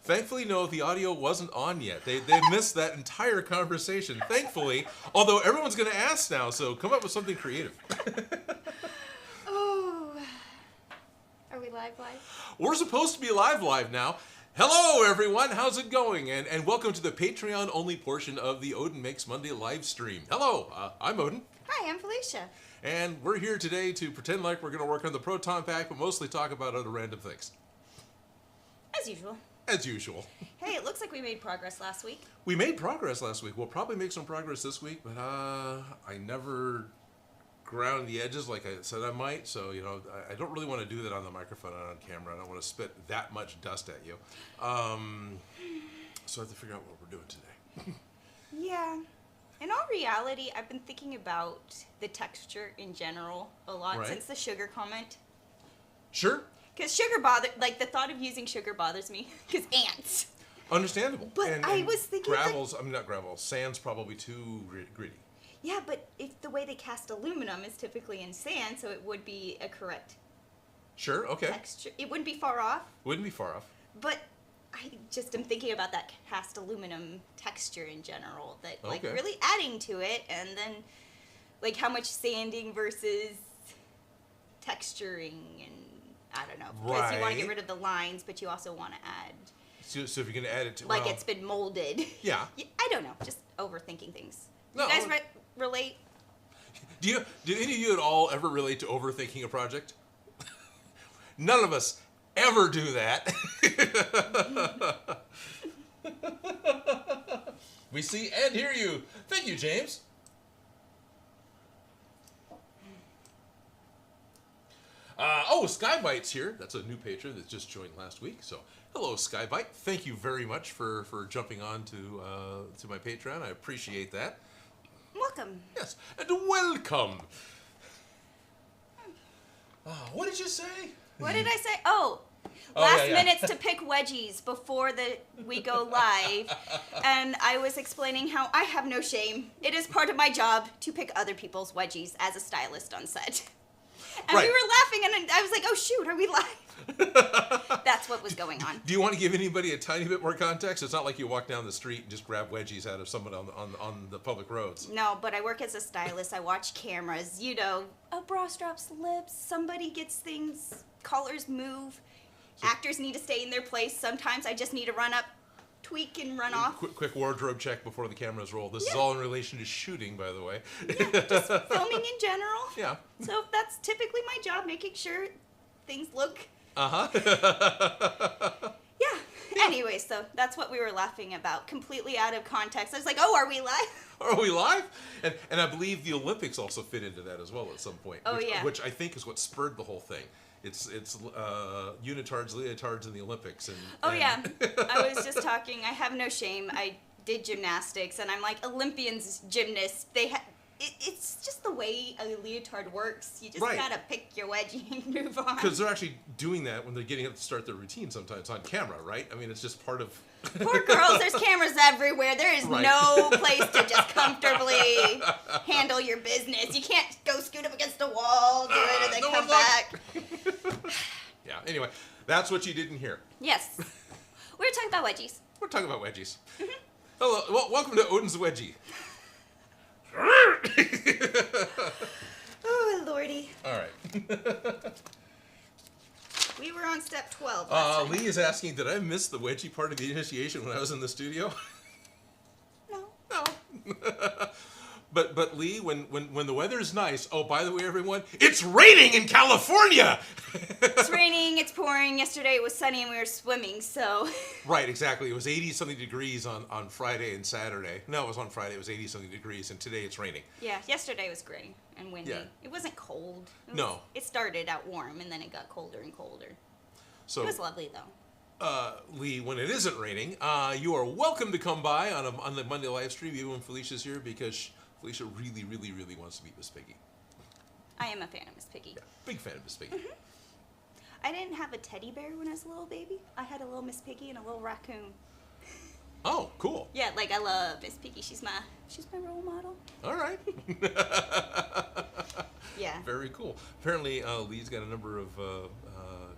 Thankfully, no, the audio wasn't on yet. They missed that entire conversation, thankfully. Although everyone's going to ask now, so come up with something creative. Oh. Are we live? We're supposed to be live now. Hello, everyone. How's it going? And welcome to the Patreon-only portion of the Odin Makes Monday live stream. Hello, I'm Odin. Hi, I'm Felicia. And we're here today to pretend like we're going to work on the Proton Pack, but mostly talk about other random things. As usual. As usual. Hey, it looks like we made progress last week. We made progress last week. We'll probably make some progress this week, but I never ground the edges like I said I might, so, you know, I don't really want to do that on the microphone and on camera. I don't want to spit that much dust at you. So I have to figure out what we're doing today. Yeah. In all reality, I've been thinking about the texture in general a lot since the sugar comment. Sure. Because the thought of using sugar bothers me. Because ants. Understandable. But I was thinking not gravel, sand's probably too gritty. Yeah, but if the way they cast aluminum is typically in sand, so it would be a correct texture. It wouldn't be far off. Wouldn't be far off. But I just am thinking about that cast aluminum texture in general, that really adding to it, and then like how much sanding versus texturing, and I don't know, because you want to get rid of the lines, but you also want to add. So if you're going to add it to it's been molded. Yeah. I don't know, just overthinking things. No. You guys relate? Do any of you at all ever relate to overthinking a project? None of us ever do that. We see and hear you. Thank you, James. Skybite's here. That's a new patron that just joined last week. So, hello, Skybite. Thank you very much for jumping on to my Patreon. I appreciate that. Welcome. Yes, and welcome. What did you say? What did I say? Last minutes to pick wedgies before we go live. And I was explaining how I have no shame. It is part of my job to pick other people's wedgies as a stylist on set. And we were laughing, and I was like, oh, shoot, are we live? That's what was going on. Do you want to give anybody a tiny bit more context? It's not like you walk down the street and just grab wedgies out of someone on the public roads. No, but I work as a stylist. I watch cameras. You know, a bra strap slips, somebody gets things, colors move, actors need to stay in their place. Sometimes I just need to run up, tweak, and run off. Quick wardrobe check before the cameras roll. This is all in relation to shooting, by the way. Yeah, just filming in general. Yeah. So that's typically my job, making sure things look... Yeah. Anyway, so that's what we were laughing about. Completely out of context. I was like, oh, are we live? Are we live? And I believe the Olympics also fit into that as well at some point. Which I think is what spurred the whole thing. It's unitards, leotards in the Olympics. I was just talking. I have no shame. I did gymnastics, and I'm like, Olympians, gymnasts, it's just the way a leotard works. You just gotta pick your wedgie and move on. Because they're actually doing that when they're getting up to start their routine sometimes on camera, right? I mean, it's just part of... Poor girls, there's cameras everywhere. There is no place to just comfortably handle your business. You can't go scoot up against a wall, do it, and then come back. Yeah, anyway, that's what you didn't hear. Yes. We were talking about wedgies. We're talking about wedgies. Mm-hmm. Hello, well, welcome to Odin's Wedgie. Oh, lordy. All right. We were on step 12 last time. Lee is asking, did I miss the wedgie part of the initiation when I was in the studio? No. But Lee, when the weather is nice, oh, by the way, everyone, it's raining in California! It's raining, it's pouring. Yesterday it was sunny and we were swimming, so... Right, exactly. It was 80-something degrees on Friday and Saturday. No, it was on Friday. It was 80-something degrees, and today it's raining. Yeah, yesterday was gray and windy. Yeah. It wasn't cold. It started out warm, and then it got colder and colder. So it was lovely, though. Lee, when it isn't raining, you are welcome to come by on the Monday live stream, even when Felicia's here, because Felicia really, really, really wants to meet Miss Piggy. I am a fan of Miss Piggy. Yeah, big fan of Miss Piggy. Mm-hmm. I didn't have a teddy bear when I was a little baby. I had a little Miss Piggy and a little raccoon. Oh, cool. Yeah, like I love Miss Piggy. She's my role model. All right. Yeah. Very cool. Apparently, Lee's got a number of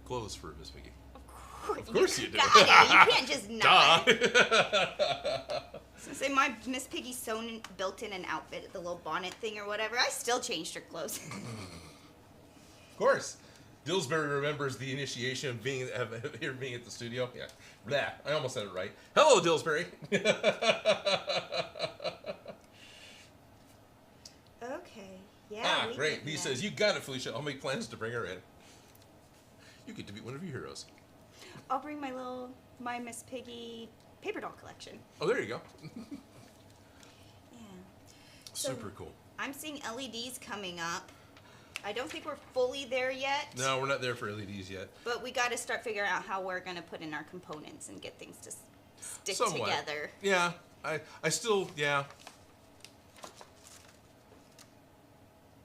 clothes for Miss Piggy. Of Of course you do. Got it. You can't just not. Duh. So say my Miss Piggy built in an outfit, the little bonnet thing or whatever. I still changed her clothes. Of course. Dillsbury remembers the initiation of being at the studio. Yeah. Blah. I almost said it right. Hello, Dillsbury. Okay. Yeah. Great. He says, you got it, Felicia. I'll make plans to bring her in. You get to be one of your heroes. I'll bring my Miss Piggy paper doll collection. Oh, there you go. Yeah. So Super cool. I'm seeing LEDs coming up. I don't think we're fully there yet. No, we're not there for LEDs yet. But we got to start figuring out how we're going to put in our components and get things to stick Somewhat. together. Yeah. I still, yeah.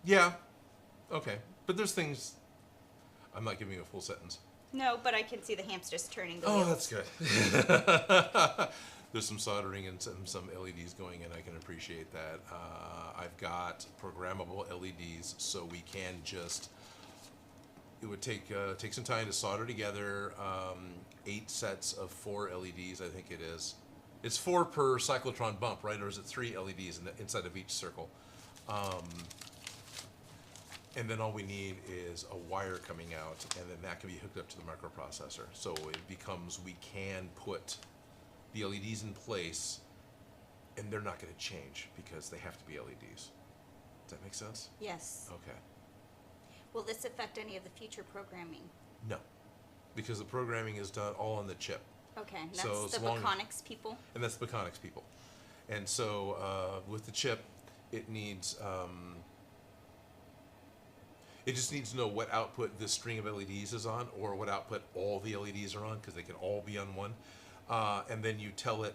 Yeah. Okay. But there's things... I'm not giving you a full sentence. No, but I can see the hamsters turning the Oh, wheels. that's good. There's some soldering and some LEDs going in. I can appreciate that. I've got programmable LEDs, so we can just... It would take some time to solder together 8 sets of 4 LEDs, I think it is. It's 4 per cyclotron bump, right? Or is it 3 LEDs inside of each circle? And then all we need is a wire coming out, and then that can be hooked up to the microprocessor. So it becomes, we can put the LEDs in place, and they're not going to change because they have to be LEDs. Does that make sense? Yes. Okay. Will this affect any of the future programming? No, because the programming is done all on the chip. Okay, that's So the as long- Baconics people. And that's the Baconics people. And so with the chip, it needs... It just needs to know what output this string of LEDs is on, or what output all the LEDs are on, because they can all be on one. And then you tell it,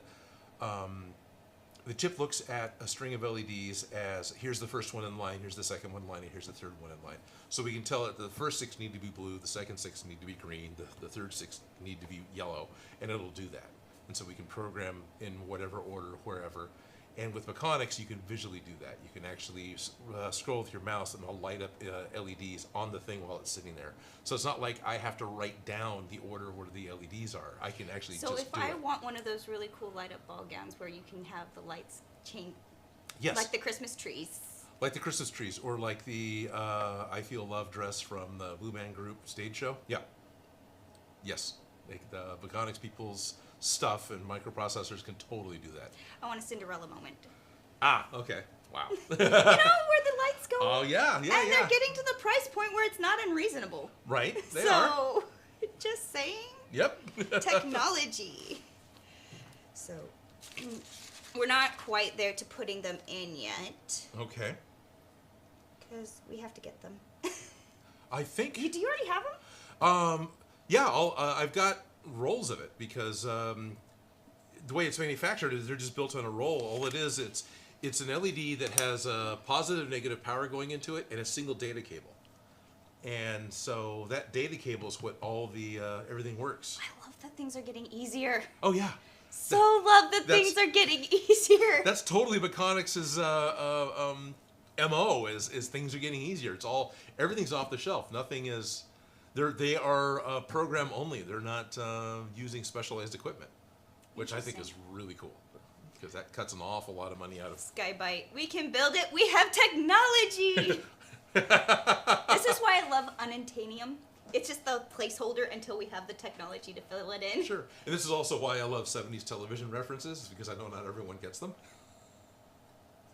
the chip looks at a string of LEDs as, here's the first one in line, here's the second one in line, and here's the third one in line. So we can tell it the first 6 need to be blue, the second 6 need to be green, the third 6 need to be yellow, and it'll do that. And so we can program in whatever order, wherever. And with Baconics, you can visually do that. You can actually scroll with your mouse and it'll light up LEDs on the thing while it's sitting there. So it's not like I have to write down the order where the LEDs are. I can actually So just if do I it. want one of those really cool light up ball gowns where you can have the lights change, Yes. like the Christmas trees. Like the Christmas trees, or like the I Feel Love dress from the Blue Man Group stage show. Yeah. Yes. Like the Baconics people's stuff and microprocessors can totally do that. I want a Cinderella moment. Ah, okay. Wow. You know, where the lights go. Oh, yeah, and yeah. they're getting to the price point where it's not unreasonable. Right, they so, are. just saying. Yep. Technology. So, we're not quite there to putting them in yet. Okay. Because we have to get them. I think... Do you already have them? Yeah, I've got rolls of it because the way it's manufactured is they're just built on a roll. All it is, it's an LED that has a positive, negative power going into it and a single data cable. And so that data cable is what all the everything works. I love that things are getting easier. Oh yeah. So love that things are getting easier. That's totally Baconics' MO is things are getting easier. It's all everything's off the shelf. Nothing is. They are program only. They're not using specialized equipment, which I think is really cool because that cuts an awful lot of money out of. Skybite, we can build it. We have technology. This is why I love unintanium. It's just the placeholder until we have the technology to fill it in. Sure, and this is also why I love 70s television references, is because I know not everyone gets them.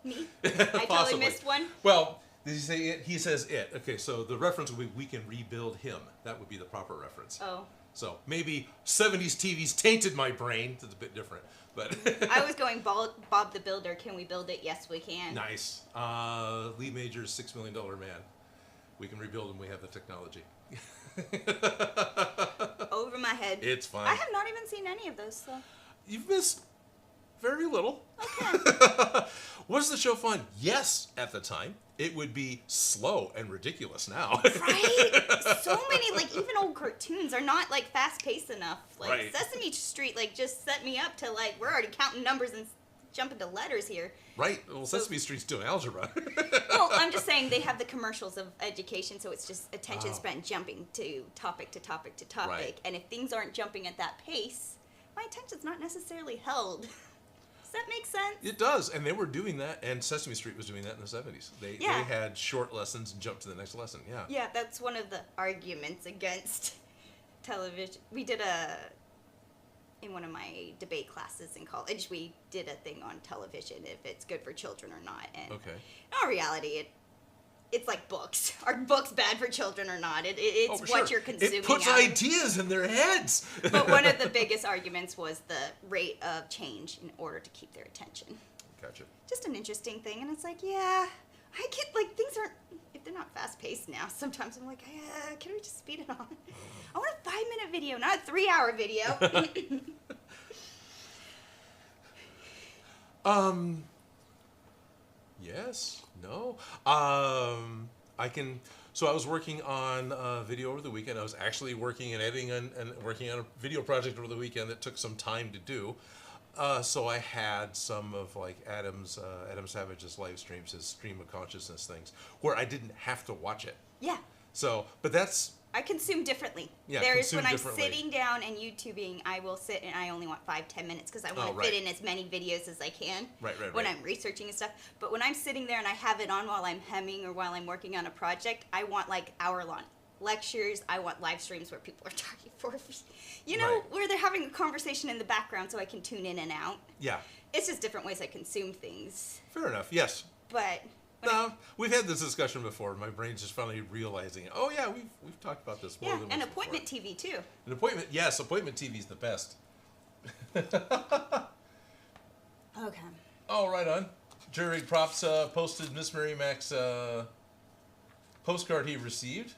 Me? I totally missed one. Well, did he say it? He says it. Okay, so the reference would be we can rebuild him. That would be the proper reference. Oh. So maybe 70s TVs tainted my brain. It's a bit different, but. I was going Bob the Builder. Can we build it? Yes, we can. Nice. Lee Major's $6 Million Man. We can rebuild him. We have the technology. Over my head. It's fine. I have not even seen any of those, so. You've missed very little. Okay. Was the show fun? Yes, at the time. It would be slow and ridiculous now. Right? So many, like, even old cartoons are not, like, fast-paced enough. Like, Right. Sesame Street, like, just set me up to, like, we're already counting numbers and jump into letters here. Right. Well, Sesame Street's doing algebra. Well, I'm just saying they have the commercials of education, so it's just attention span jumping to topic to topic to topic. Right. And if things aren't jumping at that pace, my attention's not necessarily held. Does that make sense? It does, and they were doing that, and Sesame Street was doing that in the 70s. They had short lessons and jumped to the next lesson, yeah. Yeah, that's one of the arguments against television. We did in one of my debate classes in college, we did a thing on television, if it's good for children or not. And in all reality, it's like books. Are books bad for children or not? It's what you're consuming. It puts ideas in their heads. But one of the biggest arguments was the rate of change in order to keep their attention. Gotcha. Just an interesting thing. And it's like, yeah, I get, like, things aren't, if they're not fast-paced now, sometimes I'm like, can we just speed it on? I want a 5-minute video, not a 3-hour video. Yes, no. I can, so I was working on video over the weekend. I was actually working and editing and working on a video project over the weekend that took some time to do. So I had some of like Adam Savage's live streams, his stream of consciousness things, where I didn't have to watch it. Yeah. So, but that's... I consume differently. Yeah, There's when I'm sitting down and YouTubing, I will sit and I only want 5-10 minutes because I want to fit in as many videos as I can. Right. When I'm researching and stuff. But when I'm sitting there and I have it on while I'm hemming or while I'm working on a project, I want like hour-long lectures. I want live streams where people are talking for, where they're having a conversation in the background so I can tune in and out. Yeah. It's just different ways I consume things. Fair enough, yes. But... No, we've had this discussion before. My brain's just finally realizing, oh yeah, we've talked about this more than once. Yeah, and appointment TV too. Appointment TV is the best. Okay. Oh, right on. Jury Props posted Miss Mary Mac's postcard he received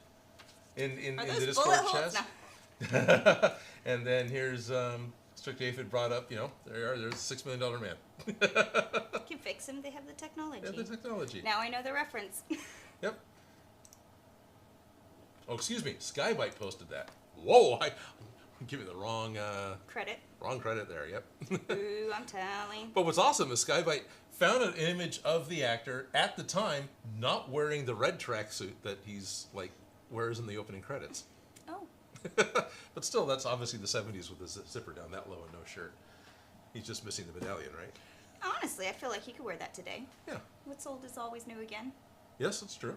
in the Discord chat. And then here's Strict Aphid brought up, there's a $6 million man. Can fix him. They have the technology. They have the technology. Now I know the reference. Yep. Oh, excuse me. Skybite posted that. Whoa! I'm giving the wrong credit. Wrong credit there. Yep. Ooh, I'm telling. But what's awesome is Skybite found an image of the actor at the time not wearing the red tracksuit that he's wears in the opening credits. Oh. But still, that's obviously the 70s with the zipper down that low and no shirt. He's just missing the medallion, right? Honestly, I feel like he could wear that today. Yeah. What's old is always new again. Yes, that's true.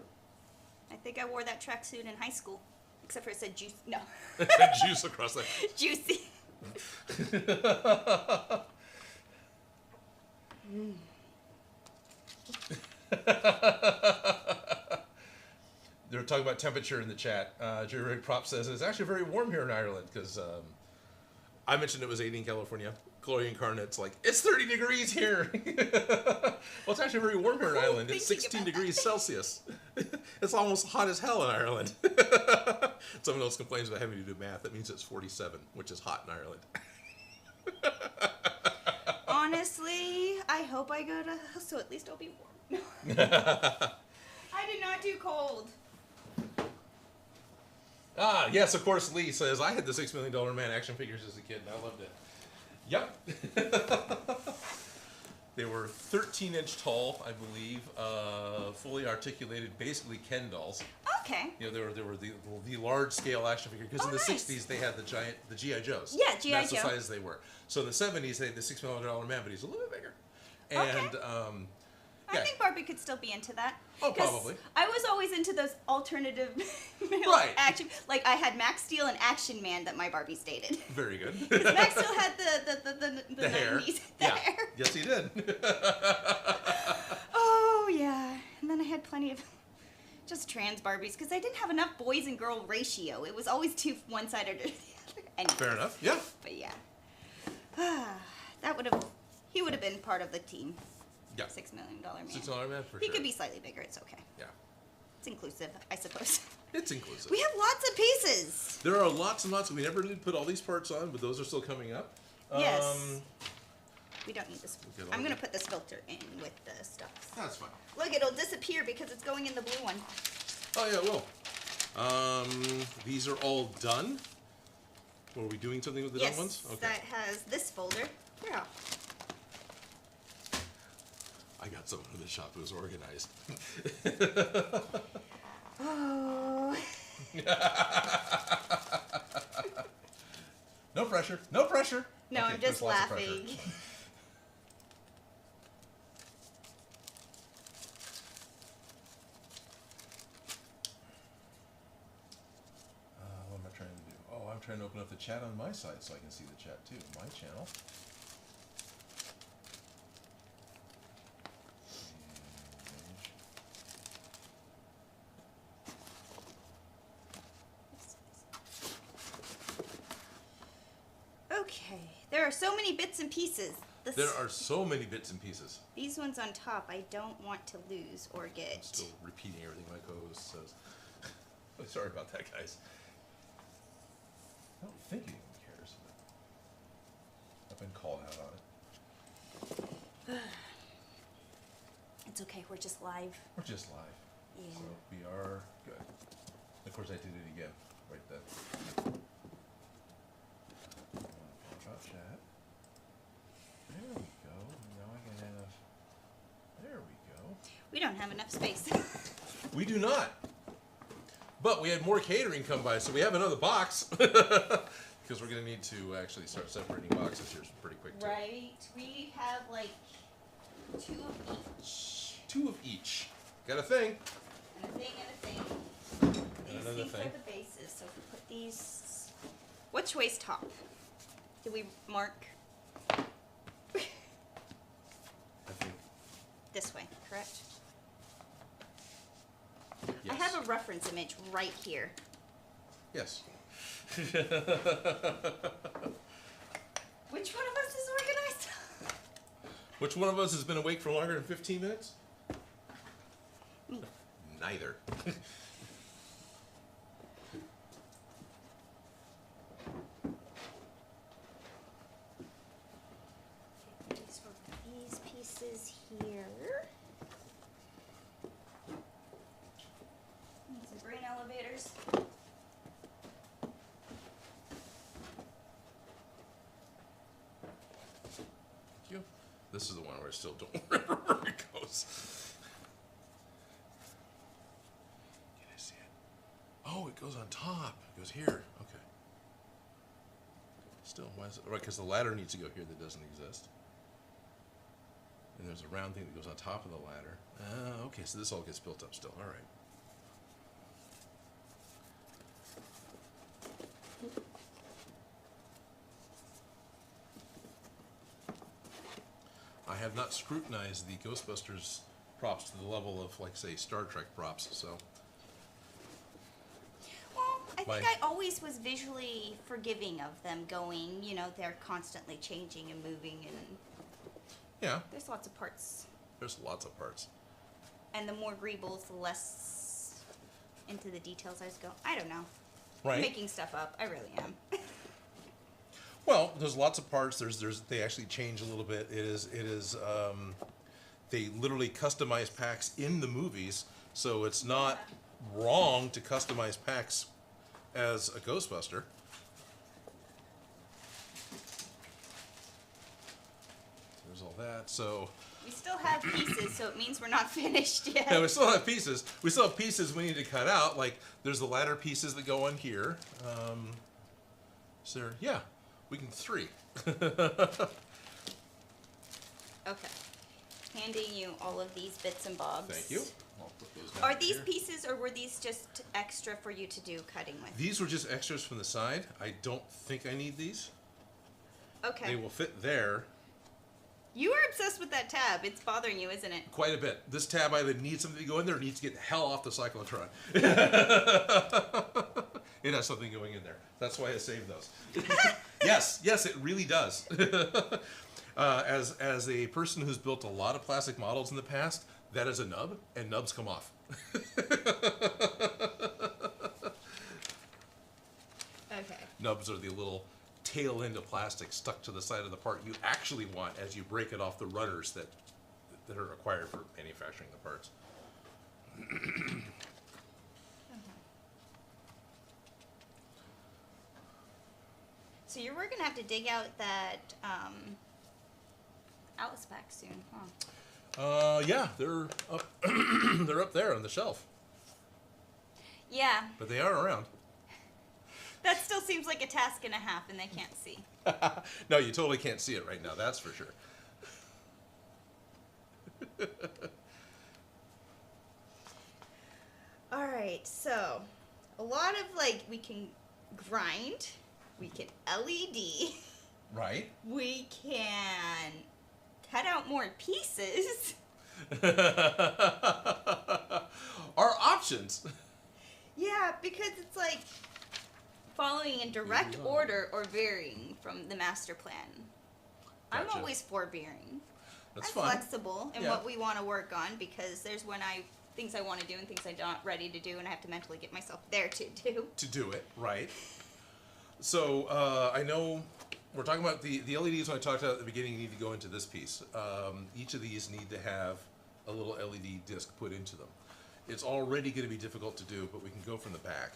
I think I wore that tracksuit in high school. Except for it said juice. No. It said juice across there. Juicy. They were talking about temperature in the chat. Jerry Prop says it's actually very warm here in Ireland because I mentioned it was 80 in California. Chloe Incarnate's like, it's 30 degrees here. Well, it's actually very warm here in Ireland. It's 16 degrees Celsius. It's almost hot as hell in Ireland. Someone else complains about having to do math. That means it's 47, which is hot in Ireland. Honestly, I hope I go to, so at least I'll be warm. I did not do cold. Ah, yes, of course, Lee says, I had the $6 Million Man action figures as a kid, and I loved it. Yep. They were 13-inch tall, I believe, fully articulated, basically Ken dolls. Okay. They were the large-scale action figure, because in the 60s they had the G.I. Joes. Yeah, G.I. Joe. That's the size they were. So in the 70s they had the $6 Million Man, but he's a little bit bigger. And, I think Barbie could still be into that. Oh, probably. I was always into those alternative action. Like, I had Max Steel and Action Man that my Barbies dated. Very good. Because Max Steel had the hair. 90s. Hair. Yes, he did. Oh, yeah. And then I had plenty of just trans Barbies because I didn't have enough boys and girl ratio. It was always too one-sided or the other. Anyways. Fair enough. Yeah. But yeah. He would have been part of the team. Yeah. $6 Million Man. $6 Million Man, for sure. He could be slightly bigger. It's okay. Yeah. It's inclusive, I suppose. It's inclusive. We have lots of pieces. There are lots and lots. We never did put all these parts on, but those are still coming up. Yes. We don't need this. I'm going to put this filter in with the stuff. That's fine. Look, it'll disappear because it's going in the blue one. Oh, yeah, it will. These are all done. Were we doing something with the done ones? Okay. That has this folder. Yeah. I got someone in the shop who's organized. Oh. No pressure. No pressure. No, Okay, I'm just there's lots of pressure. laughing. What am I trying to do? Oh, I'm trying to open up the chat on my side so I can see the chat too. My channel. Okay, there are so many bits and pieces. There are so many bits and pieces. These ones on top I don't want to lose or I'm get. still repeating everything my co-host says. Sorry about that, guys. I don't think anyone cares. But I've been called out on it. It's okay, we're just live. We're just live. Yeah. So we are good. Of course, I did it again. Right then. About chat. There we go. Now I can have. There we go. We don't have enough space. We do not. But we had more catering come by, so we have another box. Because we're going to need to actually start separating boxes here pretty quick, too. Right. We have like 2 of each. 2 of each. Got a thing. And a thing and a thing. These another things thing. are the bases, so if we put these. Which way's top? Did we mark I think. this way, correct? Yes. I have a reference image right here. Yes. Which one of us is organized? Which one of us has been awake for longer than 15 minutes? Me. Neither. These pieces here. Need some brain elevators. Thank you. This is the one where I still don't remember where it goes. Can I see it? Oh, it goes on top. It goes here. Okay. Still, why is it? Right, because the ladder needs to go here that doesn't exist. And there's a round thing that goes on top of the ladder. Okay, so this all gets built up still. All right. I have not scrutinized the Ghostbusters props to the level of, like, say, Star Trek props, so. Well, I think I always was visually forgiving of them going, you know, they're constantly changing and moving and Yeah, there's lots of parts. there's lots of parts. And the more Greebles, the less into the details I just go, I don't know. Right. I'm making stuff up. I really am. Well, there's lots of parts. They actually change a little bit. They literally customize packs in the movies, so it's not wrong to customize packs as a Ghostbuster. There's all that. So We still have pieces, so it means we're not finished yet. yeah, we still have pieces. We still have pieces we need to cut out. Like there's the ladder pieces that go on here. So yeah, we can 3. Okay. Handing you all of these bits and bobs. Thank you. I'll put those down Are these here. pieces, or were these just extra for you to do cutting with? These were just extras from the side. I don't think I need these. Okay. They will fit there You are obsessed with that tab. It's bothering you, isn't it? quite a bit. This tab either needs something to go in there or needs to get the hell off the Cyclotron. It has something going in there. That's why I saved those. Yes, it really does. As a person who's built a lot of plastic models in the past, that is a nub, and nubs come off. Okay. Nubs are the little tail end of plastic stuck to the side of the part you actually want as you break it off the runners that are required for manufacturing the parts. So you were gonna have to dig out that Alice pack soon, huh? Yeah, they're up. They're up there on the shelf. Yeah. But they are around. That still seems like a task and a half, and they can't see. No, you totally can't see it right now. That's for sure. All right, so a lot of like we can grind, we can LED, Right. we can cut out more pieces. Our options. Yeah, because it's like following in direct order or varying from the master plan. I'm Gotcha. always for varying. That's I'm fine. flexible in Yeah. what we want to work on because there's things I want to do and things I'm not ready to do, and I have to mentally get myself there to do. To do it, right. So, I know we're talking about the LEDs when I talked about at the beginning need to go into this piece. Each of these need to have a little LED disc put into them. It's already going to be difficult to do, but we can go from the back.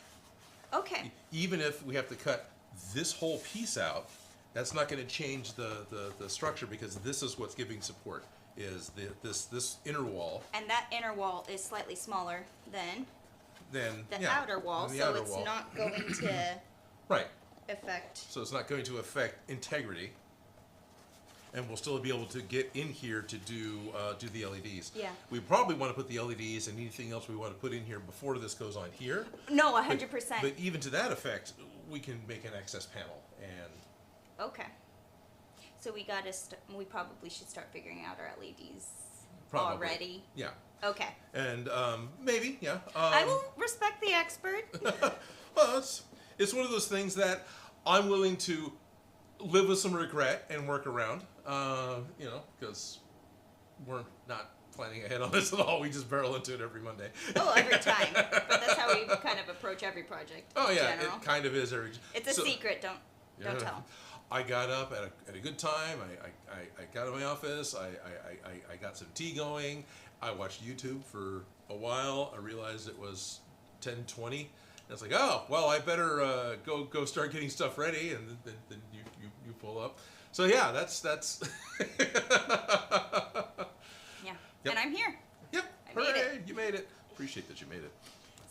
Okay. Even if we have to cut this whole piece out, that's not going to change the structure because this is what's giving support, is this inner wall. And that inner wall is slightly smaller than Then the yeah, outer wall, than the so outer it's wall. not going to Right. affect. So it's not going to affect integrity, and we'll still be able to get in here to do the LEDs. Yeah. We probably want to put the LEDs and anything else we want to put in here before this goes on here. No, 100%. But even to that effect, we can make an access panel, and Okay. So we we probably should start figuring out our LEDs Probably. already. yeah, Okay. and maybe yeah. I will respect the expert. Well, it's one of those things that I'm willing to live with some regret and work around. Because we're not planning ahead on this at all. We just barrel into it every Monday. Oh, every time. But that's how we kind of approach every project. Oh in yeah, general. it kind of is every. It's a secret. Don't tell. I got up at a good time. I got in my office. I got some tea going. I watched YouTube for a while. I realized it was 10:20. And it's like, oh well, I better go start getting stuff ready, and then you pull up. So yeah, that's. Yeah. Yep. And I'm here. Yep. I made Hooray! it. You made it. Appreciate that you made it.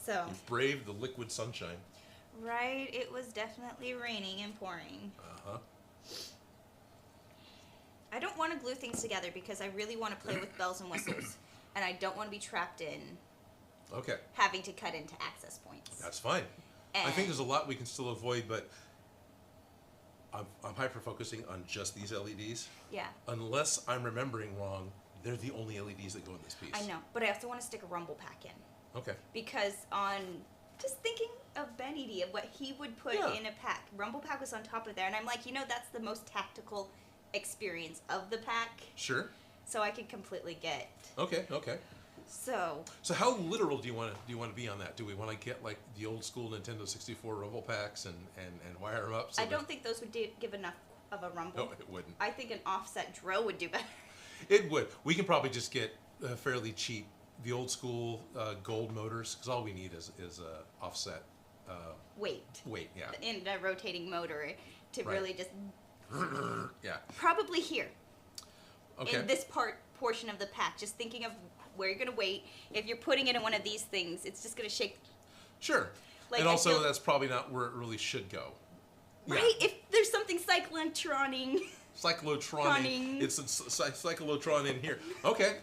So. You've braved the liquid sunshine. Right. It was definitely raining and pouring. Uh-huh. I don't want to glue things together because I really want to play with bells and whistles, and I don't want to be trapped in Okay. having to cut into access points. That's fine. I think there's a lot we can still avoid, but I'm hyper-focusing on just these LEDs. Yeah. Unless I'm remembering wrong, they're the only LEDs that go in this piece. I know, but I also want to stick a rumble pack in Okay. because on just thinking of Ben Edie, of what he would put Yeah. in a pack, rumble pack was on top of there, and I'm like, that's the most tactical experience of the pack, Sure. so I could completely get. Okay. So So how literal do you want to be on that? Do we want to get like the old school Nintendo 64 rumble packs and wire them up? So I don't think those would give enough of a rumble. No, it wouldn't. I think an offset drill would do better. It would. We can probably just get fairly cheap the old school gold motors because all we need is offset Weight. Yeah. In a rotating motor to Right. really just Yeah. probably here Okay. in this portion of the pack. Just thinking of where you're gonna wait. If you're putting it in one of these things, it's just gonna shake. Sure. Like, and I also, feel- that's probably not where it really should go. Right? If there's something cyclotroning. Cyclotron. It's a cyclotron in here. Okay.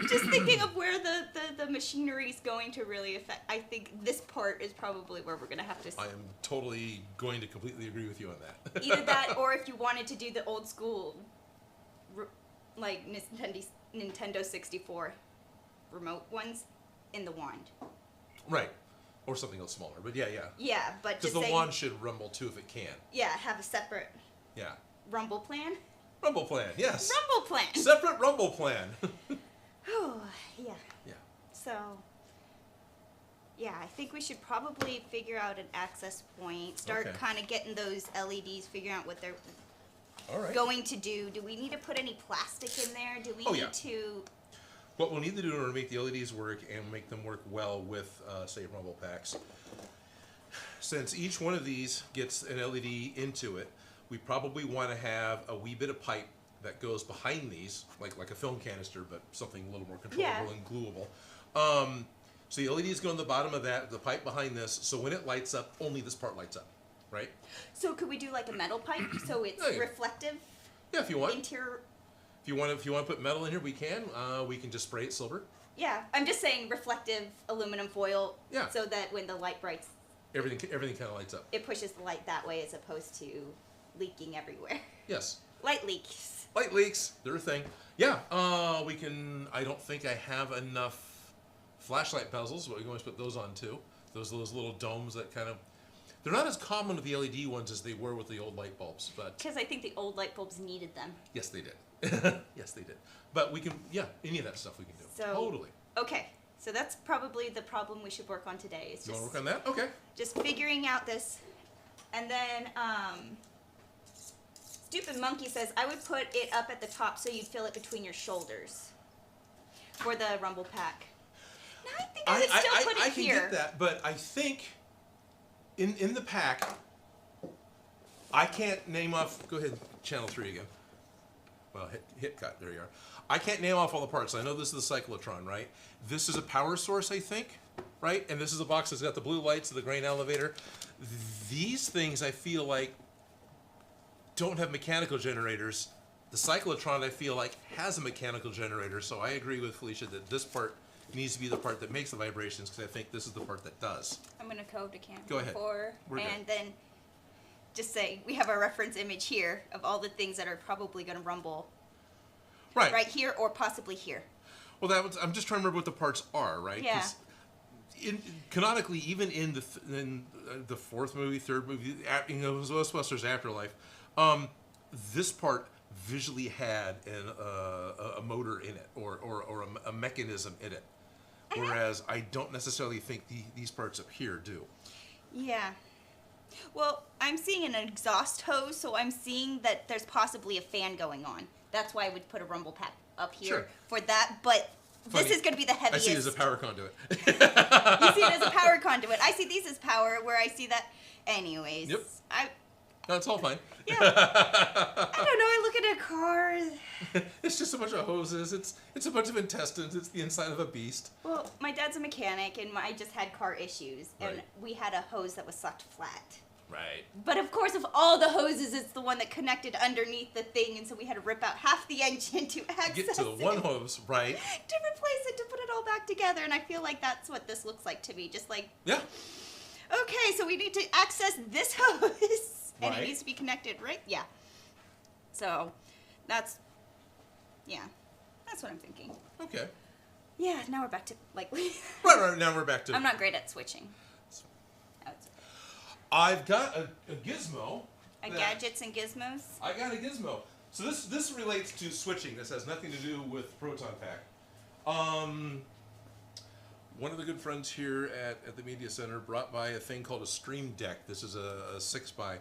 Just thinking of where the machinery is going to really affect. I think this part is probably where we're gonna have to. I am totally going to completely agree with you on that. Either that, or if you wanted to do the old school, like Nintendo 64 remote ones, in the wand. Right. Or something else smaller. But yeah. Yeah, but Because just the wand should rumble too if it can. Yeah, have a separate Yeah. rumble plan. Rumble plan, yes. Rumble plan. Separate rumble plan. Yeah. Yeah. So, yeah, I think we should probably figure out an access point. Start Okay. kind of getting those LEDs, figuring out what they're All right. going to do. Do we need to put any plastic in there? Do we Oh, need yeah. to? What we'll need to do in order to make the LEDs work and make them work well with, say, rumble packs, since each one of these gets an LED into it, we probably want to have a wee bit of pipe that goes behind these, like a film canister, but something a little more controllable and gluable. So the LEDs go on the bottom of that, the pipe behind this, so when it lights up, only this part lights up, right? So could we do like a metal pipe so it's reflective? Yeah, if you want. Interior. If you want to put metal in here, we can. We can just spray it silver. Yeah, I'm just saying reflective aluminum foil. Yeah. So that when the light brights, everything kind of lights up. It pushes the light that way as opposed to leaking everywhere. Yes. Light leaks. Light leaks, they're a thing. Yeah. We can. I don't think I have enough flashlight bezels, but we can always put those on too. Those little domes that kind of. They're not as common with the LED ones as they were with the old light bulbs, but. Because I think the old light bulbs needed them. Yes, they did. Yes, they did. But we can, any of that stuff we can do. So, totally. Okay, so that's probably the problem we should work on today. Is you just, want to work on that? Okay. Just figuring out this. And then, Stupid Monkey says, I would put it up at the top so you'd feel it between your shoulders for the rumble pack. No, I think I would still put it here. I can get that, but I think in the pack, I can't name off. Go ahead, channel 3 again. Well, hit cut. There you are. I can't name off all the parts. I know this is the Cyclotron, right? This is a power source, I think, right? And this is a box that's got the blue lights, the grain elevator. These things, I feel like, don't have mechanical generators. The Cyclotron, I feel like, has a mechanical generator. So I agree with Felicia that this part needs to be the part that makes the vibrations, because I think this is the part that does. I'm going to go to camera Go ahead. And then just say we have a reference image here of all the things that are probably going to rumble. Right here or possibly here. Well, I'm just trying to remember what the parts are, right? Yeah. Canonically, even in the fourth movie, third movie, Ghostbusters Afterlife, this part visually had a motor in it or a mechanism in it. Whereas I don't necessarily think these parts up here do. Yeah. Well, I'm seeing an exhaust hose, so I'm seeing that there's possibly a fan going on. That's why I would put a rumble pack up here for that, but this is going to be the heaviest. I see it as a power conduit. You see it as a power conduit. I see these as power, where I see that. Anyways. Yep. No, it's all fine. Yeah. I don't know. I look at a car. It's just a bunch of hoses. It's a bunch of intestines. It's the inside of a beast. Well, my dad's a mechanic, and I just had car issues, and we had a hose that was sucked flat. Right. But of course, of all the hoses, it's the one that connected underneath the thing, and so we had to rip out half the engine to access Get to the one hose, right? To replace it, to put it all back together, and I feel like that's what this looks like to me. Just like, yeah. Okay, so we need to access this hose, and it needs to be connected, right? Yeah. So, that's what I'm thinking. Okay. Yeah, now we're back to, like... right, now we're back to... I'm not great at switching. I've got a gizmo. Gadgets and gizmos? I got a gizmo. So this relates to switching. This has nothing to do with Proton Pack. One of the good friends here at the Media Center brought by a thing called a Stream Deck. This is a 6x.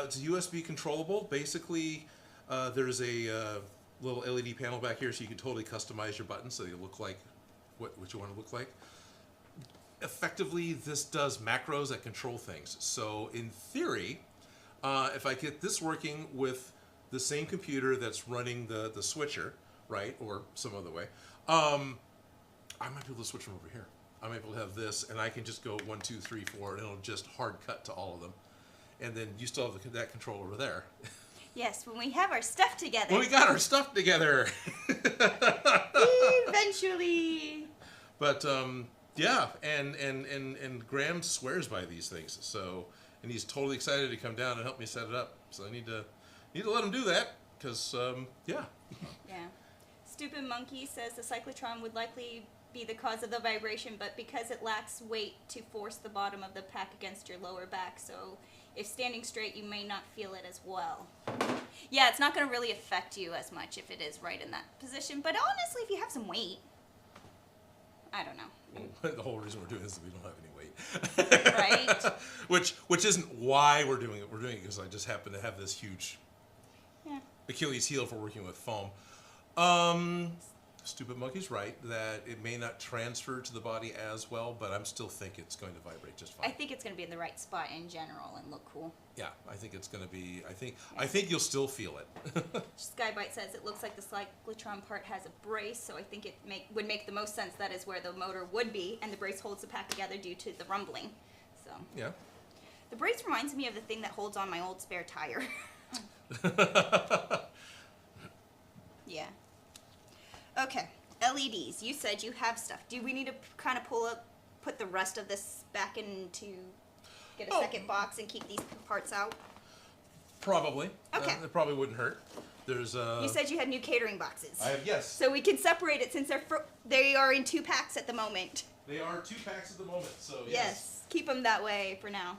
It's USB controllable. Basically, there's a little LED panel back here, so you can totally customize your buttons so they look like what you want to look like. Effectively, this does macros that control things. So in theory, if I get this working with the same computer that's running the switcher, right, or some other way, I might be able to switch them over here. I might be able to have this, and I can just go 1, 2, 3, 4, and it'll just hard cut to all of them. And then you still have that control over there. Yes, when we have our stuff together. When we got our stuff together. Eventually. But yeah, and Graham swears by these things. So, and he's totally excited to come down and help me set it up. So I need to let him do that because yeah. Yeah. Stupid Monkey says the Cyclotron would likely be the cause of the vibration, but because it lacks weight to force the bottom of the pack against your lower back, so if standing straight, you may not feel it as well. Yeah, it's not going to really affect you as much if it is right in that position, but honestly, if you have some weight, I don't know. The whole reason we're doing this is we don't have any weight. Right. Which isn't why we're doing it. We're doing it because I just happen to have this huge Achilles heel for working with foam. Stupid Monkey's right that it may not transfer to the body as well, but I'm still think it's going to vibrate just fine. I think it's going to be in the right spot in general and look cool. Yeah, I think it's going to be. I think you'll still feel it. Skybite says it looks like the cyclotron part has a brace, so I think it would make the most sense. That is where the motor would be, and the brace holds the pack together due to the rumbling. So yeah. The brace reminds me of the thing that holds on my old spare tire. Yeah. Okay. LEDs. You said you have stuff. Do we need to kind of put the rest of this back into, get a second box and keep these parts out? Probably. Okay. It probably wouldn't hurt. There's You said you had new catering boxes. I have, yes. So we can separate it since they are in 2 packs at the moment. They are 2 packs at the moment, so Yes. Keep them that way for now.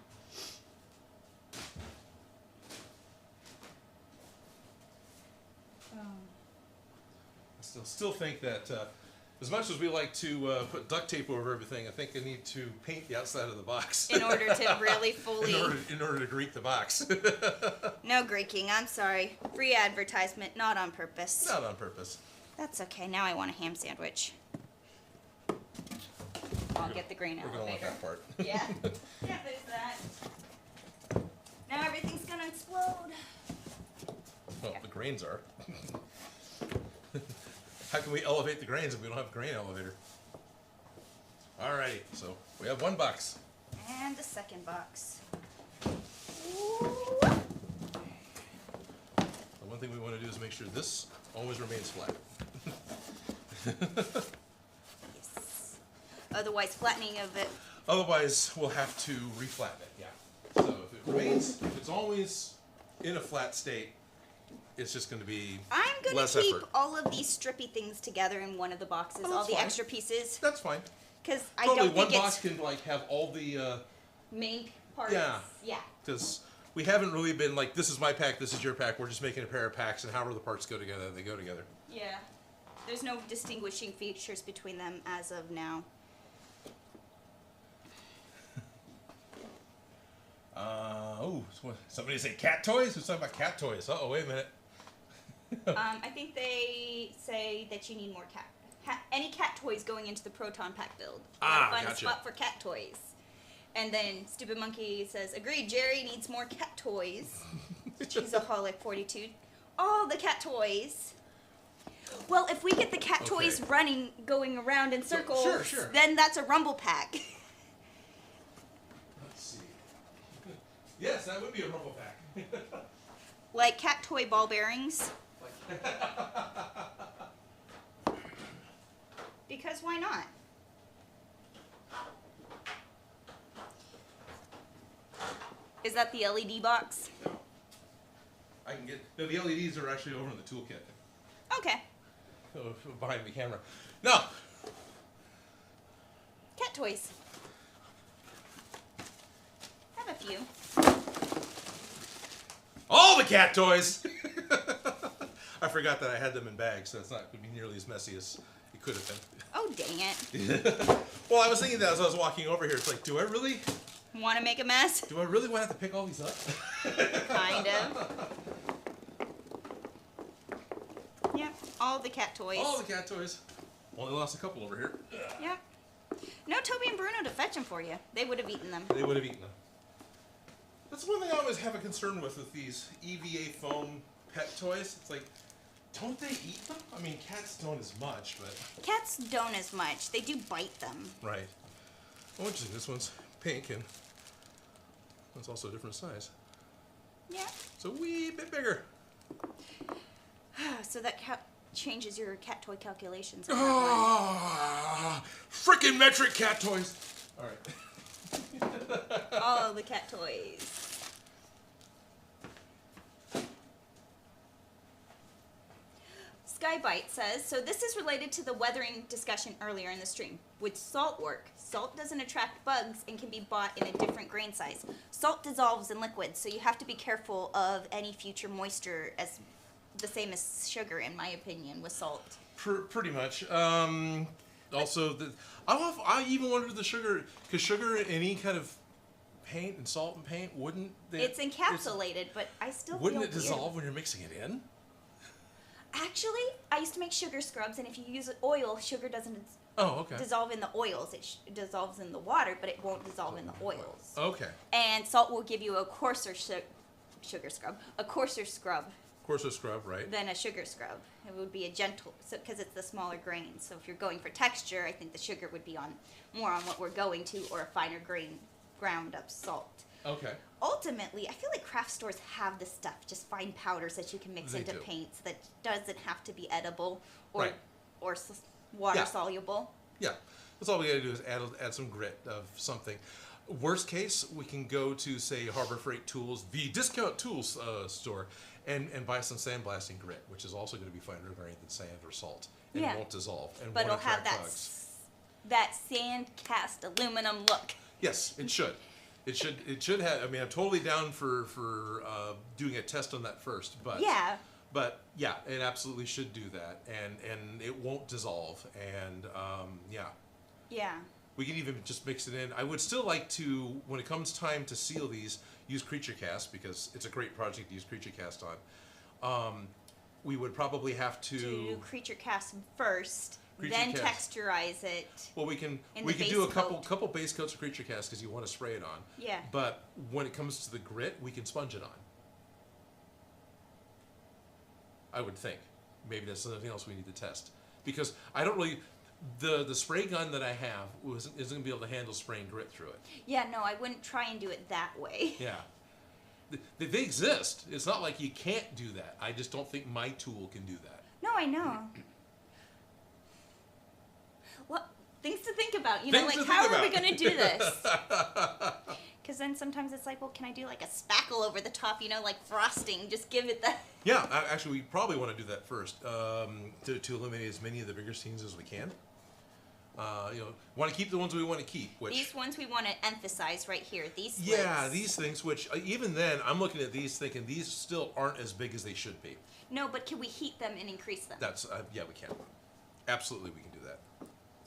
I still think that as much as we like to put duct tape over everything, I think I need to paint the outside of the box. In order to really fully... in order to greek the box. No greeking, I'm sorry. Free advertisement, not on purpose. Not on purpose. That's okay, now I want a ham sandwich. I'll get the grain We're elevator. going to want that part. Yeah. Yeah, there's that. Now everything's gonna explode. Well, the grains are. How can we elevate the grains if we don't have a grain elevator? Alrighty, so we have 1 box. And the second box. The one thing we want to do is make sure this always remains flat. Yes. Otherwise, flattening of it. Otherwise, we'll have to reflatten it, yeah. So if it's always in a flat state, it's just going to be I'm gonna less keep effort. all of these strippy things together in one of the boxes, Oh, all that's the fine. extra pieces, That's fine. because I Totally, don't one think box it's can like have all the, main parts. Yeah. Yeah. because we haven't really been like, this is my pack, this is your pack. We're just making a pair of packs, and however the parts go together, they go together. Yeah. There's no distinguishing features between them as of now. Somebody say cat toys? Who's talking about cat toys? Uh-oh, wait a minute. I think they say that you need more any cat toys going into the Proton Pack build. You gotta find gotcha. a spot for cat toys. And then Stupid Monkey says, agreed, Jerry needs more cat toys. Cheeseaholic 42. All the cat toys. Well, if we get the cat toys going around in circles, sure. then that's a rumble pack. Let's see. Yes, that would be a rumble pack. Like cat toy ball bearings. Because why not? Is that the LED box? No. I can get... No, the LEDs are actually over in the toolkit. Okay. Behind the camera. No! Cat toys. Have a few. All the cat toys! I forgot that I had them in bags, so it's not going to be nearly as messy as it could have been. Oh, dang it. Well, I was thinking that as I was walking over here. It's like, do I really Want to make a mess? want to have to pick all these up? Kind of. Yep, all the cat toys. All the cat toys. Only lost a couple over here. Yep. No Toby and Bruno to fetch them for you. They would have eaten them. They would have eaten them. That's one thing I always have a concern with these EVA foam pet toys. It's like, don't they eat them? I mean, cats don't as much, but... Cats don't as much. They do bite them. Right. Oh, interesting. This one's pink, and it's also a different size. Yeah. It's a wee bit bigger. So that changes your cat toy calculations. Ah, frickin' metric cat toys. All right. All the cat toys. Skybite says, so this is related to the weathering discussion earlier in the stream. Would salt work? Salt doesn't attract bugs and can be bought in a different grain size. Salt dissolves in liquids, so you have to be careful of any future moisture, as the same as sugar, in my opinion, with salt. Pretty much. Also, I even wondered the sugar, because sugar in any kind of paint and salt and paint, wouldn't they? It's encapsulated, but I still wouldn't feel it dissolve when you're mixing it in? Actually, I used to make sugar scrubs, and if you use oil, sugar doesn't dissolve in the oils. It dissolves in the water, but it won't dissolve in the oils. Okay. And salt will give you a coarser sugar scrub. A coarser scrub. Coarser scrub, right? Than a sugar scrub. It would be a gentle, because it's the smaller grains. So if you're going for texture, I think the sugar would be more on what we're going to, or a finer grain ground up salt. Okay. Ultimately, I feel like craft stores have this stuff, just fine powders that you can mix into paints that doesn't have to be edible or water soluble. Yeah, that's all we gotta do is add some grit of something. Worst case, we can go to, say, Harbor Freight Tools, the discount tools store, and buy some sandblasting grit, which is also going to be finer grain than sand or salt, and it won't dissolve. And but won't it'll have that sand cast aluminum look. Yes, it should. It should have. I mean, I'm totally down for doing a test on that first, but yeah, it absolutely should do that, and it won't dissolve, and we can even just mix it in. I would still like to, when it comes time to seal these, use Creature Cast, because it's a great project to use Creature Cast on. We would probably have to do Creature Cast first. Then texturize it. Well, we can do a couple base coats of Creature Cast because you want to spray it on. Yeah. But when it comes to the grit, we can sponge it on. I would think. Maybe that's something else we need to test, because I don't really. The spray gun that I have isn't going to be able to handle spraying grit through it. Yeah, no, I wouldn't try and do it that way. Yeah. They exist. It's not like you can't do that. I just don't think my tool can do that. No, I know. Well, things to think about. How are we going to do this? Because then sometimes it's like, well, can I do like a spackle over the top, like frosting? Just give it that. Yeah, actually, we probably want to do that first to eliminate as many of the bigger scenes as we can. Want to keep the ones we want to keep. These ones we want to emphasize right here. These slits. Yeah, these things, which even then, I'm looking at these thinking these still aren't as big as they should be. No, but can we heat them and increase them? That's, yeah, we can. Absolutely, we can do that.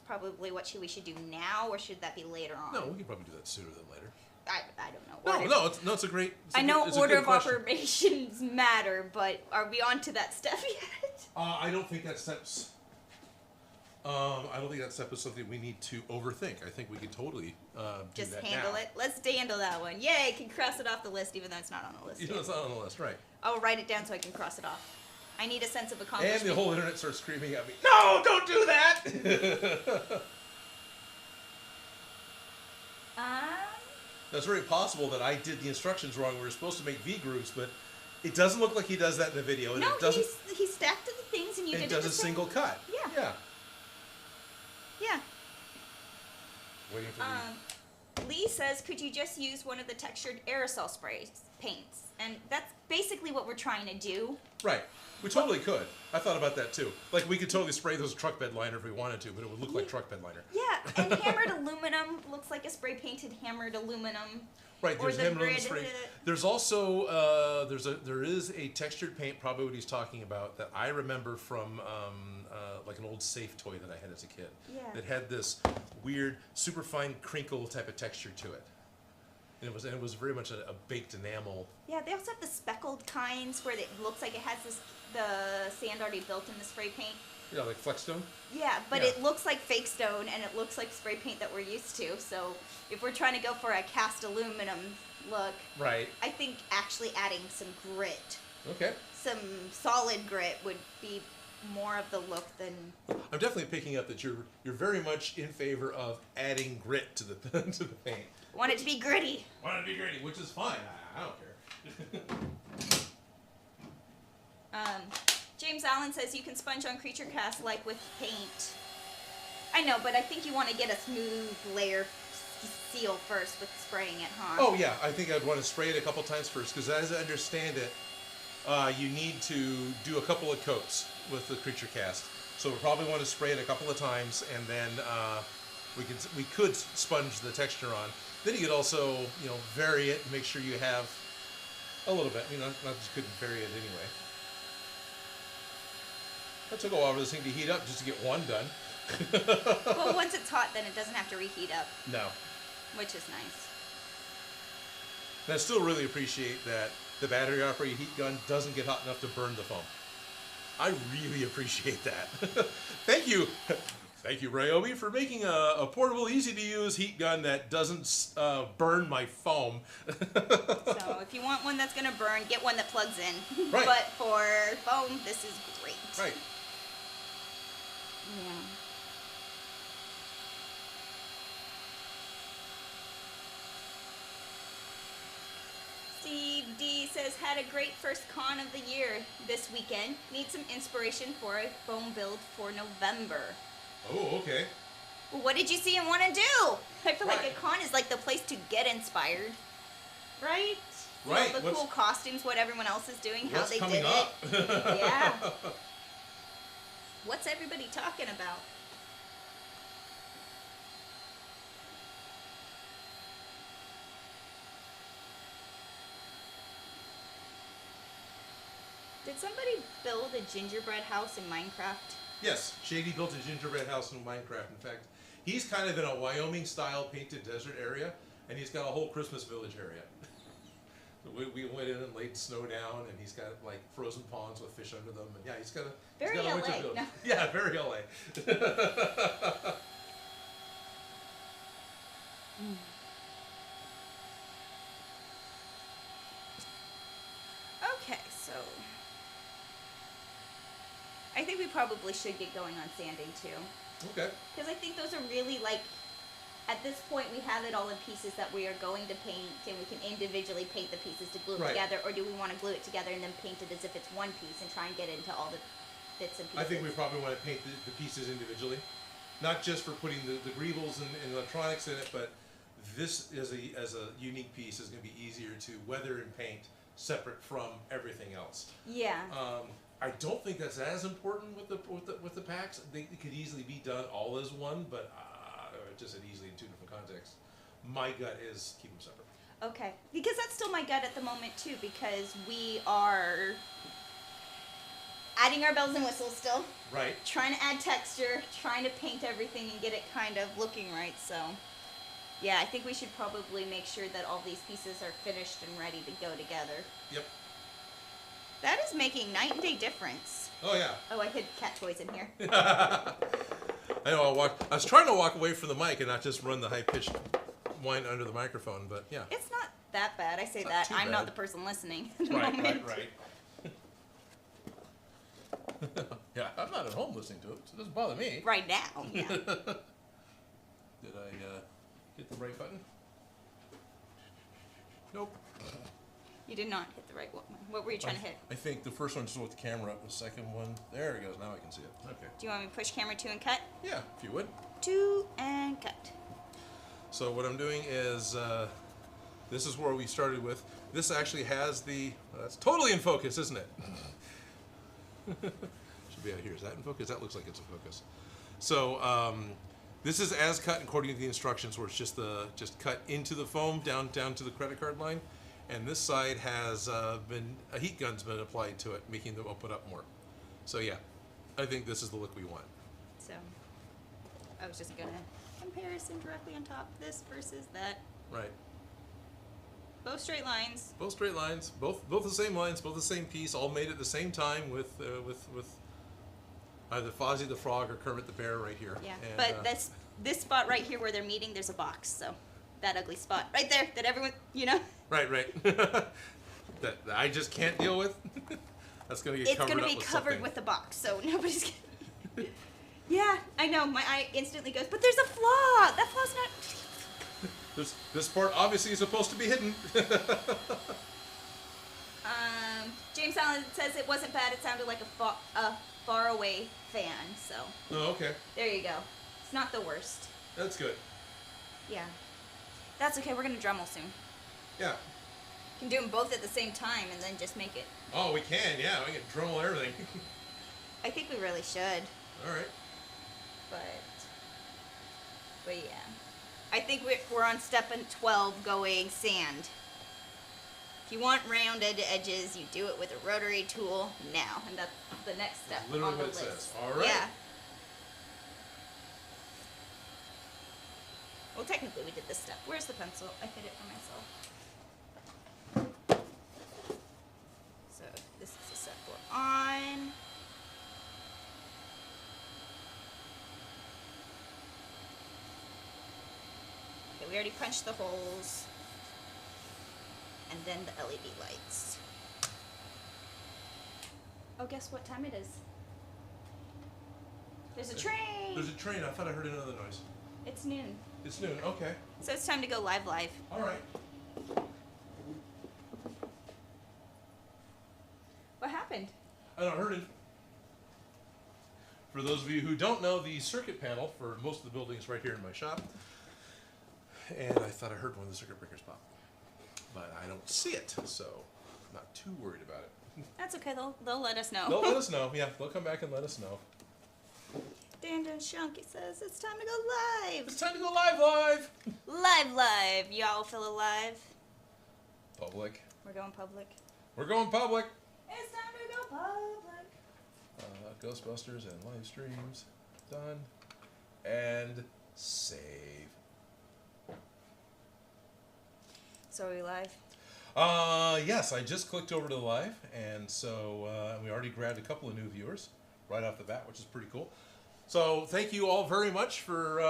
Probably what we should do now, or should that be later on? No, we can probably do that sooner than later. I don't know. No, it's a great. I know order of operations matter, but are we on to that step yet? I don't think that step's. I don't think that step is something we need to overthink. I think we can totally just handle it. Let's handle that one. Yay! Can cross it off the list, even though it's not on the list. It's not on the list, right? I'll write it down so I can cross it off. I need a sense of accomplishment. And the whole internet starts screaming at me. No, don't do that. That's very possible that I did the instructions wrong. We were supposed to make V grooves, but it doesn't look like he does that in the video. And no, it doesn't, he stacked the things and you did it. And does a single cut. Yeah. Waiting for Lee says, could you just use one of the textured aerosol paints? And that's basically what we're trying to do. Right. We totally could. I thought about that too. Like, we could totally spray those truck bed liner if we wanted to, but it would look like truck bed liner. Yeah, and hammered aluminum looks like a spray painted hammered aluminum. Right, there's hammered aluminum spray. There's also there is a textured paint, probably what he's talking about, that I remember from like an old safe toy that I had as a kid. Yeah. That had this weird, super fine crinkle type of texture to it. And it was very much a baked enamel. Yeah, they also have the speckled kinds where it looks like it has the sand already built in the spray paint. Yeah, like Flexstone? Yeah, but it looks like fake stone and it looks like spray paint that we're used to. So if we're trying to go for a cast aluminum look, right, I think actually adding some grit. Okay. Some solid grit would be more of the look than. I'm definitely picking up that you're very much in favor of adding grit to the to the paint. Want it to be gritty. Want it to be gritty, which is fine. I don't care. James Allen says you can sponge on Creature Cast like with paint. I know, but I think you want to get a smooth layer seal first with spraying it, huh? Oh yeah, I think I'd want to spray it a couple times first, because as I understand it, you need to do a couple of coats with the Creature Cast. So we'll probably want to spray it a couple of times, and then we could sponge the texture on. Then you could also, vary it and make sure you have a little bit. Not just couldn't vary it anyway. That took a while for this thing to heat up just to get one done. Well, once it's hot, then it doesn't have to reheat up. No. Which is nice. And I still really appreciate that the battery-operated heat gun doesn't get hot enough to burn the foam. I really appreciate that. Thank you. Thank you, Ryobi, for making a portable, easy-to-use heat gun that doesn't burn my foam. So if you want one that's going to burn, get one that plugs in. Right. But for foam, this is great. Right. Yeah. Steve D says, had a great first con of the year this weekend. Need some inspiration for a foam build for November. Oh, okay. Well, what did you see and want to do? I feel like Right. a con is like the place to get inspired. Right? You Right. know, the cool costumes, what everyone else is doing, how What's they coming did up? it. Yeah. What's everybody talking about? Did somebody build a gingerbread house in Minecraft? Yes, Shady built a gingerbread house in Minecraft. In fact, he's kind of in a Wyoming-style painted desert area, and he's got a whole Christmas village area. So we went in and laid snow down, and he's got like frozen ponds with fish under them, and yeah, he's got a Very he's got a winter LA, village. no. Yeah, very LA. Okay, so I think we probably should get going on sanding too. Okay. Because I think those are really like, at this point we have it all in pieces that we are going to paint, and we can individually paint the pieces to glue it Right. together, or do we want to glue it together and then paint it as if it's one piece and try and get into all the bits and pieces? I think we probably want to paint the pieces individually, not just for putting the greebles and electronics in it, but this as a unique piece is going to be easier to weather and paint separate from everything else. Yeah. I don't think that's as important with the packs. They could easily be done all as one, but just as easily in two different contexts. My gut is keep them separate. Okay. Because that's still my gut at the moment too, because we are adding our bells and whistles still. Right. Trying to add texture, trying to paint everything and get it kind of looking right, so yeah, I think we should probably make sure that all these pieces are finished and ready to go together. Yep. That is making night and day difference. Oh yeah. Oh, I hid cat toys in here. I know. I was trying to walk away from the mic and not just run the high-pitched whine under the microphone, but yeah. It's not that bad. I say Not that. too I'm not bad. the person listening at the Right, moment. right. Yeah, I'm not at home listening to it, so it doesn't bother me. Right now, yeah. Did I hit the right button? Nope. You did not hit the right one. What were you trying to hit? I think the first one just with the camera up. The second one, there it goes. Now I can see it. Okay. Do you want me to push camera 2 and cut? Yeah, if you would. 2 and cut. So what I'm doing is, this is where we started with. This actually has the, that's totally in focus, isn't it? Should be out here. Is that in focus? That looks like it's in focus. So this is as cut according to the instructions, where it's just cut into the foam down to the credit card line, and this side has been a heat gun's been applied to it, making them open up more. So yeah, I think this is the look we want. So, I was just gonna comparison directly on top. This versus that. Right. Both straight lines. Both straight lines, both the same lines, both the same piece, all made at the same time with either Fozzie the Frog or Kermit the Bear right here. Yeah, And, but this spot right here where they're meeting, there's a box. So, that ugly spot right there that everyone, you know. right. that I just can't deal with. That's gonna get It's covered gonna up be with covered something. with the box, so nobody's gonna. Yeah, I know. My eye instantly goes, but there's a flaw. That flaw's not. This part obviously is supposed to be hidden. James Allen says it wasn't bad. It sounded like a faraway fan. So Oh, okay. there you go. It's not the worst. That's good. Yeah, that's okay. We're gonna Dremel soon. Yeah. Can do them both at the same time and then just make it. Oh, we can. Yeah, we can Dremel everything. I think we really should, All right. but yeah. I think we're on step 12 going sand. If you want rounded edges, you do it with a rotary tool now, and that's the next step Literally on the what it list. says. All right. Yeah. Well, technically we did this step. Where's the pencil? I hid it for myself. So this is the step we're on. we already punched the holes. And then the LED lights. Oh, guess what time it is? There's a train! There's a train. I thought I heard another noise. It's noon. It's noon. Okay. So it's time to go live. All right. What happened? I don't heard it. For those of you who don't know, the circuit panel for most of the buildings right here in my shop. And I thought I heard one of the circuit breakers pop. But I don't see it, so I'm not too worried about it. That's okay. They'll let us know. They'll let us know. Yeah, they'll come back and let us know. Dan Shunky says it's time to go live. It's time to go live. Live. Y'all feel alive? Public. We're going public. We're going public. It's time to go public. Ghostbusters and live streams. Done. And save. So are we live? Yes, I just clicked over to live, and so we already grabbed a couple of new viewers right off the bat, which is pretty cool. So thank you all very much for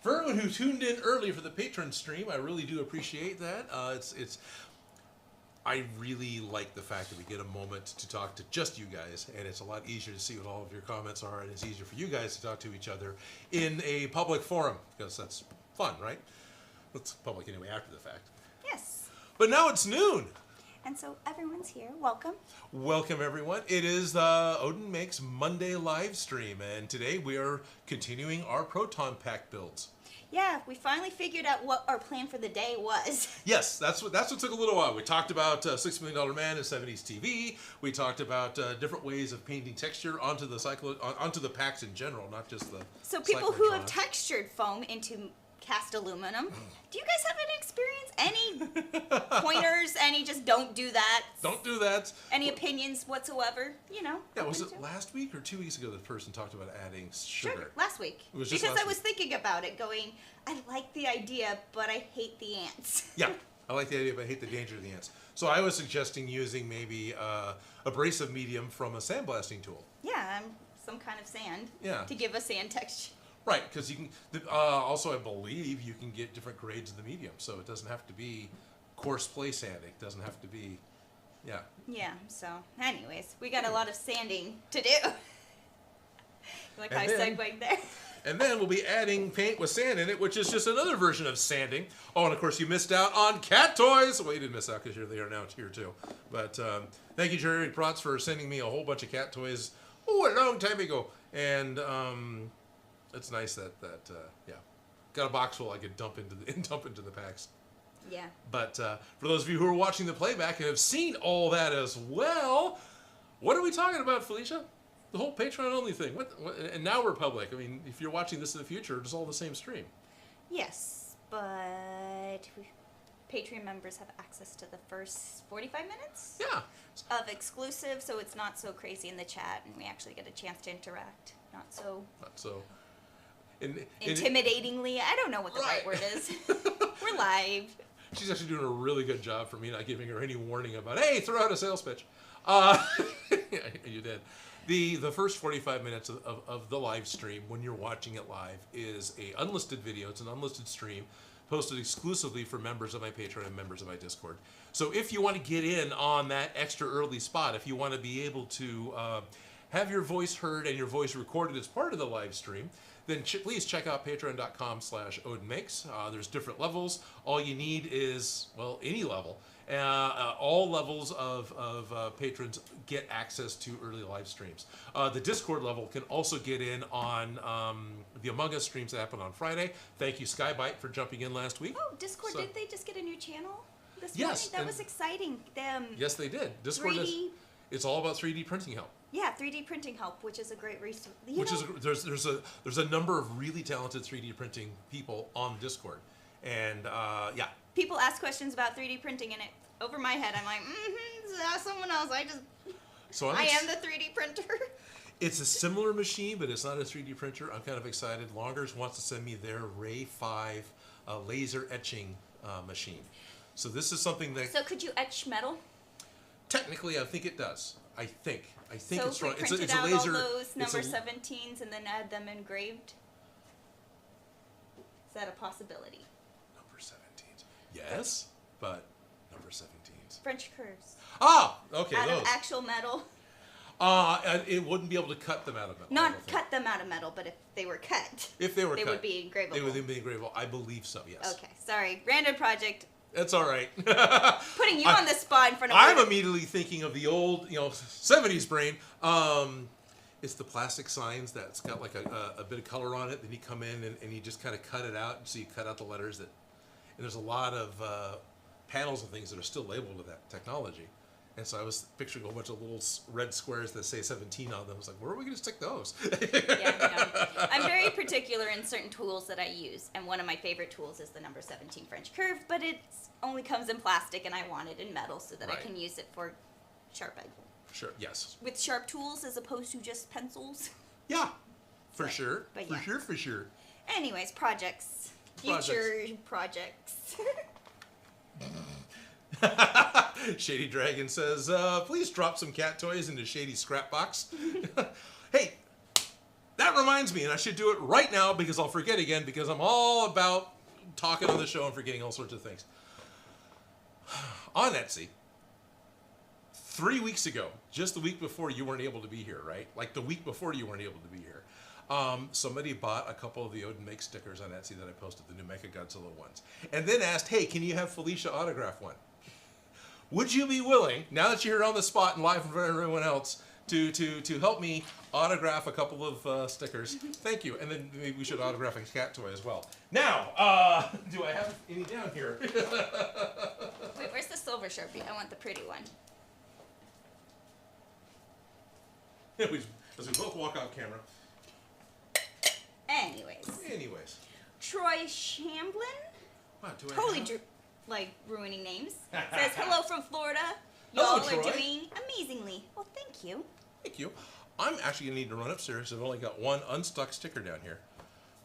everyone who tuned in early for the Patron stream. I really do appreciate that. I really like the fact that we get a moment to talk to just you guys, and it's a lot easier to see what all of your comments are, and it's easier for you guys to talk to each other in a public forum, because that's fun, right? It's public anyway after the fact. Yes. But now it's noon. And so everyone's here. Welcome. Welcome, everyone. It is the Odin Makes Monday live stream, and today we are continuing our Proton Pack builds. Yeah, we finally figured out what our plan for the day was. Yes, that's what took a little while. We talked about $6 Million Man and 70s TV. We talked about different ways of painting texture onto the packs in general, not just the. So people who have Cyclotron. textured foam into cast aluminum, do you guys have any experience? Any pointers? Any just don't do that? Don't do that. Any opinions whatsoever? You know. Yeah, was open it to- last week or 2 weeks ago that person talked about adding sugar? Sure, last week. It was just because last I was week. thinking about it, going, I like the idea, but I hate the ants. Yeah, I like the idea, but I hate the danger of the ants. So I was suggesting using maybe abrasive medium from a sandblasting tool. Yeah, some kind of sand. Yeah. To give a sand texture. Right, because you can. Also, I believe you can get different grades of the medium, so it doesn't have to be coarse play sanding. It doesn't have to be, yeah. Yeah. So, anyways, we got a lot of sanding to do. Like how I And then- segued there. And then we'll be adding paint with sand in it, which is just another version of sanding. Oh, and of course you missed out on cat toys. Well, you didn't miss out because they are now here too. But thank you, Jerry Protz, for sending me a whole bunch of cat toys. Oh, a long time ago. And it's nice that yeah, got a box full I could dump into the packs. Yeah. But for those of you who are watching the playback and have seen all that as well, what are we talking about, Felicia? The whole Patreon only thing. What? And now we're public. I mean, if you're watching this in the future, it's all the same stream. Yes, but Patreon members have access to the first 45 minutes Yeah. of exclusive, so it's not so crazy in the chat, and we actually get a chance to interact. Not so Not so. intimidatingly. I don't know what the right word is. We're live. She's actually doing a really good job for me not giving her any warning about, hey, throw out a sales pitch. You did. The first 45 minutes of the live stream, when you're watching it live, is a unlisted video. It's an unlisted stream posted exclusively for members of my Patreon and members of my Discord. So if you want to get in on that extra early spot, if you want to be able to have your voice heard and your voice recorded as part of the live stream, then please check out patreon.com/Odin Makes. There's different levels. All you need is, well, any level. All levels of patrons get access to early live streams. The Discord level can also get in on the Among Us streams that happen on Friday. Thank you, Skybite, for jumping in last week. Oh, Discord, So- did they just get a new channel this Yes, morning? That and- was exciting. Yes, they did. Discord 3D. it's all about 3D printing help. Yeah, 3D printing help, which is a great resource. There's a number of really talented 3D printing people on Discord, and yeah. People ask questions about 3D printing, and it over my head, I'm like, ask someone else. So I am the 3D printer. It's a similar machine, but it's not a 3D printer. I'm kind of excited. Longers wants to send me their Ray 5 laser etching machine. So this is something that So could you etch metal? technically I think it does. I think So it's if we wrong. It's printed a out laser. all those number it's a, 17s and then add them engraved? Is that a possibility? Number number 17s. Yes, but number 17s. French curves. Ah, okay, Out those. of actual metal. It wouldn't be able to cut them out of metal. Not cut them out of metal, but if they were cut. If they were they cut. would be engravable. They would be engravable. I believe so, yes. Okay, sorry. Random project. That's all right. Putting you on the spot in front of I'm immediately thinking of the old, 70s brain. It's the plastic signs that's got like a bit of color on it. Then you come in and you just kind of cut it out. So you cut out the letters and there's a lot of panels and things that are still labeled with that technology. And so I was picturing a whole bunch of little red squares that say 17 on them. I was like, where are we going to stick those? I'm very particular in certain tools that I use. And one of my favorite tools is the number 17 French curve. But it only comes in plastic and I want it in metal so that I can use it for sharpening. Sure, yes. With sharp tools as opposed to just pencils. Yeah, for sure. But For sure. Anyways, projects. Future projects. Shady Dragon says, please drop some cat toys into Shady's scrap box. Hey, that reminds me, and I should do it right now because I'll forget again because I'm all about talking on the show and forgetting all sorts of things. On Etsy, 3 weeks ago, just the week before you weren't able to be here, right? Like the week before you weren't able to be here. Somebody bought a couple of the Odin Makes stickers on Etsy that I posted, the new Mecha Godzilla ones. And then asked, hey, can you have Felicia autograph one? Would you be willing, now that you're on the spot and live in front of everyone else, to help me autograph a couple of stickers? Thank you. And then maybe we should autograph a cat toy as well. Now, do I have any down here? Wait, where's the silver Sharpie? I want the pretty one. As we both walk off camera. Anyways. Troy Shamblin? Wow, do I Totally have... ruining names. Says, hello from Florida. Hello, Y'all Troy. are doing amazingly. Well, thank you. Thank you. I'm actually going to need to run upstairs. I've only got one unstuck sticker down here.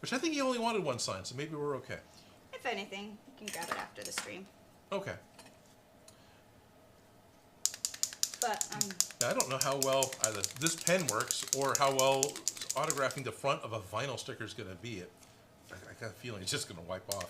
Which I think he only wanted one sign, so maybe we're okay. If anything, you can grab it after the stream. Okay. But, Now, I don't know how well either this pen works or how well autographing the front of a vinyl sticker is going to be. I got a feeling it's just going to wipe off.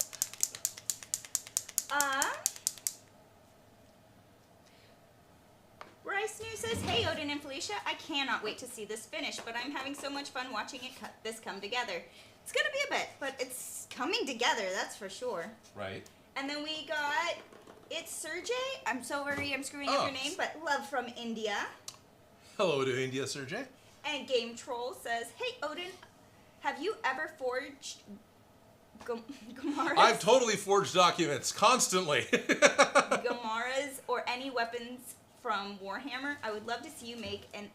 Bryce New says, hey Odin and Felicia, I cannot wait to see this finish, but I'm having so much fun watching this come together. It's going to be a bit, but it's coming together, that's for sure. Right. And then we got, it's Sergey. I'm sorry I'm screwing up your name, but love from India. Hello to India, Sergey. And Game Troll says, hey Odin, have you ever forged Gamaras? I've totally forged documents, constantly. Gamaras or any weapons from Warhammer? I would love to see you make an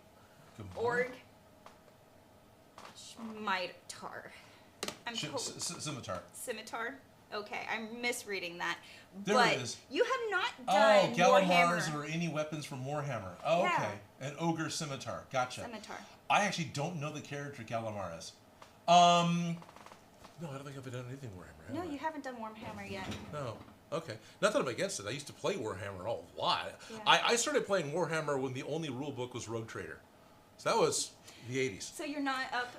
Org Scimitar. Scimitar? Okay, I'm misreading that. There but it is. You have not done Galamars Warhammer. or any weapons from Warhammer. Oh, Yeah. okay. An Ogre Scimitar. Gotcha. Scimitar. I actually don't know the character Galamars. No, I don't think I've done anything Warhammer. No, you haven't done Warhammer yet. No. Okay. Not that I'm against it. I used to play Warhammer a lot. Yeah. I started playing Warhammer when the only rule book was Rogue Trader. So that was the 80s. So you're not up,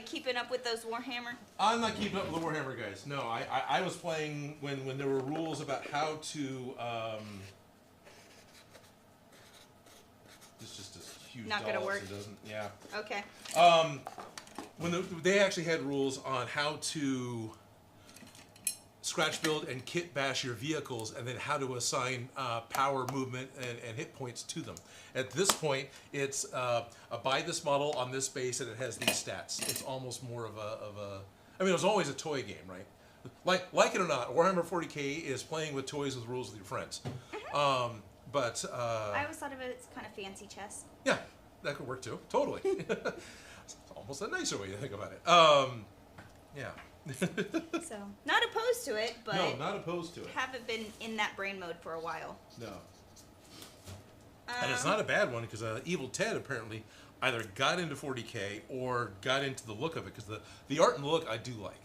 keeping up with those Warhammer? I'm not keeping up with the Warhammer guys. No, I was playing when there were rules about how to... It's just a huge Not gonna doll, work. so it doesn't, yeah. Okay. When they actually had rules on how to scratch build and kit bash your vehicles and then how to assign power, movement, and hit points to them. At this point, it's buy this model on this base and it has these stats. It's almost more of a I mean, it was always a toy game, right? Like it or not, Warhammer 40K is playing with toys with rules with your friends. But I always thought of it as kind of fancy chess. yeah, that could work too. Totally. It's almost a nicer way to think about it. Yeah. So, not opposed to it, but No, not opposed to it. haven't been in that brain mode for a while. No. And it's not a bad one because Evil Ted apparently either got into 40K or got into the look of it because the art and the look I do like.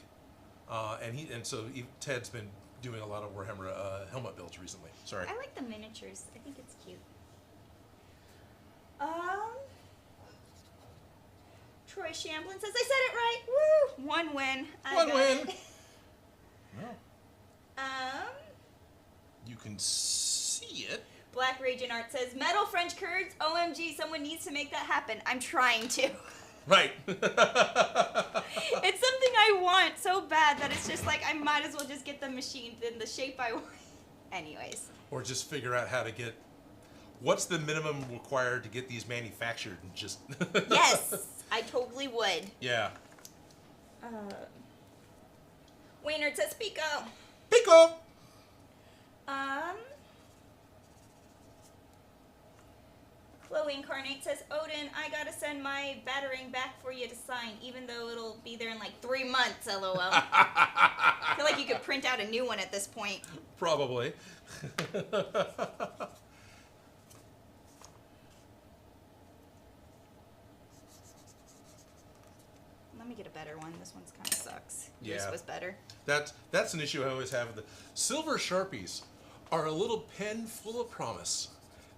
And so Ted's been doing a lot of Warhammer helmet builds recently. Sorry. I like the miniatures. I think it's cute. Troy Shamblin says, I said it right. Woo! One win. One win. No. You can see it. Black Raging Art says, metal French curds, OMG, someone needs to make that happen. I'm trying to. Right. It's something I want so bad that it's just like, I might as well just get the machine in the shape I want. Anyways. Or just figure out how to get, what's the minimum required to get these manufactured and just. Yes, I totally would. Yeah. Waynard says, Pico. Pico! Chloe Incarnate says, Odin, I gotta send my battering back for you to sign, even though it'll be there in like 3 months, lol. I feel like you could print out a new one at this point. Probably. Let me get a better one. This one's kind of sucks. Yeah. Yours was better. That's an issue I always have. The silver Sharpies are a little pen full of promise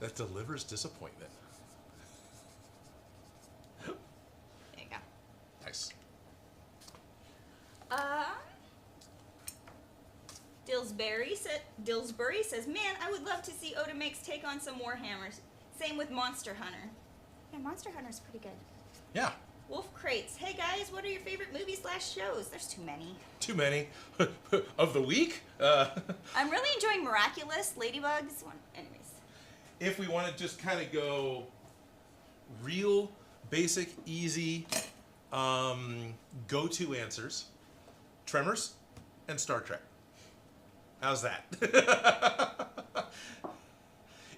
that delivers disappointment. There you go. Nice. Dillsbury says, man, I would love to see Odin Makes take on some Warhammers. Same with Monster Hunter. Yeah, Monster Hunter's pretty good. Yeah. Wolf Crates, hey guys, what are your favorite movies/shows? There's too many. Too many. Of the week? I'm really enjoying Miraculous, Ladybugs. Anyways. If we want to just kind of go real, basic, easy, go-to answers, Tremors and Star Trek. How's that?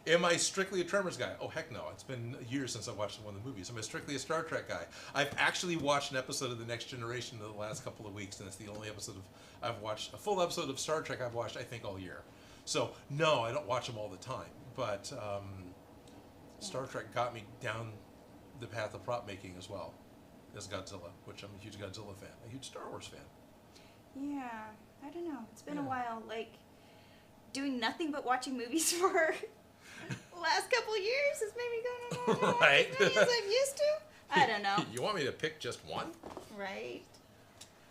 Am I strictly a Tremors guy? Oh, heck no. It's been years since I watched one of the movies. Am I strictly a Star Trek guy? I've actually watched an episode of The Next Generation in the last couple of weeks, and it's the only episode I've watched, a full episode of Star Trek I've watched, I think, all year. So, no, I don't watch them all the time. But Star Trek got me down the path of prop making as well as Godzilla, which I'm a huge Godzilla fan, a huge Star Wars fan. Yeah, I don't know. It's been a while, like, doing nothing but watching movies for the last couple years has made me go, Right. as many as I'm used to. I don't know. You want me to pick just one? Right.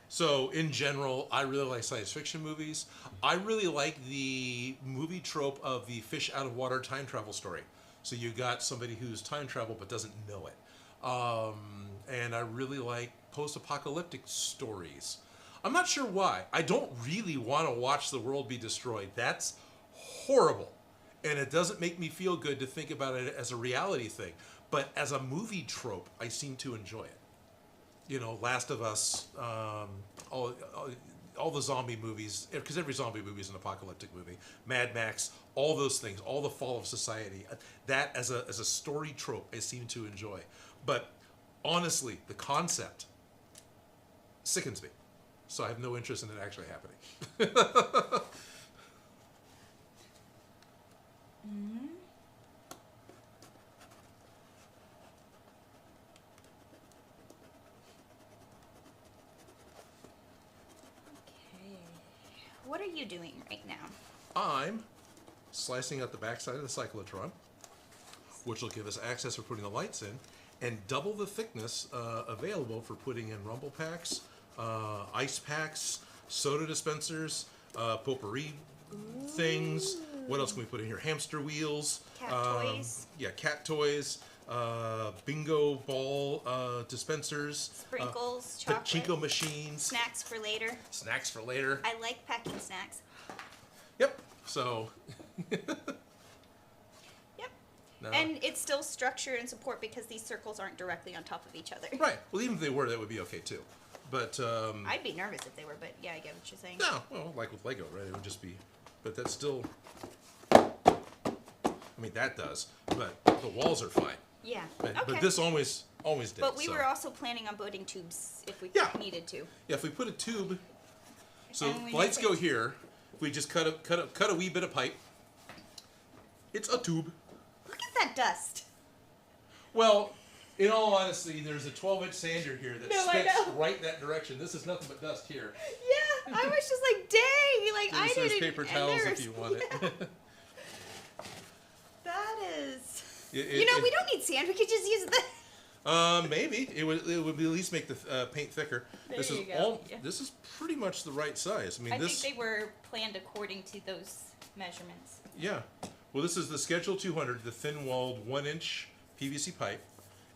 So, in general, I really like science fiction movies. I really like the movie trope of the fish out of water time travel story. So you got somebody who's time travel but doesn't know it. And I really like post-apocalyptic stories. I'm not sure why. I don't really want to watch the world be destroyed. That's horrible. And it doesn't make me feel good to think about it as a reality thing. But as a movie trope, I seem to enjoy it. You know, Last of Us, all the zombie movies, because every zombie movie is an apocalyptic movie. Mad Max, all those things, all the fall of society. That as a story trope, I seem to enjoy. But honestly, the concept sickens me. So I have no interest in it actually happening. Mm-hmm. What are you doing right now? I'm slicing out the backside of the cyclotron, which will give us access for putting the lights in, and double the thickness available for putting in rumble packs, ice packs, soda dispensers, potpourri things. What else can we put in here? Hamster wheels. Cat toys. Yeah, cat toys. Bingo ball dispensers. Sprinkles, chocolate. Pachinko machines. Snacks for later. Snacks for later. I like packing snacks. Yep. So. Yep. No. And it's still structure and support because these circles aren't directly on top of each other. Right. Well, even if they were, that would be okay too. But I'd be nervous if they were, but yeah, I get what you're saying. no, well, like with Lego, right? It would just be, but that's still. I mean, that does, but the walls are fine. Yeah. But, Okay. but this always did. But we so. were also planning on putting tubes if we needed to. Yeah, if we put a tube, so And we lights make go it. here. If we just cut a wee bit of pipe, it's a tube. Look at that dust. Well, in all honesty, there's a 12-inch sander here that No, I spits know. right that direction. This is nothing but dust here. Yeah, I was just like, dang, like I There's didn't. paper and towels there's- if you want yeah, it. That is. We We don't need sand. We could just use the. Maybe it would at least make the paint thicker. There This you is go. Yeah. This is pretty much the right size. I mean, I this. think they were planned according to those measurements. Yeah. Well, this is the Schedule 200, the thin-walled 1-inch PVC pipe,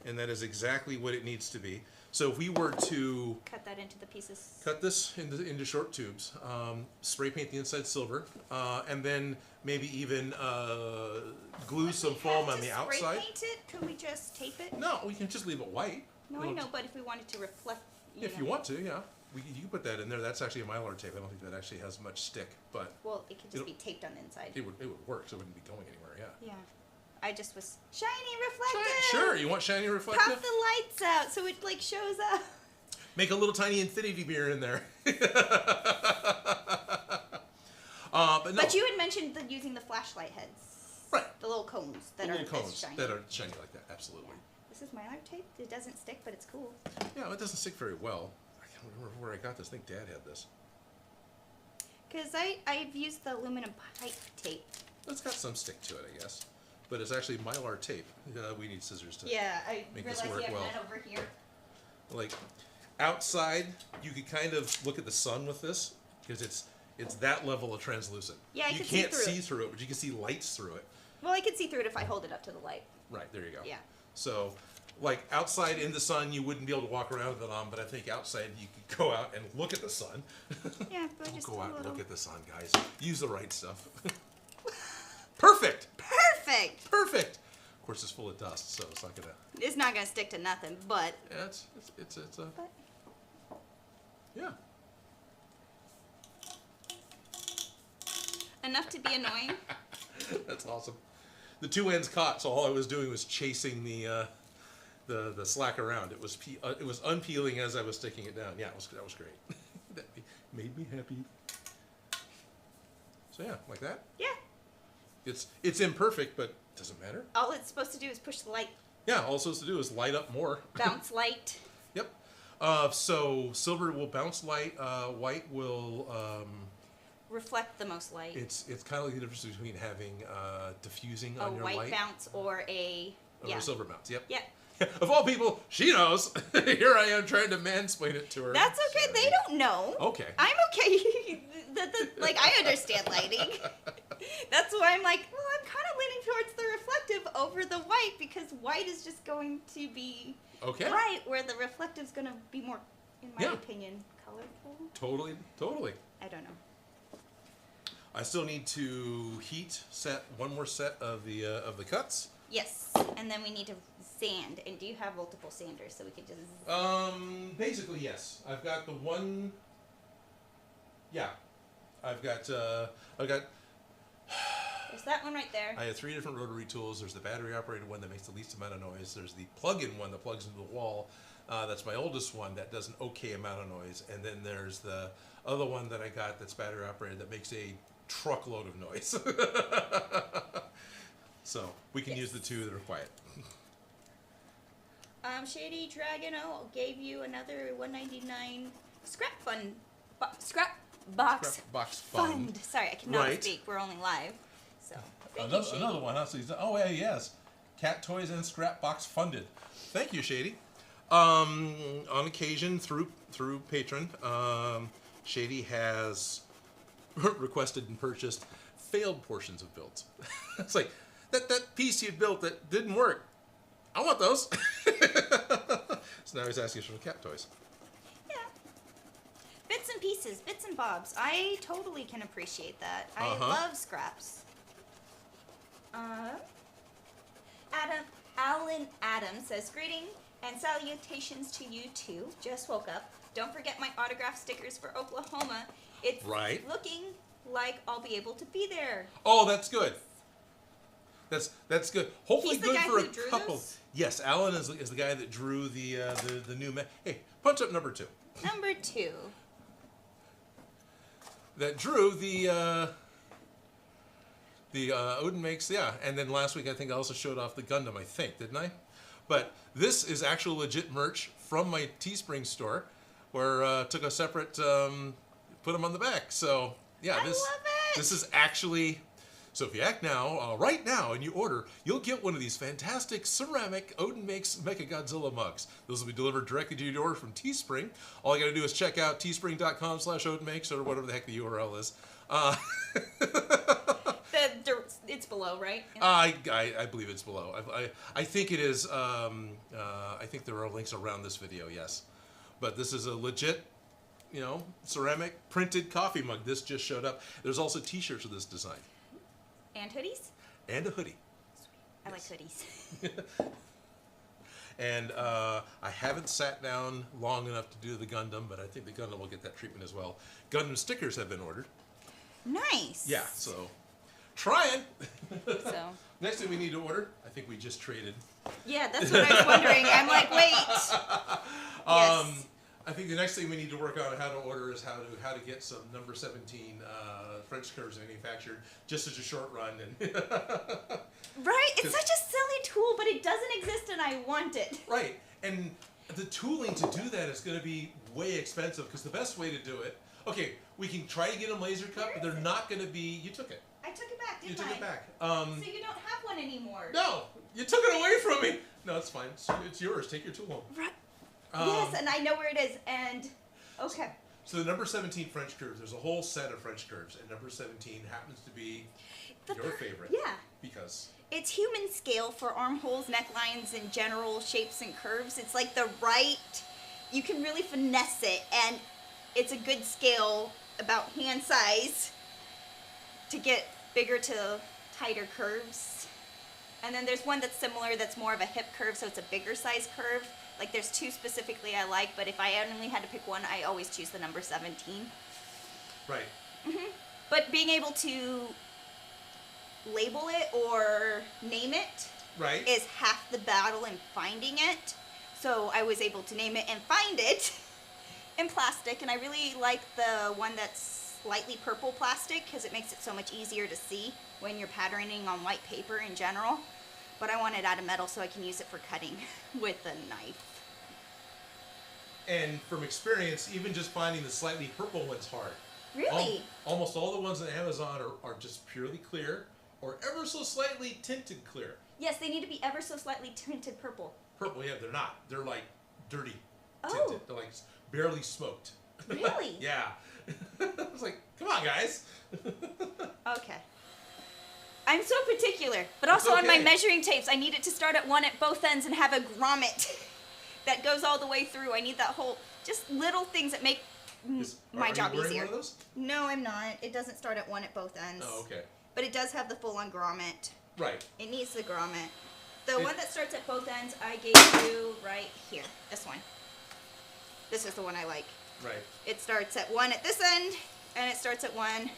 and that is exactly what it needs to be. So if we were to Cut that into the pieces. cut this into short tubes, spray paint the inside silver, and then maybe even glue some foam on the outside. Spray paint it? Could we just tape it? No, we can just leave it white. No, I know, but if we wanted to reflect, If you want to, yeah. You can put that in there. That's actually a Mylar tape. I don't think that actually has much stick, but well, it could just be taped on the inside. it would work, so it wouldn't be going anywhere, yeah. Yeah. I just was shiny reflective. Sure, you want shiny reflective? Pop the lights out so it like shows up. Make a little tiny infinity mirror in there. But no. But you had mentioned using the flashlight heads. Right. The little cones that little are cones shiny. that are shiny like that, absolutely. This is Mylar tape. It doesn't stick, but it's cool. Yeah, it doesn't stick very well. I can't remember where I got this. I think Dad had this. Because I've used the aluminum pipe tape. It's got some stick to it, I guess. But it's actually Mylar tape. We need scissors to Yeah, I make this realized work you have well. that over here. Like, outside, you could kind of look at the sun with this, because it's that level of translucent. Yeah, you can see can't through see it. through it, but you can see lights through it. Well, I can see through it if I hold it up to the light. Right, there you go. Yeah. So, like, outside in the sun, you wouldn't be able to walk around with it on, but I think outside you could go out and look at the sun. Yeah, but Don't just go a out and little. look at the sun, guys. Use the right stuff. Perfect! Perfect! Perfect! Of course, it's full of dust, so it's not gonna... It's not gonna stick to nothing, but. Yeah, it's a... But Yeah. enough to be annoying. That's awesome. The two ends caught, so all I was doing was chasing the slack around. It was unpeeling as I was sticking it down. Yeah, that was great. That made me happy. So yeah, like that. Yeah. It's imperfect, but it doesn't matter. All it's supposed to do is push the light, Yeah, all it's supposed to do is light up more. bounce light. Yep. So silver will bounce light. White will. Reflect the most light. It's kind of like the difference between having diffusing A on your white light bounce or a. or Yeah. a silver bounce. Yep. Yeah. Of all people, she knows. Here I am trying to mansplain it to her. That's okay. Sorry. They don't know. Okay. I'm okay. Like, I understand lighting. That's why I'm like, well, I'm kind of leaning towards the reflective over the white because white is just going to be Okay. bright, where the reflective's going to be more, in my Yeah. opinion, colorful. Totally. I don't know. I still need to set one more set of the cuts. Yes, and then we need to sand. And do you have multiple sanders so we could just? Basically yes. I've got the one. Yeah, I've got. There's that one right there. I have 3 different rotary tools. There's the battery operated one that makes the least amount of noise. There's the plug-in one that plugs into the wall. That's my oldest one that does an okay amount of noise. And then there's the other one that I got that's battery operated that makes a truckload of noise. So we can use the 2 that are quiet. Shady Dragon gave you another $1.99 scrap box Scrap box fund. Sorry, I cannot Right. speak. We're only live, so thank you, Another, Shady. another one. Huh? So oh yeah, yes. Cat toys and scrap box funded. Thank you, Shady. On occasion, through Patron, Shady has requested and purchased failed portions of builds. It's like that piece you built that didn't work. I want those. So now he's asking us for cat toys. Yeah. Bits and pieces, bits and bobs. I totally can appreciate that. I love scraps. Alan Adams says, greeting and salutations to you too. Just woke up. Don't forget my autograph stickers for Oklahoma. It's Right. looking like I'll be able to be there. Oh, that's good. That's good. Hopefully He's the good guy for who a drew couple. those? Yes, Alan is the guy that drew the new. Hey, punch up number 2. Number 2. That drew the Odin Makes, yeah. And then last week I think I also showed off the Gundam, I think, didn't I? But this is actual legit merch from my Teespring store, where took a separate put them on the back. So yeah, I love it. This is actually. So if you act now, right now, and you order, you'll get one of these fantastic ceramic Odin Makes Mechagodzilla mugs. Those will be delivered directly to your door from Teespring. All you got to do is check out teespring.com/OdinMakes or whatever the heck the URL is. It's below, right? I believe it's below. I think it is. I think there are links around this video, yes. But this is a legit, ceramic printed coffee mug. This just showed up. There's also T-shirts of this design. And hoodies? And a hoodie. Sweet. I like hoodies. And I haven't sat down long enough to do the Gundam, but I think the Gundam will get that treatment as well. Gundam stickers have been ordered. Nice. Yeah, so trying. So next thing we need to order, I think we just traded. Yeah, that's what I was wondering. I'm like, wait. Yes. I think the next thing we need to work on how to order is how to get some number 17 French curves manufactured just as a short run. And Right? It's such a silly tool, but it doesn't exist and I want it. Right. And the tooling to do that is going to be way expensive because the best way to do it, okay, we can try to get them laser cut, but they're not going to be, you took it. I took it back, didn't I? You took it back. So you don't have one anymore. No, you took it away from me. No, it's fine. It's yours. Take your tool home. Right. Yes, and I know where it is, and okay. So the number 17 French curves, there's a whole set of French curves, and number 17 happens to be your favorite. Yeah. Because it's human scale for armholes, necklines, and general shapes and curves. It's like the right, you can really finesse it, and it's a good scale about hand size to get bigger to tighter curves. And then there's one that's similar that's more of a hip curve, so it's a bigger size curve. Like there's two specifically I like, but if I only had to pick one, I always choose the number 17. Right. Mm-hmm. But being able to label it or name it right. is half the battle in finding it. So I was able to name it and find it in plastic, and I really like the one that's slightly purple plastic because it makes it so much easier to see when you're patterning on white paper in general. But I want it out of metal so I can use it for cutting with a knife. And from experience, even just finding the slightly purple one's hard. Really? Almost all the ones on Amazon are just purely clear or ever so slightly tinted clear. Yes, they need to be ever so slightly tinted purple. Purple, yeah, they're not. They're like dirty tinted. Oh. They're like barely smoked. Really? Yeah. I was like, come on, guys. Okay. I'm so particular, but also on my measuring tapes, I need it to start at one at both ends and have a grommet that goes all the way through. I need that whole, just little things that make my job easier. Are you wearing one of those? No, I'm not. It doesn't start at one at both ends. Oh, okay. But it does have the full-on grommet. Right. It needs the grommet. The one that starts at both ends, I gave you right here. This one. This is the one I like. Right. It starts at one at this end, and it starts at one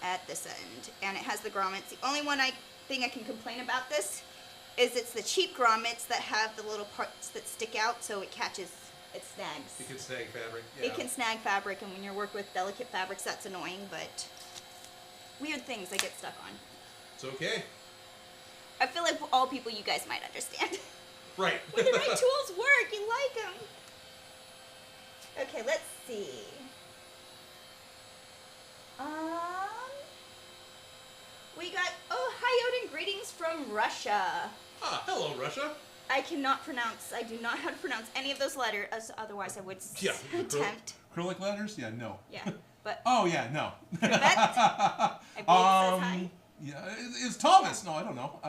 at this end, and it has the grommets. The only thing I can complain about this is it's the cheap grommets that have the little parts that stick out, so it catches, it snags. It can snag fabric. Yeah. It can snag fabric, and when you're working with delicate fabrics, that's annoying, but weird things I get stuck on. It's okay. I feel like all people you guys might understand. Right. When the right tools work, you like them. Okay, let's see. We got, hi Odin, greetings from Russia. Ah, hello Russia. I do not know how to pronounce any of those letters, otherwise I would attempt. Acrylic letters? Yeah, no. Yeah, but. Oh, yeah, no. Privet? I believe it says hi. Yeah, it's Thomas. No, I don't know.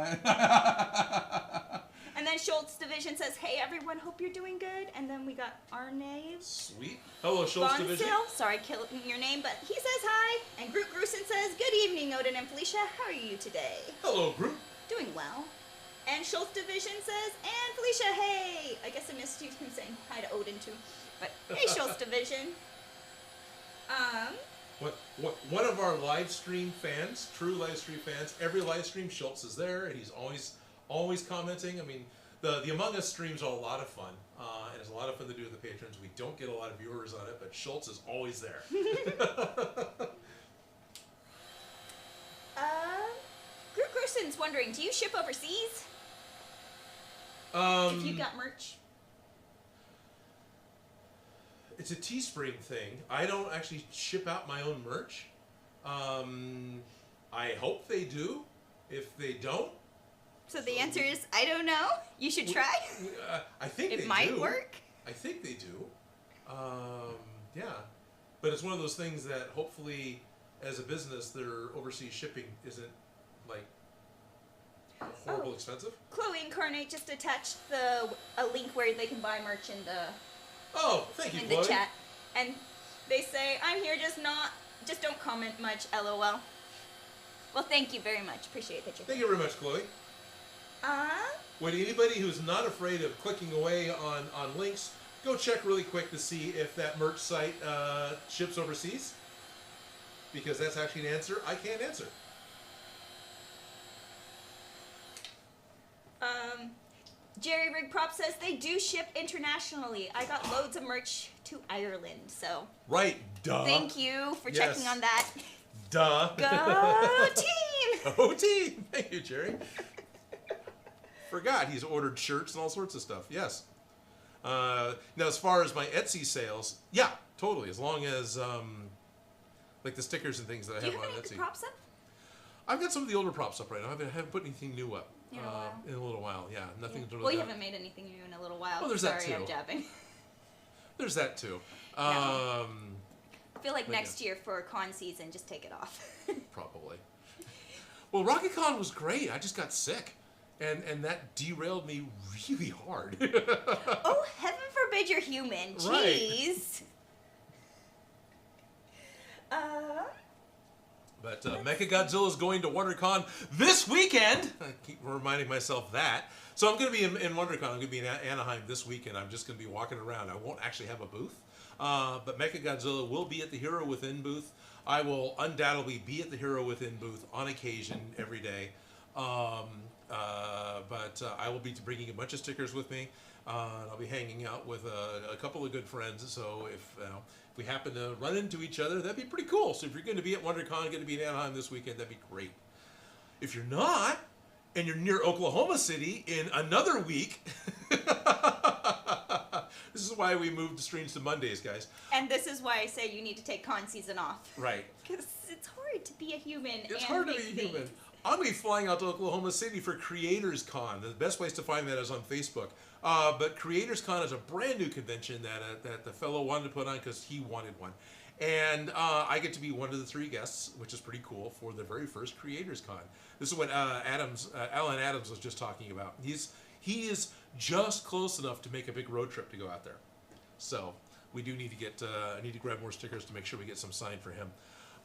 And then Schultz Division says, hey everyone, hope you're doing good. And then we got Arnave. Sweet. Hello, Schultz Division. Sorry, killing your name, but he says hi. And Groot Grusin says, good evening, Odin and Felicia. How are you today? Hello, Groot. Doing well. And Schultz Division says, and Felicia, hey. I guess I missed you saying hi to Odin too. But hey, Schultz Division. One of our live stream fans, true live stream fans, every live stream, Schultz is there, and he's always commenting. I mean, the Among Us streams are a lot of fun, and it's a lot of fun to do with the patrons. We don't get a lot of viewers on it, but Schultz is always there. Groot Grusin's wondering, do you ship overseas? If you got merch. It's a Teespring thing. I don't actually ship out my own merch. I hope they do. If they don't... So the answer is, I don't know. You should try. I think it they do. might work. I think they do. Yeah. But it's one of those things that hopefully, as a business, their overseas shipping isn't, like, horrible expensive. Chloe and Carnate just attached a link where they can buy merch in the... Oh, thank you, in Chloe. the chat. And they say, I'm here, just don't comment much, LOL. Well, thank you very much. Appreciate that you're Thank you very much, Chloe. Would anybody who's not afraid of clicking away on links, go check really quick to see if that merch site ships overseas? Because that's actually an answer I can't answer. Jerry Rig Prop says they do ship internationally. I got loads of merch to Ireland, so... Right, duh. Thank you for checking on that. Duh. Go team! Go team! Thank you, Jerry. Forgot he's ordered shirts and all sorts of stuff. Yes. Now, as far as my Etsy sales, yeah, totally. As long as, like the stickers and things that I have on Etsy. Do you have any props up? I've got some of the older props up right now. I haven't put anything new up In a little while. Yeah, nothing. Yeah. Well, you haven't made anything new in a little while. Well, there's Sorry, that too. I'm jabbing. There's that too. I feel like next yeah. year for con season, just take it off. Probably. Well, RocketCon was great. I just got sick. And that derailed me really hard. Oh, heaven forbid you're human. Jeez. Right. But Mechagodzilla is going to WonderCon this weekend. I keep reminding myself that. So I'm going to be in WonderCon. I'm going to be in Anaheim this weekend. I'm just going to be walking around. I won't actually have a booth. But Mechagodzilla will be at the Hero Within booth. I will undoubtedly be at the Hero Within booth on occasion every day. But I will be bringing a bunch of stickers with me. And I'll be hanging out with a couple of good friends. So if we happen to run into each other, that'd be pretty cool. So if you're going to be at WonderCon, going to be in Anaheim this weekend, that'd be great. If you're not, and you're near Oklahoma City in another week, this is why we moved the streams to Mondays, guys. And this is why I say you need to take con season off. Right. Because it's hard to be a human. It's hard to be a human. I'm going to be flying out to Oklahoma City for Creators Con. The best place to find that is on Facebook. But Creators Con is a brand new convention that the fellow wanted to put on because he wanted one. And I get to be one of the 3 guests, which is pretty cool, for the very first Creators Con. This is what Alan Adams was just talking about. He is just close enough to make a big road trip to go out there. So we do need to get, I need to grab more stickers to make sure we get some signed for him.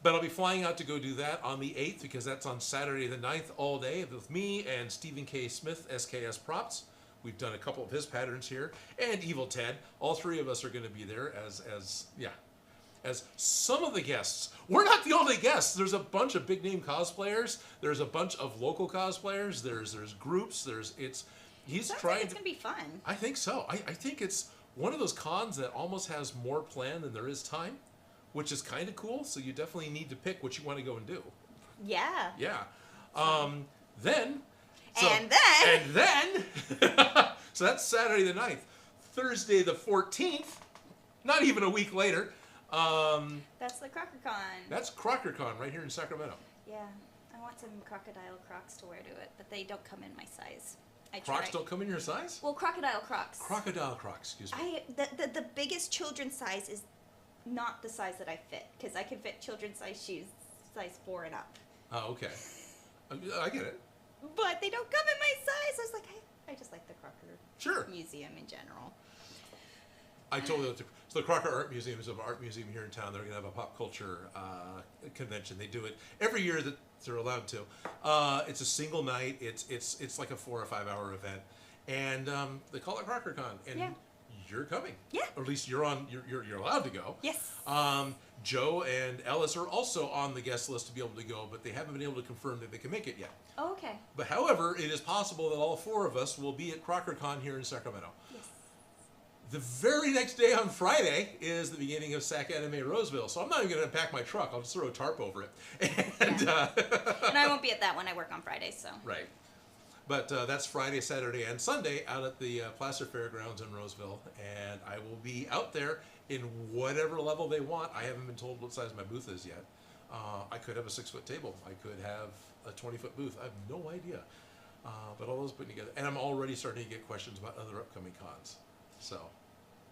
But I'll be flying out to go do that on the 8th because that's on Saturday the 9th all day with me and Stephen K. Smith, SKS Props. We've done a couple of his patterns here. And Evil Ted. All 3 of us are going to be there as some of the guests. We're not the only guests. There's a bunch of big-name cosplayers. There's a bunch of local cosplayers. There's groups. He's trying. It's going to be fun. I think so. I think it's one of those cons that almost has more plan than there is time, which is kind of cool. So you definitely need to pick what you want to go and do. Yeah. Yeah. Then. So that's Saturday the 9th. Thursday the 14th. Not even a week later. That's the CrockerCon. That's CrockerCon right here in Sacramento. Yeah. I want some crocodile Crocs to wear to it, but they don't come in my size. Crocs don't come in your size? Well, crocodile Crocs. Crocodile Crocs, excuse me. The biggest children's size is not the size that I fit, because I can fit children's size shoes, size 4 and up. Oh, okay. I get it. But they don't come in my size. I was like, I just like the Crocker Museum in general. I told you. So the Crocker Art Museum is an art museum here in town. They're going to have a pop culture convention. They do it every year that they're allowed to. It's a single night. It's like a 4 or 5 hour event, and they call it CrockerCon. And you're coming. Yeah. Or at least you're allowed to go. Yes. Joe and Ellis are also on the guest list to be able to go, but they haven't been able to confirm that they can make it yet. Oh, okay. But however, it is possible that all 4 of us will be at CrockerCon here in Sacramento. Yes. The very next day on Friday is the beginning of Sac Anime Roseville, so I'm not even going to unpack my truck. I'll just throw a tarp over it. And, and I won't be at that one. I work on Fridays, so. Right. But that's Friday, Saturday, and Sunday out at the Placer Fairgrounds in Roseville, and I will be out there in whatever level they want. I haven't been told what size my booth is yet. I could have a 6-foot table. I could have a 20-foot booth. I have no idea. But all those putting together, and I'm already starting to get questions about other upcoming cons. So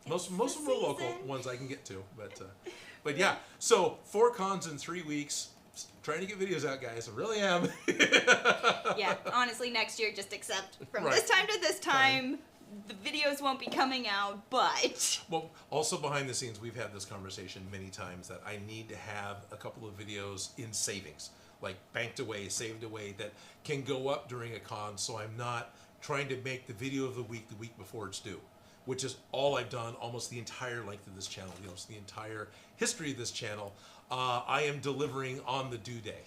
most of them are local ones I can get to, but yeah. So 4 cons in 3 weeks. Trying to get videos out, guys. I really am. Yeah, honestly, next year just accept from this time to this time. The videos won't be coming out, but... Well, also behind the scenes, we've had this conversation many times that I need to have a couple of videos in savings, like banked away, saved away, that can go up during a con, so I'm not trying to make the video of the week before it's due, which is all I've done almost the entire length of this channel, the entire history of this channel. I am delivering on the due day.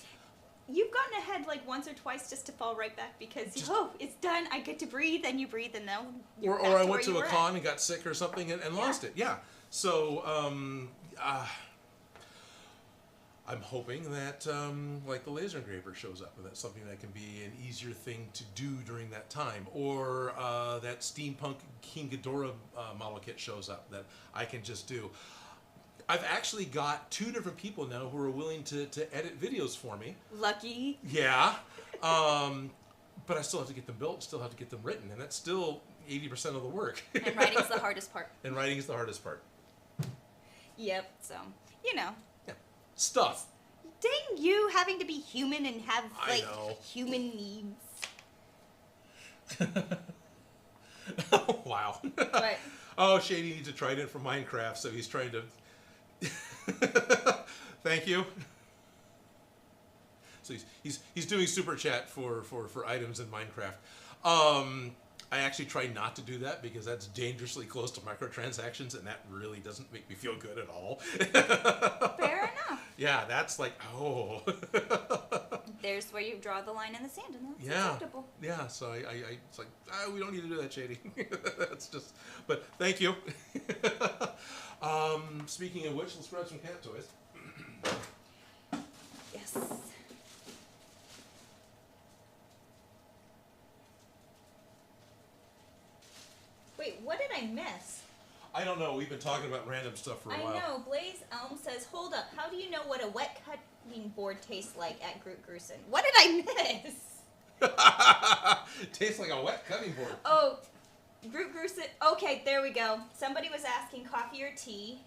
You've gotten ahead like once or twice just to fall right back because, it's done. I get to breathe, and you breathe, and now you're or I went to a con and got sick or something and lost it. Yeah. So I'm hoping that like the laser engraver shows up, and that's something that can be an easier thing to do during that time, or that steampunk King Ghidorah model kit shows up that I can just do. I've actually got 2 different people now who are willing to edit videos for me. Lucky. Yeah. But I still have to get them built, still have to get them written, and that's still 80% of the work. And writing's the hardest part. And writing is the hardest part. Yep, so, Yeah. Stuff. Dang you having to be human and have, like, human needs. Oh, wow. What? Oh, Shady needs a trident from Minecraft, so he's trying to... Thank you. So he's doing super chat for items in Minecraft. I actually try not to do that because that's dangerously close to microtransactions, and that really doesn't make me feel good at all. Fair enough. Yeah, that's like, oh. There's where you draw the line in the sand, and that's acceptable. Yeah, so I it's like, we don't need to do that, Shady. That's just, but thank you. Speaking of which, let's grab some cat toys. Yes. Wait, what did I miss? I don't know. We've been talking about random stuff for a while. I know. Blaze Elm says, hold up. How do you know what a wet cutting board tastes like at Groot Grusin? What did I miss? Tastes like a wet cutting board. Oh, Groot Grusin. Okay, there we go. Somebody was asking coffee or tea.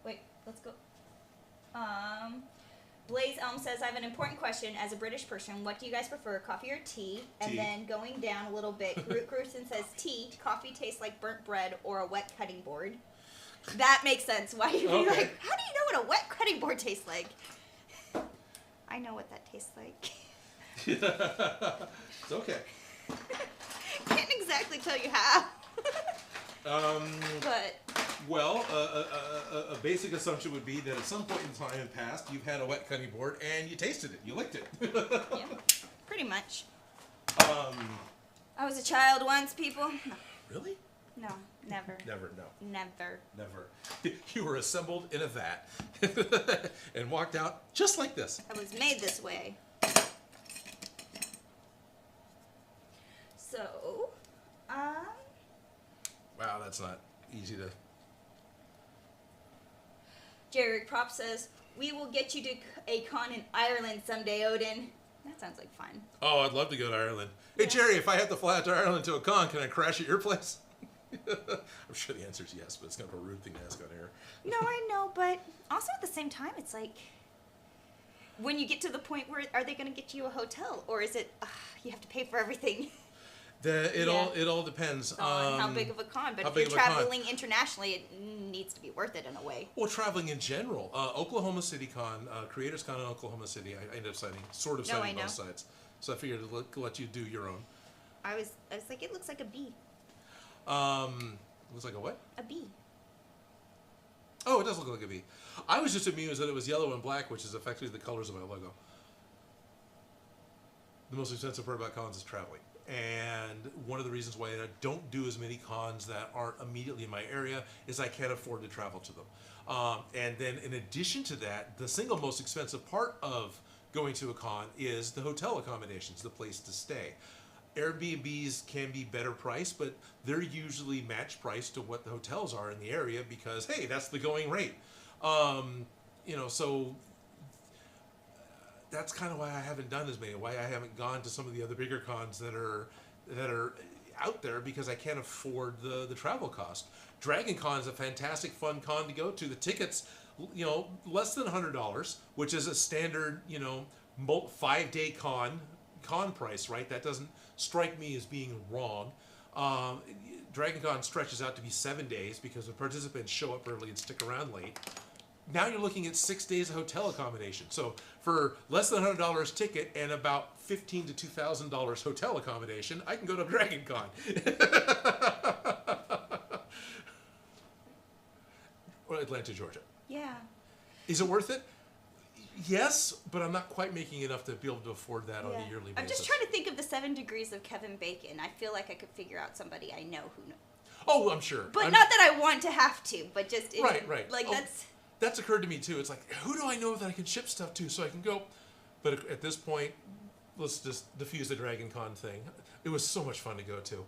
Wait, let's go. Blaze Elm says, I have an important question. As a British person, what do you guys prefer, coffee or tea? And then going down a little bit, Groot Grusin says tea. Coffee tastes like burnt bread or a wet cutting board. That makes sense. Why you'd be like, how do you know what a wet cutting board tastes like? I know what that tastes like. It's okay. Can't exactly tell you how. But... Well, a basic assumption would be that at some point in time in the past, you've had a wet cutting board and you tasted it. You licked it. Yeah, pretty much. I was a child once, people. No. Really? No, never. Never, no. Never. Never. You were assembled in a vat and walked out just like this. I was made this way. So, Wow, that's not easy to... Jerry Prop says, we will get you to a con in Ireland someday, Odin. That sounds like fun. Oh, I'd love to go to Ireland. Hey, Jerry, if I have to fly out to Ireland to a con, can I crash at your place? I'm sure the answer is yes, but it's kind of a rude thing to ask on air. No, I know, but also at the same time, it's like, when you get to the point where, are they going to get you a hotel? Or is it, you have to pay for everything? It all depends on how big of a con. But if you're traveling internationally, it needs to be worth it in a way. Well, traveling in general. Oklahoma City Con, Creators Con in Oklahoma City, I ended up signing both sides. So I figured to let you do your own. I was like, it looks like a bee. Looks like a what? A bee. Oh, it does look like a bee. I was just amused that it was yellow and black, which is effectively the colors of my logo. The most expensive part about cons is traveling. And one of the reasons why I don't do as many cons that aren't immediately in my area is I can't afford to travel to them. And then in addition to that, the single most expensive part of going to a con is the hotel accommodations, the place to stay. Airbnbs can be better priced, but they're usually match price to what the hotels are in the area because, hey, that's the going rate. So that's kind of why I haven't done as many. Why I haven't gone to some of the other bigger cons that are out there, because I can't afford the travel cost. Dragon Con is a fantastic, fun con to go to. The tickets, less than $100, which is a standard, 5-day con price, right? That doesn't strike me as being wrong. Dragon Con stretches out to be 7 days because the participants show up early and stick around late. Now you're looking at 6 days of hotel accommodation. So for less than $100 ticket and about $1,500 to $2,000 hotel accommodation, I can go to Dragon Con. Or Atlanta, Georgia. Yeah. Is it worth it? Yes, but I'm not quite making enough to be able to afford that on a yearly basis. I'm just trying to think of the 7 degrees of Kevin Bacon. I feel like I could figure out somebody I know who knows. Oh, I'm sure. But not that I want to have to, but just... Right. Like, That's occurred to me, too. It's like, who do I know that I can ship stuff to so I can go? But at this point, let's just diffuse the Dragon Con thing. It was so much fun to go to.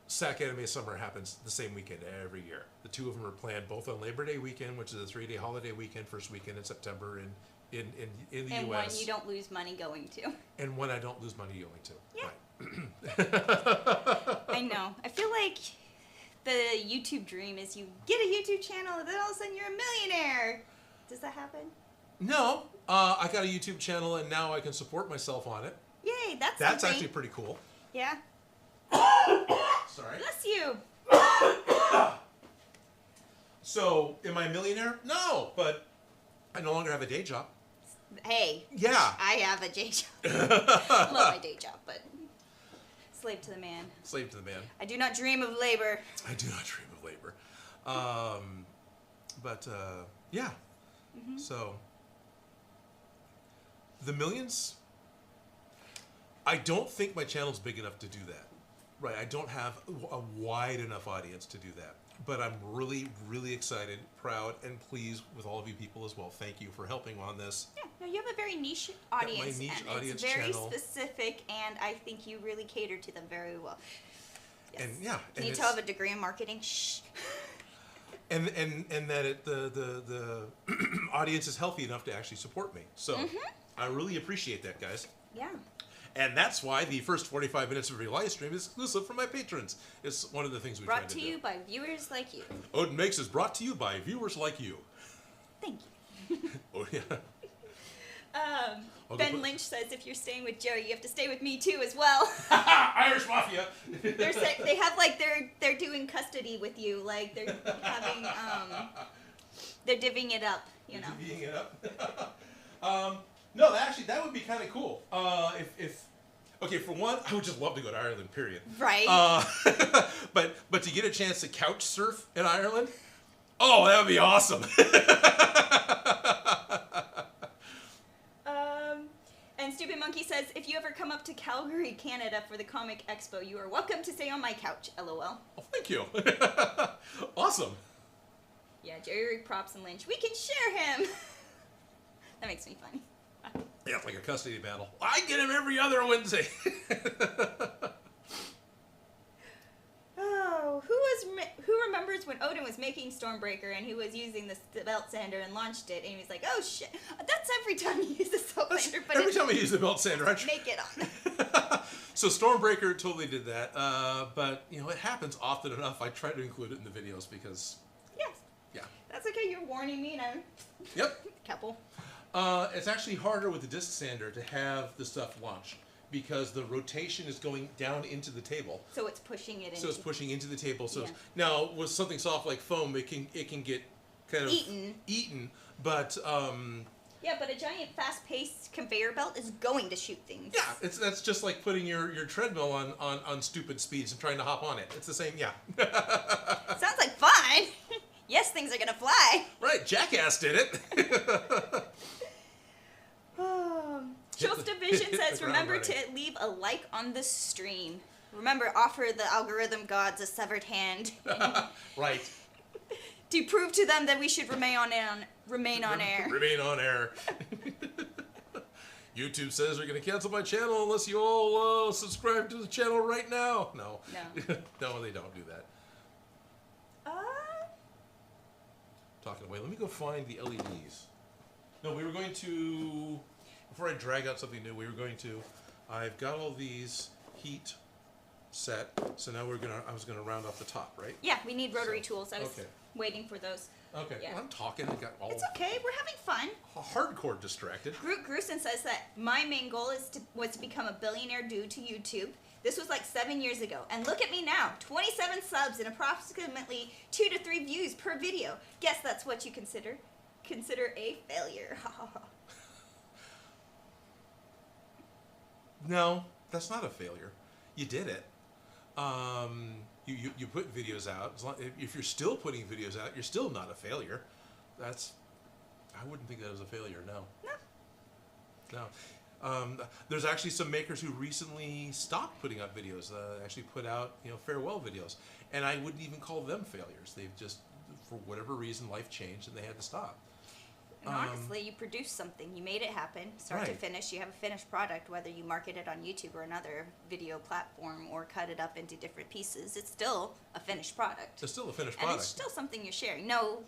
SAC Anime Summer happens the same weekend every year. The two of them are planned both on Labor Day weekend, which is a 3-day holiday weekend, first weekend in September in the U.S. And one you don't lose money going to. And one I don't lose money going to. Yeah. Right. I know. I feel like the YouTube dream is you get a YouTube channel and then all of a sudden you're a millionaire. Does that happen? No. I got a YouTube channel and now I can support myself on it. Yay, that's something. Actually pretty cool. Yeah. Sorry. Bless you. So, am I a millionaire? No, but I no longer have a day job. Hey. Yeah. I have a day job. I love my day job, but slave to the man. Slave to the man. I do not dream of labor. I do not dream of labor. Yeah. Mm-hmm. So, the millions, I don't think my channel's big enough to do that. Right, I don't have a wide enough audience to do that. But I'm really, really excited, proud, and pleased with all of you people as well. Thank you for helping on this. Yeah, no, you have a very niche audience. My niche and audience it's very channel. Specific, and I think you really cater to them very well. Yes. And yeah, Can you tell I have a degree in marketing? Shh. And that the audience is healthy enough to actually support me. So I really appreciate that, guys. Yeah. And that's why the first 45 minutes of your live stream is exclusive for my patrons. It's one of the things we try to do. Brought to you by viewers like you. Odin Makes is brought to you by viewers like you. Thank you. Oh, yeah. Ben Lynch says if you're staying with Joe, you have to stay with me too as well. Irish Mafia. They have like they're doing custody with you, like they're having they're divvying it up, you know. Divvying it up. No, that would be kind of cool. Okay, for one, I would just love to go to Ireland. Period. Right. But to get a chance to couch surf in Ireland, oh, that would be awesome. And Stupid Monkey says, if you ever come up to Calgary, Canada for the Comic Expo, you are welcome to stay on my couch. LOL. Oh, thank you. Awesome. Yeah, Jerry Rig Props and Lynch. We can share him. That makes me funny. Yeah, it's like a custody battle. I get him every other Wednesday. Oh, who remembers when Odin was making Stormbreaker and he was using the belt sander and launched it, and he was like, "Oh shit, that's every time you use the belt sander." But every time I use the belt sander, I make it on. So Stormbreaker totally did that, but it happens often enough. I try to include it in the videos because. Yes. Yeah. That's okay. You're warning me, and I'm. Yep. Couple. It's actually harder with the disc sander to have the stuff launch because the rotation is going down into the table. So it's pushing it into. So it's pushing into the table. So now with something soft like foam, it can get kind of eaten. But yeah, but a giant fast-paced conveyor belt is going to shoot things. Yeah, that's just like putting your treadmill on stupid speeds and trying to hop on it. It's the same. Yeah. Sounds like fun. Yes, things are gonna fly. Right, Jackass did it. Schultz Division says, remember to leave a like on the stream. Remember, offer the algorithm gods a severed hand. Right. To prove to them that we should remain on air. Remain on air. YouTube says they're going to cancel my channel unless you all subscribe to the channel right now. No. No, they don't do that. Talking away. Let me go find the LEDs. No, we were going to before I drag out something new, we were going to. I've got all these heat set, so now I was gonna round off the top, right? Yeah, we need rotary tools. I was waiting for those. Okay, Yeah. well, I'm talking. I got all. It's okay. We're having fun. Hardcore distracted. Groot Grusin says that my main goal was to become a billionaire due to YouTube. This was like 7 years ago, and look at me now, 27 subs and approximately 2 to 3 views per video. Guess that's what you consider a failure. No, that's not a failure. You did it. You put videos out. If you're still putting videos out, you're still not a failure. I wouldn't think that was a failure. No. There's actually some makers who recently stopped putting out videos. Actually put out farewell videos, and I wouldn't even call them failures. They've just, for whatever reason, life changed and they had to stop. And honestly, you produced something. You made it happen, start to finish. You have a finished product, whether you market it on YouTube or another video platform or cut it up into different pieces. It's still a finished product. It's still a finished and product. It's still something you're sharing. No,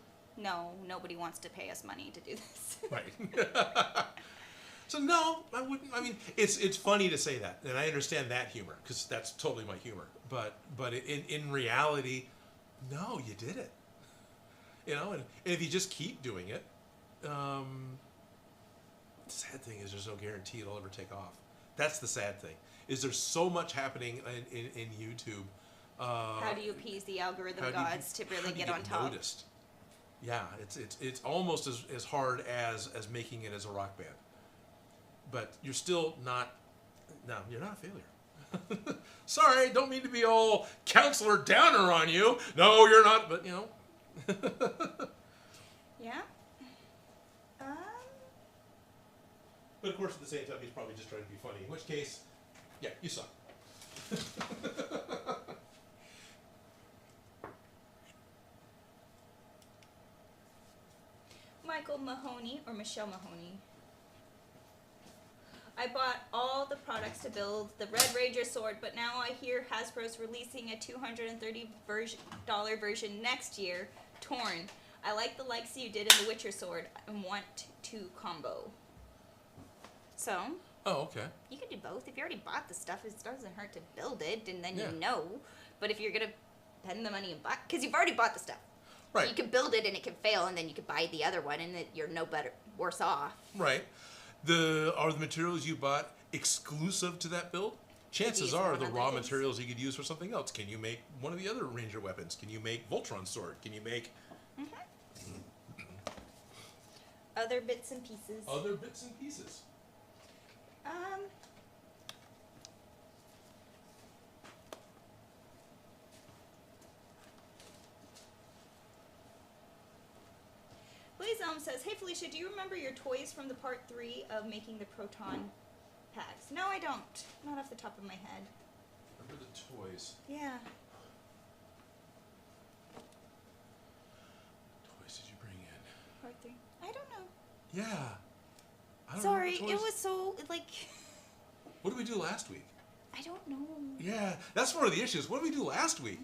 nobody wants to pay us money to do this. Right. So no, I wouldn't. I mean, it's funny to say that, and I understand that humor because that's totally my humor. But in reality, no, you did it. And if you just keep doing it. The sad thing is there's no guarantee it'll ever take off. That's the sad thing. Is there's so much happening in YouTube. How do you appease the algorithm gods to really get on top? Noticed? Yeah, it's almost as hard as making it as a rock band. But you're still not. No, you're not a failure. Sorry, don't mean to be all counselor downer on you. No, you're not. But Yeah. But of course, at the same time, he's probably just trying to be funny. In which case, yeah, you suck. Michael Mahoney or Michelle Mahoney. I bought all the products to build the Red Ranger sword, but now I hear Hasbro's releasing a $230 version next year. Torn. I like the likes you did in the Witcher sword and want to combo. So. Oh, okay. You can do both. If you already bought the stuff, it doesn't hurt to build it, and then you know. But if you're gonna spend the money and buy, because you've already bought the stuff, right? So you can build it and it can fail, and then you can buy the other one, and you're worse off. Right. Are the materials you bought exclusive to that build? Chances are the raw materials you could use for something else. Can you make one of the other Ranger weapons? Can you make Voltron's sword? Can you make other bits and pieces? Other bits and pieces. Blaze Elm says, "Hey Felicia, do you remember your toys from the part 3 of making the Proton Packs?" No, I don't. Not off the top of my head. Remember the toys? Yeah. What toys did you bring in? Part 3. I don't know. Yeah. I don't Sorry, remember toys. it was so, like... What did we do last week? I don't know. Yeah, that's one of the issues. What did we do last week?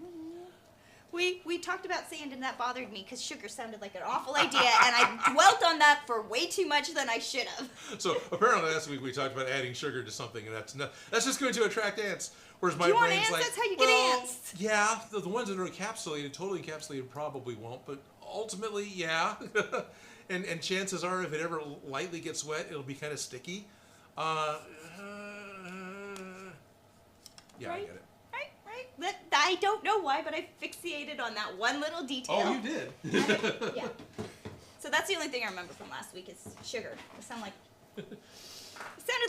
We talked about sand, and that bothered me because sugar sounded like an awful idea, and I dwelt on that for way too much than I should have. So apparently last week we talked about adding sugar to something, and that's just going to attract ants. Whereas my Do you want brain's ants? like, That's how you get ants. Yeah, the ones that are encapsulated, totally encapsulated, probably won't, but ultimately, yeah. and chances are, if it ever lightly gets wet, it'll be kind of sticky. Yeah, Right. I get it. I don't know why, but I fixated on that one little detail. Oh, you did. Yeah. So that's the only thing I remember from last week is sugar. It sounded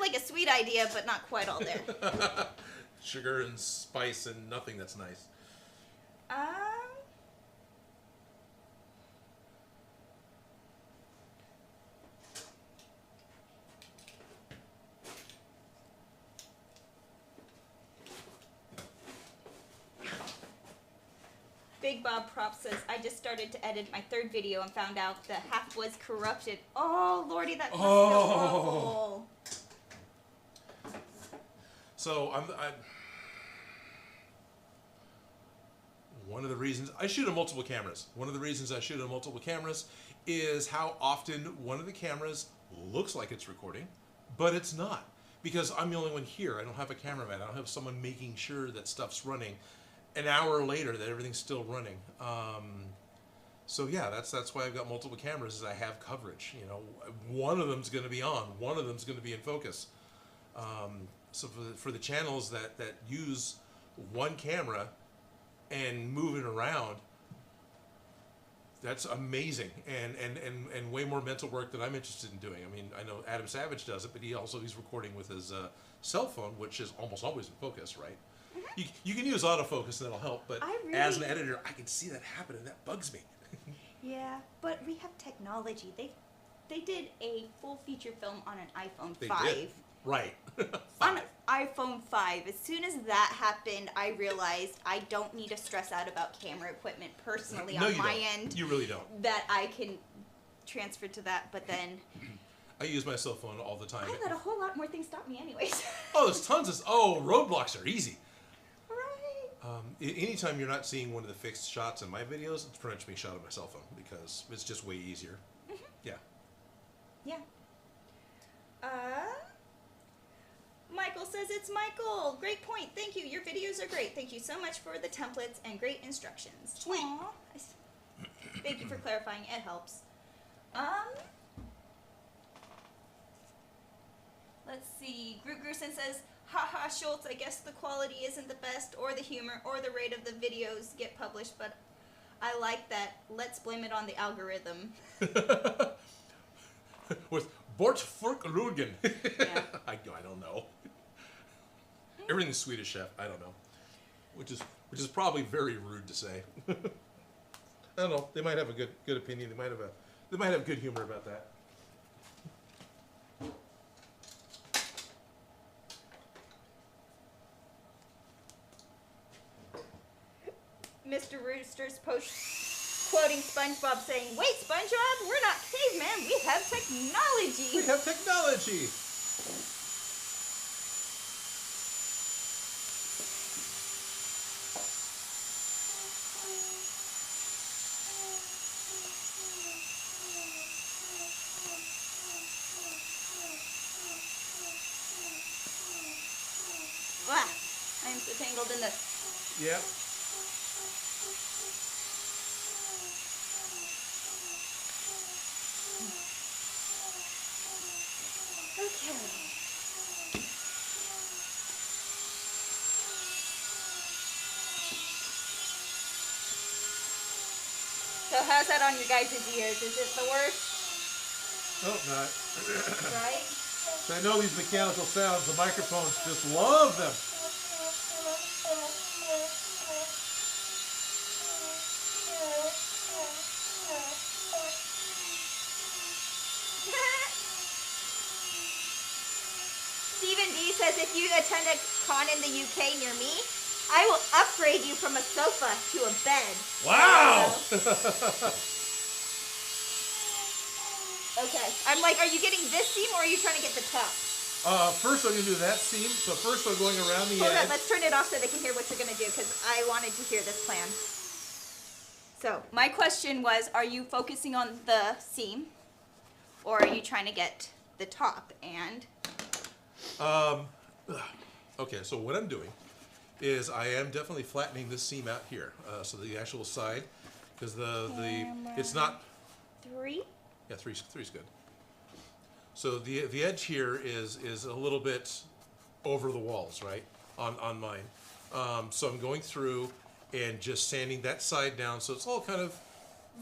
like a sweet idea, but not quite all there. Sugar and spice and nothing that's nice. Big Bob Prop says, "I just started to edit my 3rd video and found out the half was corrupted." Oh, Lordy, that must feel awful. So one of the reasons I shoot on multiple cameras. One of the reasons I shoot on multiple cameras is how often one of the cameras looks like it's recording, But it's not, because I'm the only one here. I don't have a cameraman. I don't have someone making sure that stuff's running an hour later, that everything's still running. So yeah, that's why I've got multiple cameras, is I have coverage. You know, one of them's going to be on, one of them's going to be in focus. So for the channels that use one camera and move it around, that's amazing, and way more mental work than I'm interested in doing. I mean, I know Adam Savage does it, but he's recording with his cell phone, which is almost always in focus, right? Mm-hmm. You can use autofocus and that'll help, but as an editor, I can see that happen, and that bugs me. Yeah, but we have technology. They did a full feature film on an iPhone 5. They did. Right. On an iPhone 5. As soon as that happened, I realized I don't need to stress out about camera equipment personally on my end. You really don't. That I can transfer to that, but then... I use my cell phone all the time. I let a whole lot more things stop me anyways. Oh, there's tons of... Oh, roadblocks are easy. Right. Anytime you're not seeing one of the fixed shots in my videos, it's pretty much being shot on my cell phone, because it's just way easier. Mm-hmm. Yeah. Yeah. Michael says it's Michael. Great point. Thank you. Your videos are great. Thank you so much for the templates and great instructions. Sweet. Aww. Thank you for clarifying. It helps. Let's see. Groot Grusin says, haha, Schultz, I guess the quality isn't the best, or the humor, or the rate of the videos get published, but I like that. Let's blame it on the algorithm. With Bort Forkrugen. Yeah. I don't know. Everything's Swedish, chef. I don't know. Which is probably very rude to say. I don't know. They might have a good opinion. They might have good humor about that. Mr. Rooster's post quoting SpongeBob saying, "Wait, SpongeBob, we're not cavemen. We have technology." We have technology. Wow, I am so tangled in this. Yep. Okay. So how's that on your guys' ears? Is it the worst? Oh, not. Right? So I know these mechanical sounds, the microphones just love them. Stephen D says, if you attend a con in the UK near me, I will upgrade you from a sofa to a bed. Wow! Okay. I'm like, are you getting this seam or are you trying to get the top? First I'm going to do that seam. So first I'm going around the edge. Hold on, let's turn it off so they can hear what you're going to do, because I wanted to hear this plan. So my question was, are you focusing on the seam or are you trying to get the top? And okay, so what I'm doing is I am definitely flattening this seam out here, so the actual side, because it's not 3. Yeah, three's good. So the edge here is a little bit over the walls, right, on mine. So I'm going through and just sanding that side down so it's all kind of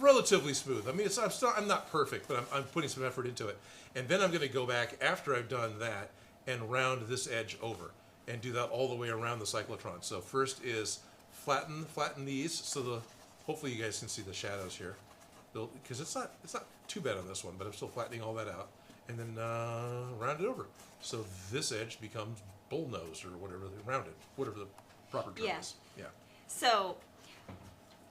relatively smooth. I mean, I'm not perfect, but I'm putting some effort into it. And then I'm going to go back after I've done that and round this edge over and do that all the way around the cyclotron. So first is flatten these so hopefully you guys can see the shadows here, because it's not too bad on this one, but I'm still flattening all that out, and then round it over. So this edge becomes bullnose or whatever the proper term is. Yeah. So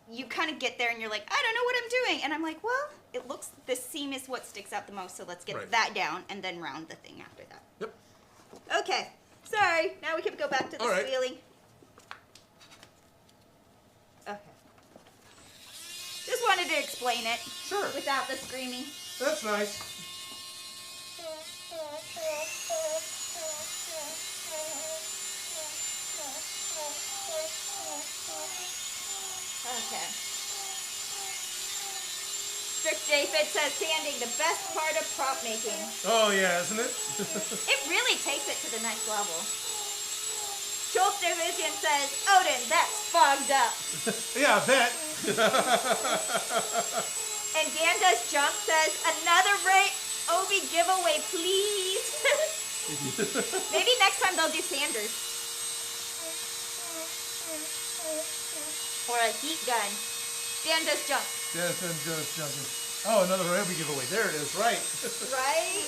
you kind of get there and you're like, I don't know what I'm doing. And I'm like, well, it looks, this seam is what sticks out the most, so let's get that down and then round the thing after that. Yep. Okay. Sorry. Now we can go back to the squealing. Okay. Just wanted to explain it. Sure. Without the screaming. That's nice. David says sanding, the best part of prop making. Oh yeah, isn't it? It really takes it to the next level. Schultz Division says, Odin, that's fogged up. Yeah, I bet. And Dan Does Jump says, another Ray Obi giveaway, please. Maybe next time they'll do Sanders. Or a heat gun. Dan Does Jump. Dan Does Jumping. Oh, another Ray Obi giveaway. There it is, right. Right?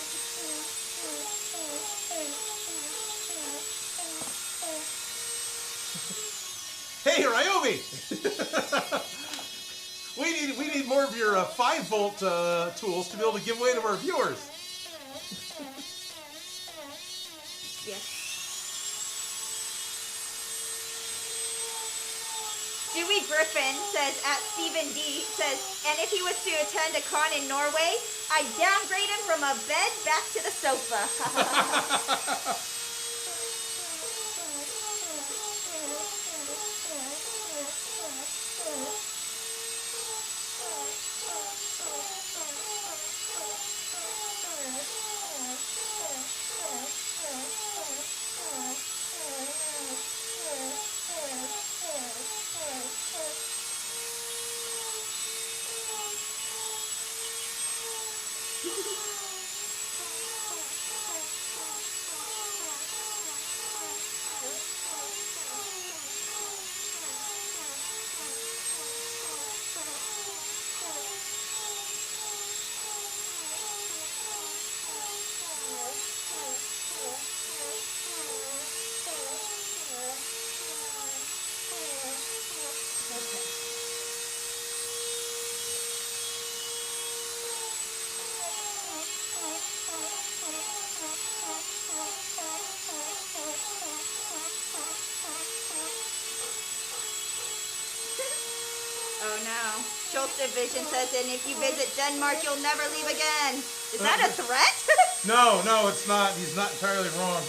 Hey, Ryobi! we need more of your 5-volt tools to be able to give away to our viewers. Yes. Dewey Griffin says, at Stephen D, says, and if he was to attend a con in Norway, I'd downgrade him from a bed back to the sofa. Oh no. Schultz Division says, and if you visit Denmark, you'll never leave again. Is that a threat? No, it's not. He's not entirely wrong.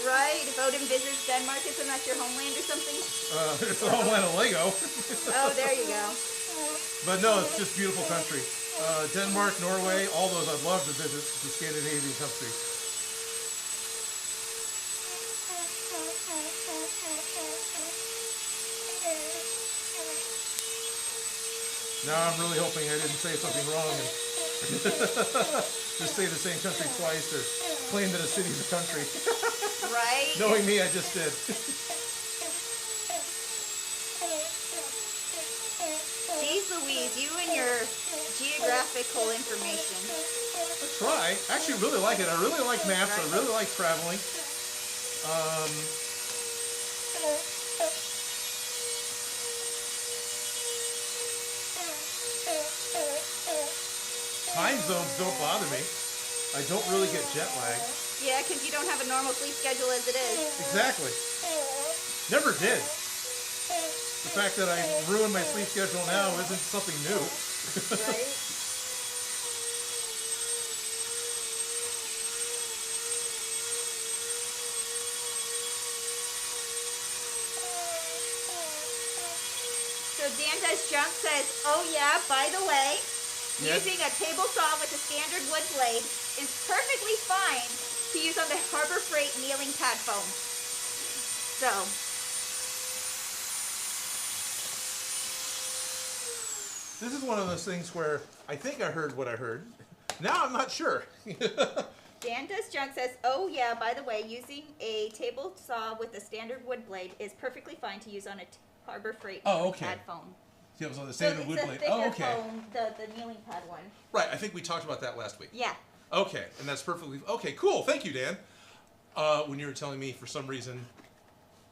Right? If Odin visits Denmark, isn't that your homeland or something? It's the homeland of Lego. Oh, there you go. But no, it's just beautiful country. Denmark, Norway, all those I'd love to visit the Scandinavian countries. Now I'm really hoping I didn't say something wrong and just say the same country twice or claim that a city's a country. Right? Knowing me, I just did. Jeez Louise, you and your geographical information. I try. Actually, really like it. I really like maps. I really like traveling. Time zones don't bother me. I don't really get jet lag. Yeah, because you don't have a normal sleep schedule as it is. Exactly. Never did. The fact that I ruined my sleep schedule now isn't something new. Right? So Dan Does Jump says, oh yeah, by the way, Yes. using a table saw with a standard wood blade is perfectly fine to use on the Harbor Freight kneeling pad foam. So, This is one of those things where I think I heard what I heard. Now I'm not sure. Dan Does Junk says, oh yeah, by the way, using a table saw with a standard wood blade is perfectly fine to use on a Harbor Freight pad foam. Yeah, it was on the So standard it's wood a blade. thicker Oh, okay. foam, the kneeling pad one. Right, I think we talked about that last week. Yeah. Okay, and that's perfectly... Okay, cool. Thank you, Dan. When you were telling me, for some reason,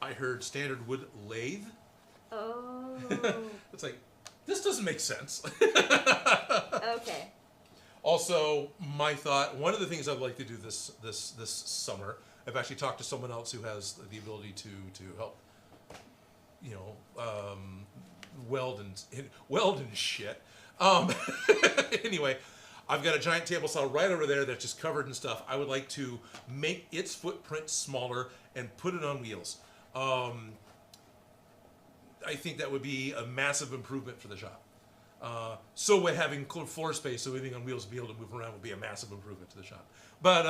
I heard standard wood lathe. Oh. It's like, this doesn't make sense. Okay. Also, my thought, one of the things I'd like to do this summer, I've actually talked to someone else who has the ability to help, you know, weld and shit. Anyway, I've got a giant table saw right over there that's just covered in stuff. I would like to make its footprint smaller and put it on wheels. I think that would be a massive improvement for the shop. So with having floor space, so anything on wheels to be able to move around will be a massive improvement to the shop. But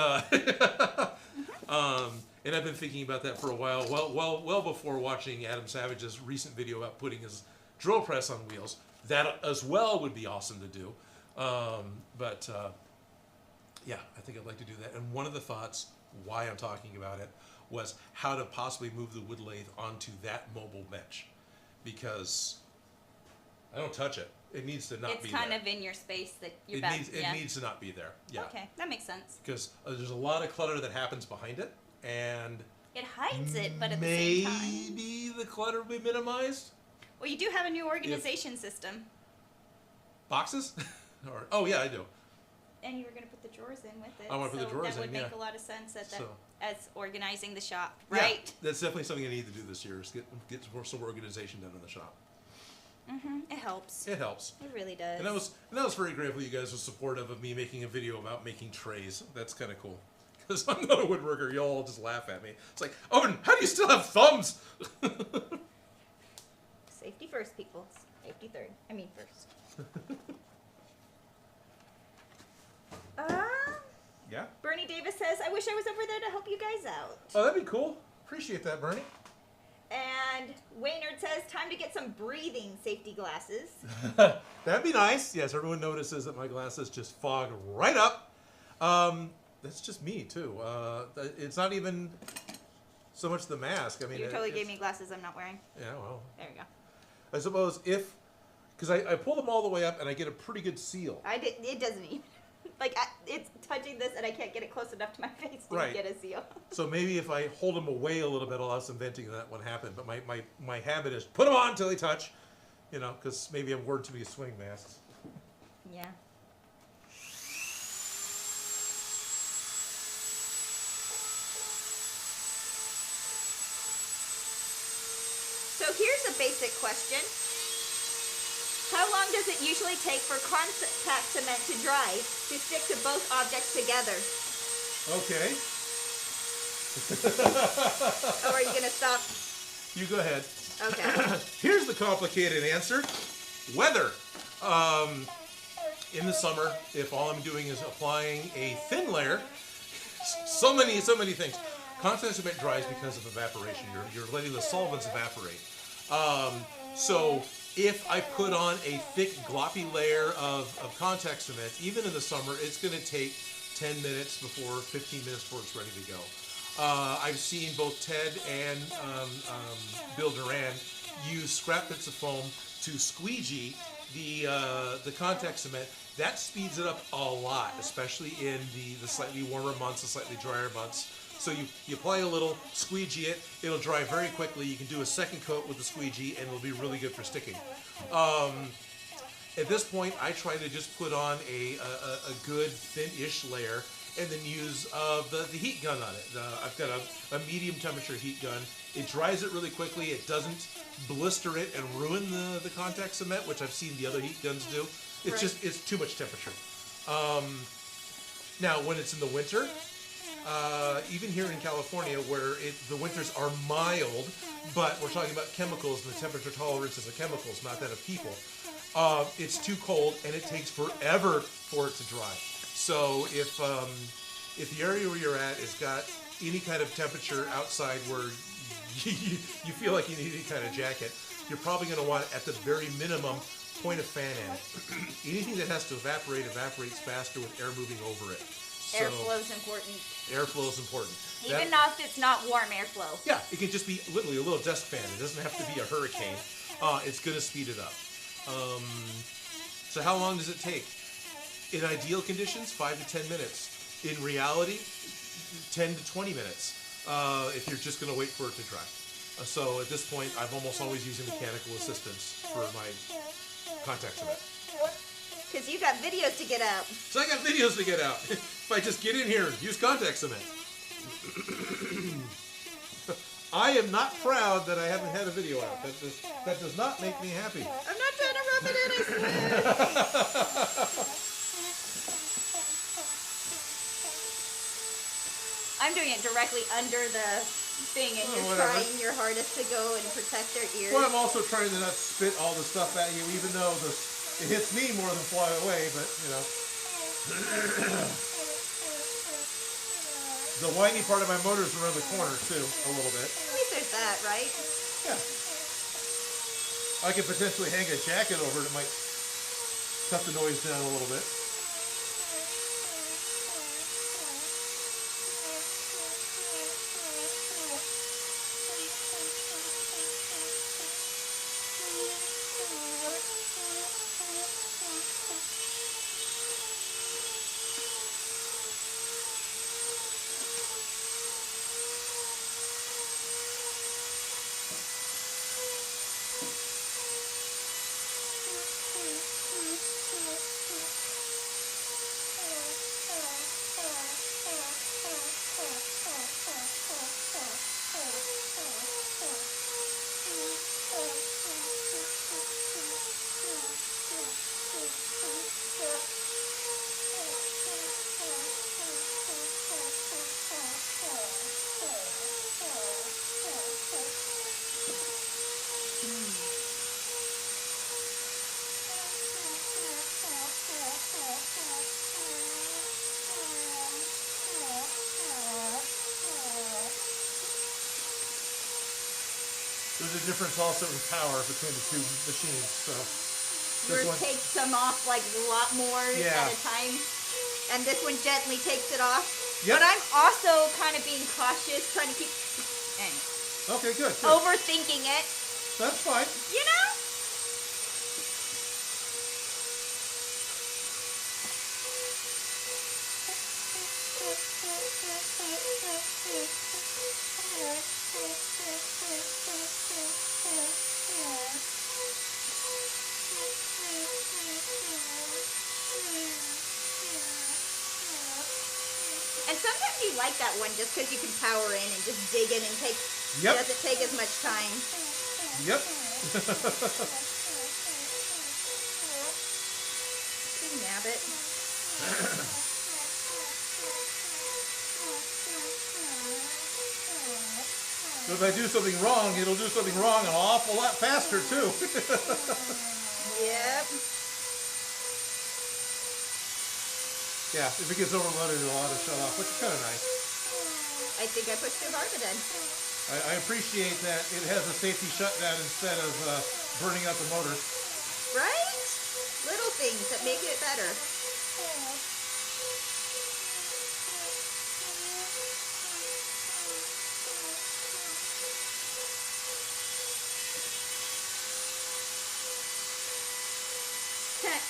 and I've been thinking about that for a while. Well before watching Adam Savage's recent video about putting his drill press on wheels. That as well would be awesome to do. Yeah, I think I'd like to do that. And one of the thoughts why I'm talking about it was how to possibly move the wood lathe onto that mobile bench, because I don't touch it. It needs to not be there. It's kind of in your space that you're It needs to not be there. Yeah. Okay, that makes sense. Because there's a lot of clutter that happens behind it, and it hides it, but at the same time, maybe the clutter will be minimized. Well, you do have a new organization system. Boxes? Oh yeah, I do. And you were going to put the drawers in with it. I want to put the drawers in. That would make a lot of sense as organizing the shop, right? Yeah, that's definitely something I need to do this year. Is get some organization done in the shop. It helps. It helps. It really does. And I was very grateful you guys were supportive of me making a video about making trays. That's kind of cool. Because I'm not a woodworker, y'all all just laugh at me. It's like, Odin, how do you still have thumbs? Safety first, people. Safety third. I mean first. Yeah? Bernie Davis says, I wish I was over there to help you guys out. Oh, that'd be cool. Appreciate that, Bernie. And Waynard says, time to get some breathing safety glasses. That'd be nice. Yes, everyone notices that my glasses just fog right up. That's just me, too. It's not even so much the mask. I mean, you totally gave me glasses I'm not wearing. Yeah, well. There you go. I suppose because I pull them all the way up and I get a pretty good seal. It doesn't even. Like, it's touching this and I can't get it close enough to my face to get a seal. So maybe if I hold them away a little bit, I'll have some venting and that won't happen. But my habit is put them on until they touch, because maybe I'm worn to be a swing masks. Yeah. So here's a basic question. How long does it usually take for contact cement to dry to stick to both objects together? Okay. Oh, are you going to stop? You go ahead. Okay. Here's the complicated answer. Weather. In the summer, if all I'm doing is applying a thin layer, so many things. Contact cement dries because of evaporation. You're letting the solvents evaporate. So if I put on a thick, gloppy layer of contact cement, even in the summer, it's going to take 10 minutes 15 minutes before it's ready to go. I've seen both Ted and Bill Duran use scrap bits of foam to squeegee the contact cement. That speeds it up a lot, especially in the slightly warmer months, the slightly drier months. So you apply a little, squeegee it, it'll dry very quickly. You can do a second coat with the squeegee and it'll be really good for sticking. At this point, I try to just put on a good thin-ish layer and then use the heat gun on it. I've got a medium temperature heat gun. It dries it really quickly. It doesn't blister it and ruin the contact cement, which I've seen the other heat guns do. It's it's too much temperature. Now, when it's in the winter, even here in California, where the winters are mild, but we're talking about chemicals, and the temperature tolerance is of chemicals, not that of people. It's too cold, and it takes forever for it to dry. So if the area where you're at has got any kind of temperature outside where you feel like you need any kind of jacket, you're probably going to want, at the very minimum, point a fan in it. Anything that has to evaporate evaporates faster with air moving over it. Airflow is important. Airflow is important. Even if it's not warm airflow. Yeah, it can just be literally a little desk fan. It doesn't have to be a hurricane. It's going to speed it up. So how long does it take? In ideal conditions, 5 to 10 minutes. In reality, 10 to 20 minutes if you're just going to wait for it to dry. So at this point, I've almost always used mechanical assistance for my contact cement. Because you got videos to get out. So I got videos to get out. If I just get in here and use contact cement. I am not proud that I haven't had a video out. That does not make me happy. I'm not trying to rub it in, I swear. I'm doing it directly under the thing, and you're trying your hardest to go and protect their ears. Well, I'm also trying to not spit all the stuff at you, even though it hits me more than fly away, but you know. The whiny part of my motor's around the corner too, a little bit. At least there's that, right? Yeah. I could potentially hang a jacket over it. It might cut the noise down a little bit. There's a difference also in power between the two machines. So Yours takes them off like a lot more at a time, and this one gently takes it off. Yep. But I'm also kind of being cautious, trying to keep Okay, good. overthinking it. That's fine. You know? And sometimes you like that one just because you can power in and just dig in and take. Yep. Doesn't take as much time. Yep. Nab it. So if I do something wrong, it'll do something wrong an awful lot faster too. Yep. Yeah, if it gets overloaded, it'll auto shut off, which is kind of nice. I think I pushed too hard then. I appreciate that it has a safety shutdown instead of burning out the motor. Right? Little things that make it better.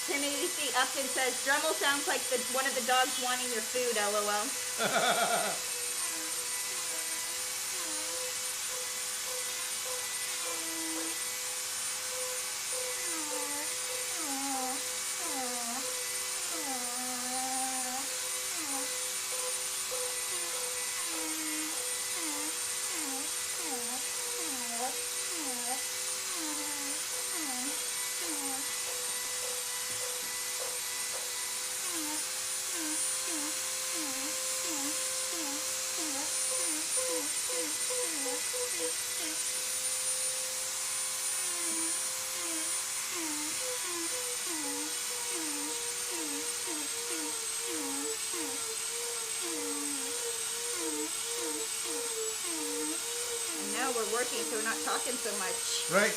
Timothy Upton says, Dremel sounds like one of the dogs wanting your food, LOL. We're working, so we're not talking so much. Right.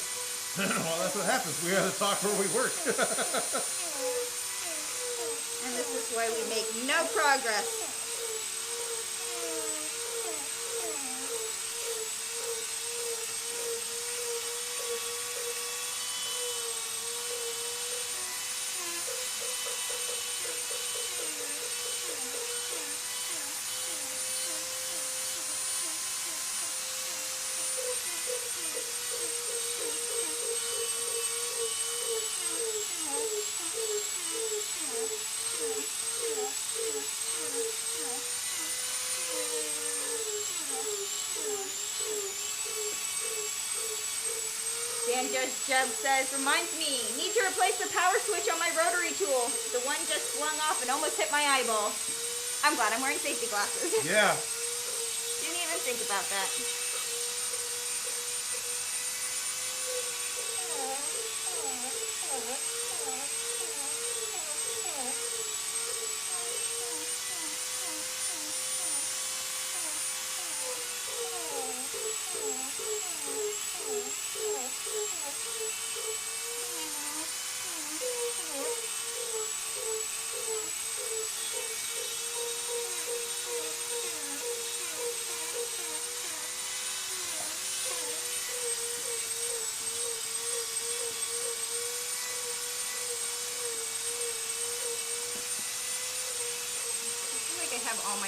Well, that's what happens. We gotta talk where we work. And this is why we make no progress. Dan Jeb says, reminds me, need to replace the power switch on my rotary tool. The one just flung off and almost hit my eyeball. I'm glad I'm wearing safety glasses. Yeah. Didn't even think about that.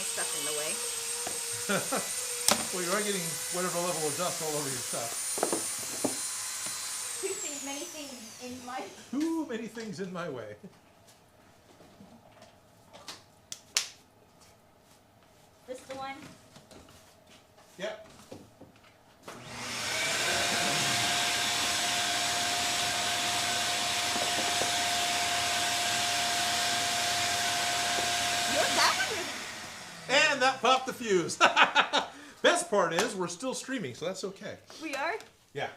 stuff in the way. Well, you are getting whatever level of dust all over your stuff. Many things in my... Too many things in my way. This the one? Yep. And that popped the fuse. Best part is we're still streaming, so that's okay. We are? Yeah.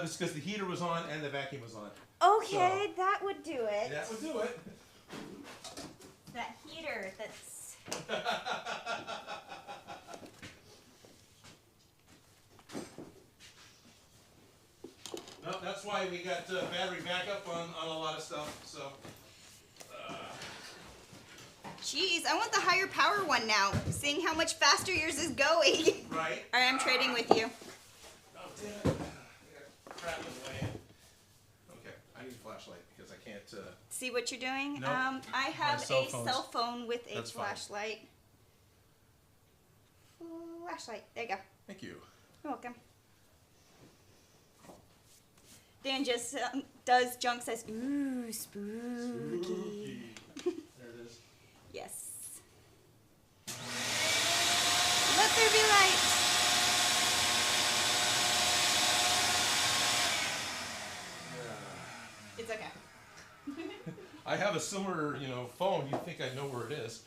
This is because the heater was on and the vacuum was on. Okay, so, that would do it. That would do it. That heater, that's... No, that's why we got battery backup on a lot of stuff, so... Jeez, I want the higher power one now, seeing how much faster yours is going. Right. Alright, I'm trading with you. Oh, damn it. I got crap in the way. Okay, I need a flashlight because I can't... See what you're doing? Nope. I have a cell phone with a That's flashlight. Flashlight. There you go. Thank you. You're welcome. Dan just does junk, says, ooh, spooky. There it is. Yes. Let there be light. It's okay. I have a similar, phone. You think I know where it is.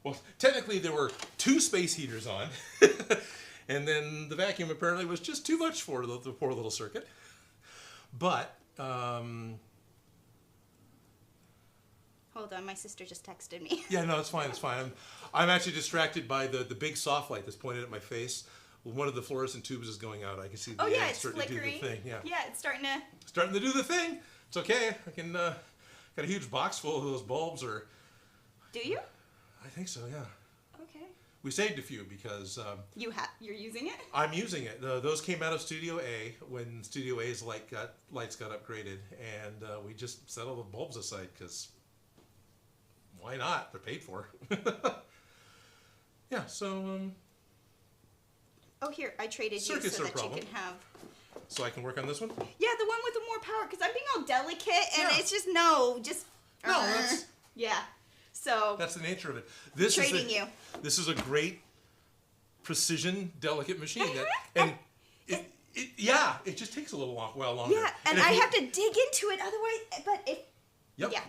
Well, technically there were 2 space heaters on. And then the vacuum apparently was just too much for the poor little circuit. But, Hold on, my sister just texted me. yeah, no, it's fine, it's fine. I'm actually distracted by the big soft light that's pointed at my face. One of the fluorescent tubes is going out. I can see the yeah, it's starting flickering. to do the thing. Yeah. Yeah, it's starting to... Starting to do the thing. It's okay. I can, got a huge box full of those bulbs, or... Do you? I think so, yeah. Okay. We saved a few because... You're using it? I'm using it. Those came out of Studio A when Studio A's lights got upgraded, and we just set all the bulbs aside because why not? They're paid for. Yeah. So. Oh, here I traded you so Circuits that are a problem. you can have. So I can work on this one. Yeah, the one with the more power, because I'm being all delicate, and Yeah. it's just No, that's yeah. So that's the nature of it. This trading is you. This is a great precision, delicate machine, and it just takes a little while longer. Yeah, and I have to dig into it otherwise. But if Yep. yeah,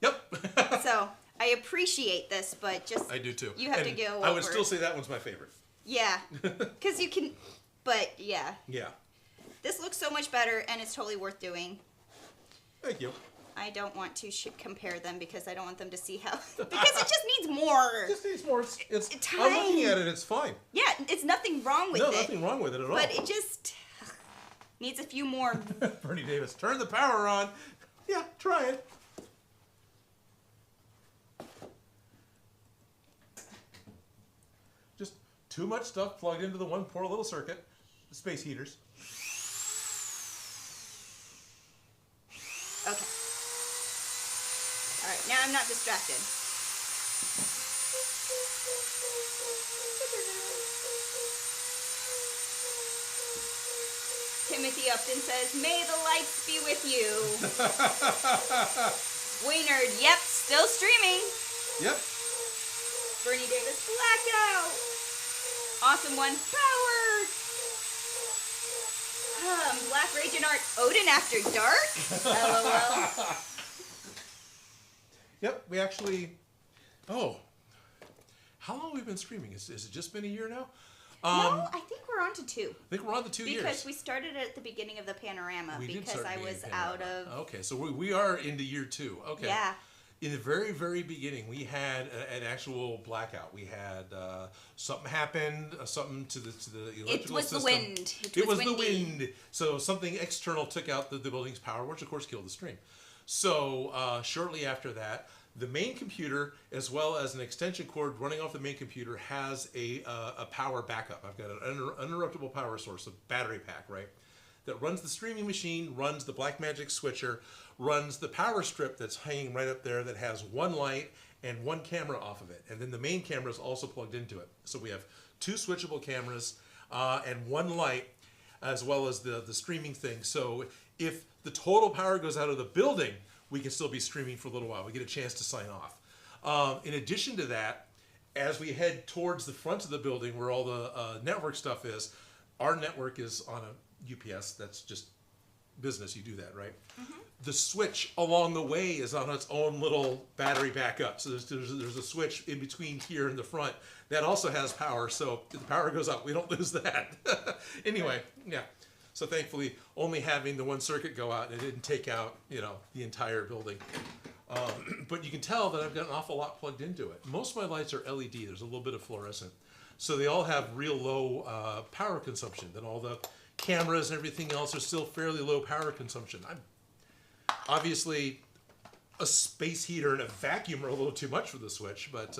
Yep. so I appreciate this, but just I do too. You have to And go. I would over. still say that one's my favorite. Yeah, because you can. But yeah, Yeah. this looks so much better, and it's totally worth doing. Thank you. I don't want to compare them because I don't want them to see how. Because it just needs more. It just needs more. It's time. I'm looking at it. It's fine. Yeah, it's nothing wrong with No, it. nothing wrong with it at all. But it just needs a few more. Bernie Davis, turn the power on. Yeah, try it. Just too much stuff plugged into the one poor little circuit. The space heaters. Okay. All right, now I'm not distracted. Timothy Upton says, "May the lights be with you." Waynard, yep, still streaming. Yep. Bernie Davis, blackout. Awesome one, powered. Black Raging Art, Odin After Dark. LOL. Yep, we actually... Oh. How long have we been streaming? Has it just been a year now? No, I think we're on to 2. I think we're on the 2 years. Because we started at the beginning of the panorama We did because start I beginning was of out Panorama. of... Okay, so we are into year 2. Okay. Yeah. In the very, very beginning, we had an actual blackout. We had something happened, something to the electrical It was system. the wind. It was windy. the wind. So something external took out the building's power, which of course killed the stream. So shortly after that, the main computer, as well as an extension cord running off the main computer, has a power backup. I've got an uninterruptible power source, a battery pack, right? That runs the streaming machine, runs the Blackmagic switcher, runs the power strip that's hanging right up there that has one light and one camera off of it. And then the main camera is also plugged into it. So we have 2 switchable cameras and 1 light, as well as the streaming thing. So if the total power goes out of the building, we can still be streaming for a little while. We get a chance to sign off. In addition to that, as we head towards the front of the building where all the network stuff is, our network is on a UPS. That's just business. You do that, right? Mm-hmm. The switch along the way is on its own little battery backup. So there's a switch in between here and the front that also has power. So if the power goes out, we don't lose that. Anyway, yeah. So thankfully, only having the one circuit go out, it didn't take out, the entire building. But you can tell that I've got an awful lot plugged into it. Most of my lights are LED. There's a little bit of fluorescent. So they all have real low power consumption. Then all the cameras and everything else are still fairly low power consumption. I'm obviously a space heater and a vacuum are a little too much for the Switch, but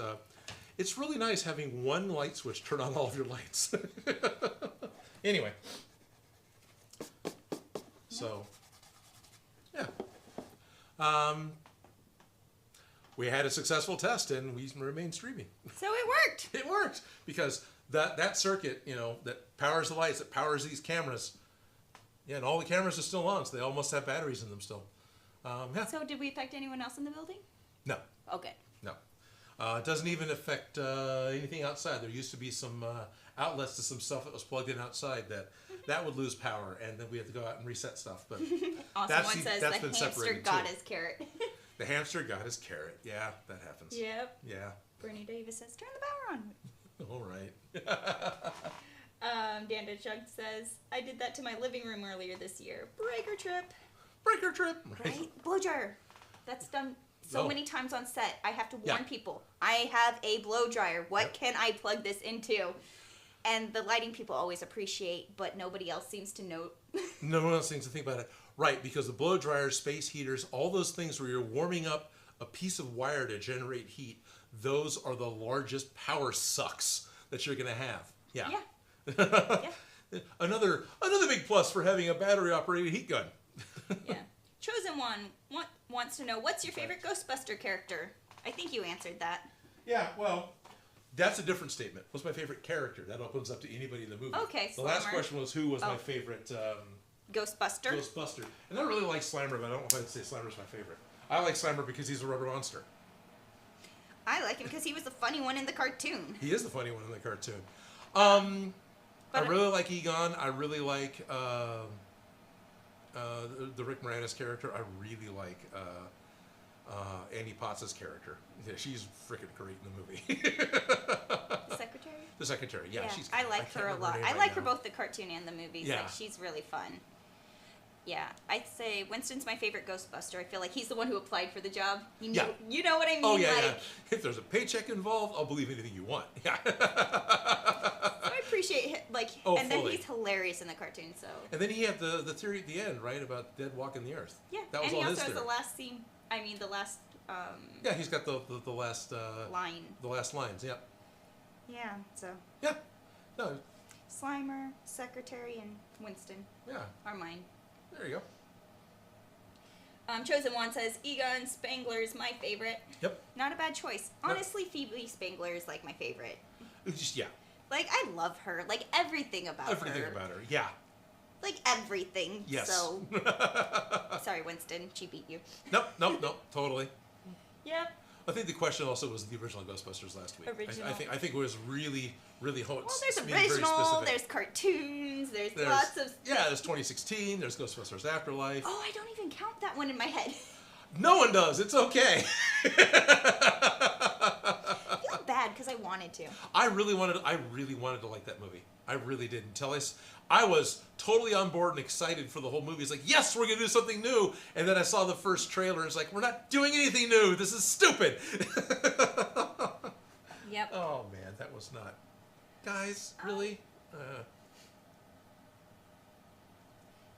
it's really nice having one light switch turn on all of your lights. Anyway. So, yeah. We had a successful test and we remained streaming. So it worked. It worked because that circuit, that powers the lights, that powers these cameras. Yeah, and all the cameras are still on, so they almost have batteries in them still. Yeah. So did we affect anyone else in the building? No. Okay. No. It doesn't even affect anything outside. There used to be some outlets to some stuff that was plugged in outside that would lose power, and then we had to go out and reset stuff. But Awesome one says the hamster got his carrot. The hamster got his carrot. Yeah, that happens. Yep. Yeah. Bernie Davis says, turn the power on. All right. Danda Chug says, I did that to my living room earlier this year. Breaker trip. Breaker trip. Right? Blow dryer. That's done so many times on set. I have to warn Yeah. people. I have a blow dryer. What can I plug this into? And the lighting people always appreciate, but nobody else seems to know. No one else seems to think about it. Right, because the blow dryers, space heaters, all those things where you're warming up a piece of wire to generate heat, those are the largest power sucks that you're going to have. Yeah. Yeah. Another big plus for having a battery operated heat gun. Yeah. Chosen One wants to know, what's your favorite Ghostbuster character? I think you answered that. Yeah, well, that's a different statement. What's my favorite character? That opens up to anybody in the movie. Okay, The last Slimer. question was who was my favorite Ghostbuster. Ghostbuster. And I really like Slimer, but I don't know if I'd say Slimer's my favorite. I like Slimer because he's a rubber monster. I like him because he was the funny one in the cartoon. He is the funny one in the cartoon. But I really like Egon. I really like the Rick Moranis character. I really like Annie Potts' character. Yeah, she's freaking great in the movie. The secretary? The secretary, yeah. She's, I like her a lot. I like her both the cartoon and the movies. Yeah. Like, she's really fun. Yeah, I'd say Winston's my favorite Ghostbuster. I feel like he's the one who applied for the job. You know what I mean? Oh, yeah, like, yeah. If there's a paycheck involved, I'll believe anything you want. Yeah. I appreciate him. Like, and then fully. he's hilarious in the cartoon, so. And then he had the theory at the end, right, about dead walking the earth. Yeah, That was and all he his also has theory. the last scene. I mean, the last Yeah, he's got the last line. the last lines. Yeah. Yeah, so. Yeah. No. Slimer, Secretary, and Winston Yeah. are mine. There you go. Chosen One says, Egon Spangler's my favorite. Yep. Not a bad choice. No. Honestly, Phoebe Spangler is like my favorite. It's just yeah. Like, I love her. Like, everything about her. Everything about her. Yeah. Like, everything. Yes. So. Sorry, Winston. She beat you. Nope. Totally. Yep. I think the question also was the original Ghostbusters last week. Original. I think it was really hot. Well, there's original, there's cartoons, there's lots of... Yeah, there's 2016, there's Ghostbusters Afterlife. Oh, I don't even count that one in my head. No one does. It's okay. I feel bad because I wanted to. I really wanted to like that movie. I really did. Until I was totally on board and excited for the whole movie. It's like, yes, we're going to do something new. And then I saw the first trailer. It's like, we're not doing anything new. This is stupid. Yep. Oh, man, that was not... Guys, really?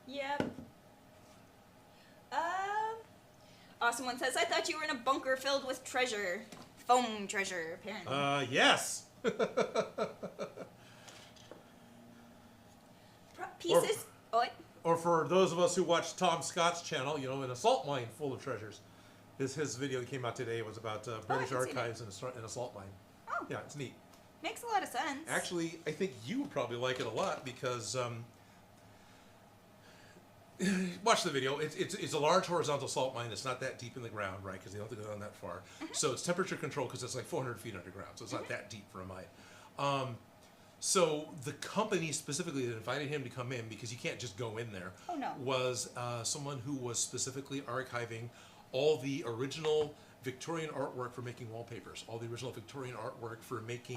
Yep. Awesome One says, I thought you were in a bunker filled with treasure. Foam treasure, apparently. Yes. Pieces... What? Or for those of us who watch Tom Scott's channel, an assault mine full of treasures. His video that came out today was about British archives and an assault mine. Oh. Yeah, it's neat. Makes a lot of sense. Actually, I think you would probably like it a lot because watch the video. It's a large horizontal salt mine. It's not that deep in the ground, right? Because they don't have to go down that far. So it's temperature controlled because it's like 400 feet underground. So it's not that deep for a mine. So the company specifically that invited him to come in, because you can't just go in there, was someone who was specifically archiving all the original Victorian artwork for making wallpapers, all the original Victorian artworort for making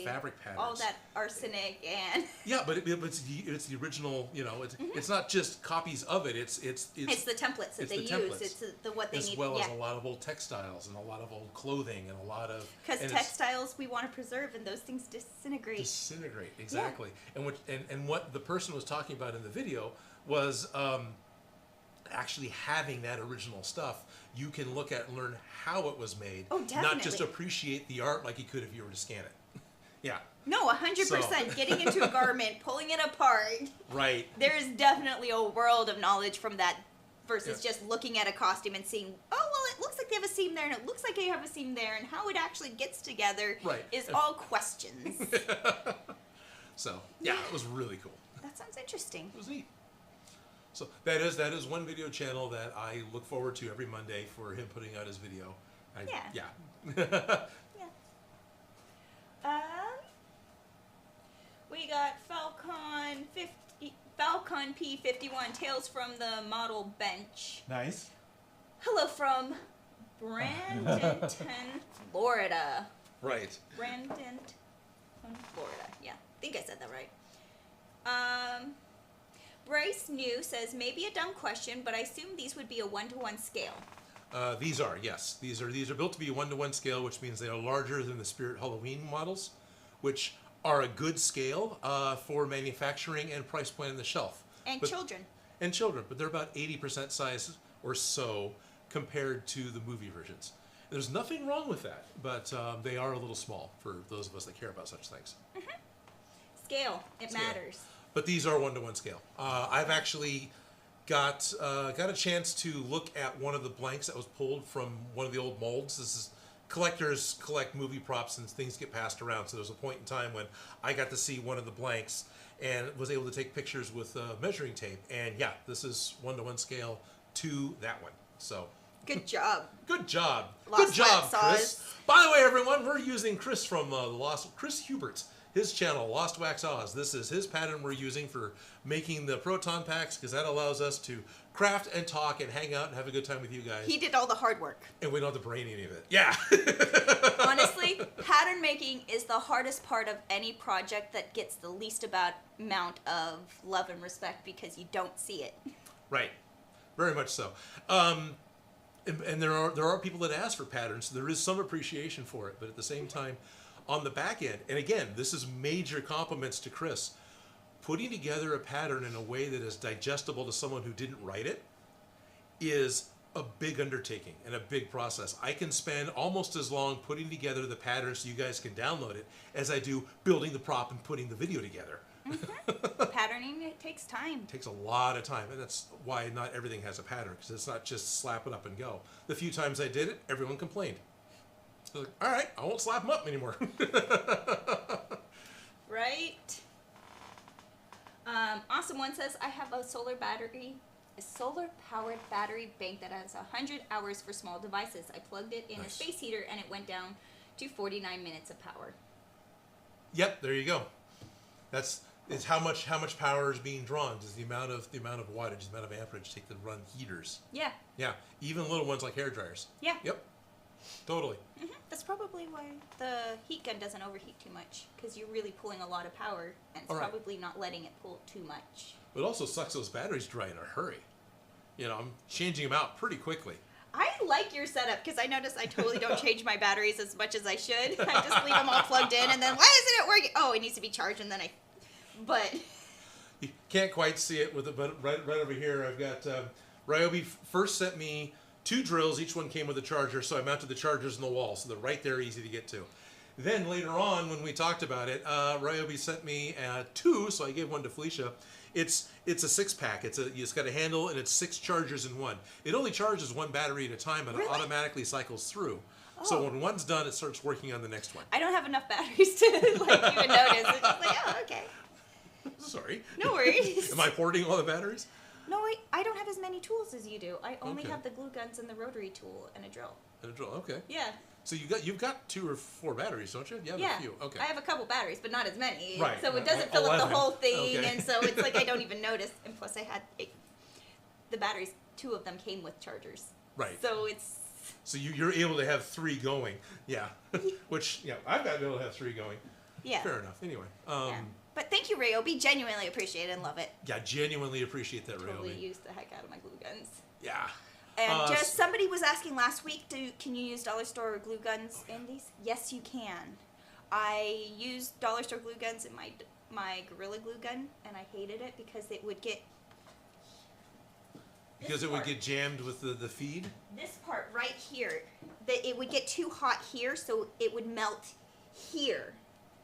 fabric patterns. All that arsenic and yeah, but it's the original. You know, it's not just copies of it. It's the templates that they use. Templates, it's what they as need. As well as a lot of old textiles and a lot of old clothing and a lot of because textiles we want to preserve and those things disintegrate. Disintegrate, exactly. Yeah. And what the person was talking about in the video was actually having that original stuff. You can look at and learn how it was made, not just appreciate the art like you could if you were to scan it. Yeah. No, 100%. Getting into a garment, pulling it apart. Right. There is definitely a world of knowledge from that versus just looking at a costume and seeing, oh, well, it looks like they have a seam there, and it looks like they have a seam there, and how it actually gets together is all questions. So, yeah, it was really cool. That sounds interesting. It was neat. So that is one video channel that I look forward to every Monday for him putting out his video. Yeah. We got Falcon P51 Tales from the Model Bench. Nice. Hello from Bradenton, Florida. Right. Bradenton, Florida. Yeah, I think I said that right. Bryce New says, maybe a dumb question, but I assume these would be a 1-to-1 scale. These are, yes. These are built to be a 1-to-1 scale, which means they are larger than the Spirit Halloween models, which are a good scale for manufacturing and price point on the shelf. And children. And children, but they're about 80% size or so compared to the movie versions. There's nothing wrong with that, but they are a little small for those of us that care about such things. Mm-hmm. Scale, it matters. But these are 1-to-1 scale. I've actually got a chance to look at one of the blanks that was pulled from one of the old molds. This is collectors collect movie props and things get passed around. So there's a point in time when I got to see one of the blanks and was able to take pictures with measuring tape. And yeah, this is 1-to-1 scale to that one. So good job. Good job. Lost Good job, Chris. Oz. By the way, everyone, we're using Chris from Chris Hubert's. His channel, Lost Wax Oz. This is his pattern we're using for making the Proton Packs because that allows us to craft and talk and hang out and have a good time with you guys. He did all the hard work. And we don't have to brain any of it. Yeah. Honestly, pattern making is the hardest part of any project that gets the least amount of love and respect because you don't see it. Right. Very much so. And there are people that ask for patterns. So there is some appreciation for it, but at the same time, on the back end, and again, this is major compliments to Chris, putting together a pattern in a way that is digestible to someone who didn't write it is a big undertaking and a big process. I can spend almost as long putting together the pattern so you guys can download it as I do building the prop and putting the video together. Mm-hmm. Patterning, it takes time. It takes a lot of time, and that's why not everything has a pattern, because it's not just slap it up and go. The few times I did it, everyone complained. So like, all right, I won't slap them up anymore. Right. Awesome One says, I have a solar powered battery bank that has 100 hours for small devices. I plugged it in a space heater and it went down to 49 minutes of power. Yep, there you go. It's how much power is being drawn. Is the amount of wattage, the amount of amperage take to run heaters. Yeah. Yeah, even little ones like hair dryers. Yeah. Yep. Totally. Mm-hmm. That's probably why the heat gun doesn't overheat too much, because you're really pulling a lot of power, and it's probably not letting it pull too much. It also sucks those batteries dry in a hurry. You know, I'm changing them out pretty quickly. I like your setup, because I notice I totally don't change my batteries as much as I should. I just leave them all plugged in, and then, why isn't it working? Oh, it needs to be charged, and then but... You can't quite see it, but right over here, I've got... Ryobi first sent me 2 drills. Each one came with a charger, so I mounted the chargers in the wall, so they're right there, easy to get to. Then later on, when we talked about it, Ryobi sent me 2, so I gave one to Felicia. It's a 6-pack. It's got a handle and it's 6 chargers in one. It only charges 1 battery at a time, and it automatically cycles through. So when one's done, it starts working on the next one. I don't have enough batteries to even notice. It's just like, oh, okay. Sorry. No worries. Am I hoarding all the batteries? No, I don't have as many tools as you do. I only Okay. have the glue guns and the rotary tool and a drill. And a drill. Okay. Yeah. So you've got 2 or 4 batteries, don't you? You have a few. Okay. I have a couple batteries, but not as many. Right. So it doesn't fill up the 11. whole thing, Okay. and so it's like I don't even notice. And plus, I had the batteries. 2 of them came with chargers. Right. So it's. So you're able to have 3 going. Yeah. Which I've got to be able to have 3 going. Yeah. Fair enough. Anyway. Yeah. But thank you, Ryobi. Genuinely appreciate it and love it. Yeah, genuinely appreciate that, Totally Ryobi. used the heck out of my glue guns. Yeah. And just somebody was asking last week, can you use dollar store glue guns in these? Yes, you can. I used dollar store glue guns in my Gorilla Glue gun, and I hated it because it would get. Because it would get jammed with the feed? This part right here, it would get too hot here, so it would melt here.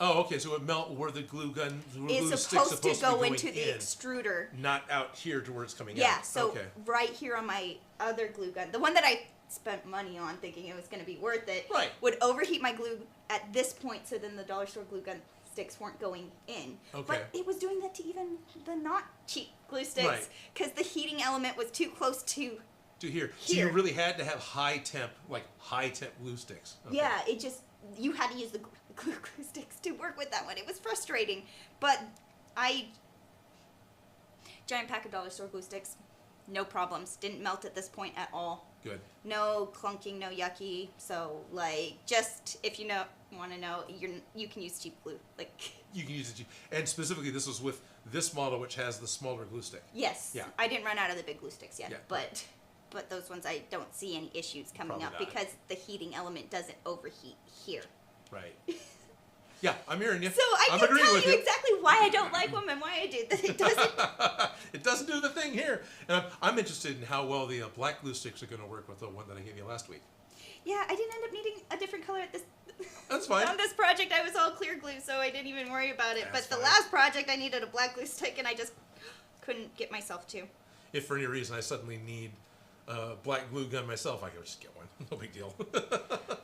Oh, okay. So it would melt where the glue gun It's stick's supposed to go into in, the extruder. not out here to where it's coming out. Yeah, so okay. right here on my other glue gun, the one that I spent money on thinking it was going to be worth it, Right. would overheat my glue at this point, so then the dollar store glue gun sticks weren't going in. Okay. But it was doing that to even the not cheap glue sticks, Right. because the heating element was too close to. To here. So you really had to have high temp glue sticks. Okay. Yeah, you had to use the glue sticks to work with that one. It was frustrating, but giant pack of dollar store glue sticks, no problems. Didn't melt at this point at all. Good. No clunking, no yucky. So just if you want to know, you can use cheap glue. You can use it. And specifically, this was with this model, which has the smaller glue stick. Yes. Yeah. I didn't run out of the big glue sticks yet, Yeah. but those ones I don't see any issues coming Probably up not. because the heating element doesn't overheat here. Right. Yeah, I'm hearing you. So I'm agreeing tell with you exactly why I don't like them and why I do. It doesn't. It doesn't do the thing here. And I'm interested in how well the black glue sticks are going to work with the one that I gave you last week. Yeah, I didn't end up needing a different color at this. That's fine. On this project, I was all clear glue, so I didn't even worry about it. That's but the fine. last project, I needed a black glue stick, and I just couldn't get myself to. If for any reason I suddenly need a black glue gun myself, I can just get one. No big deal.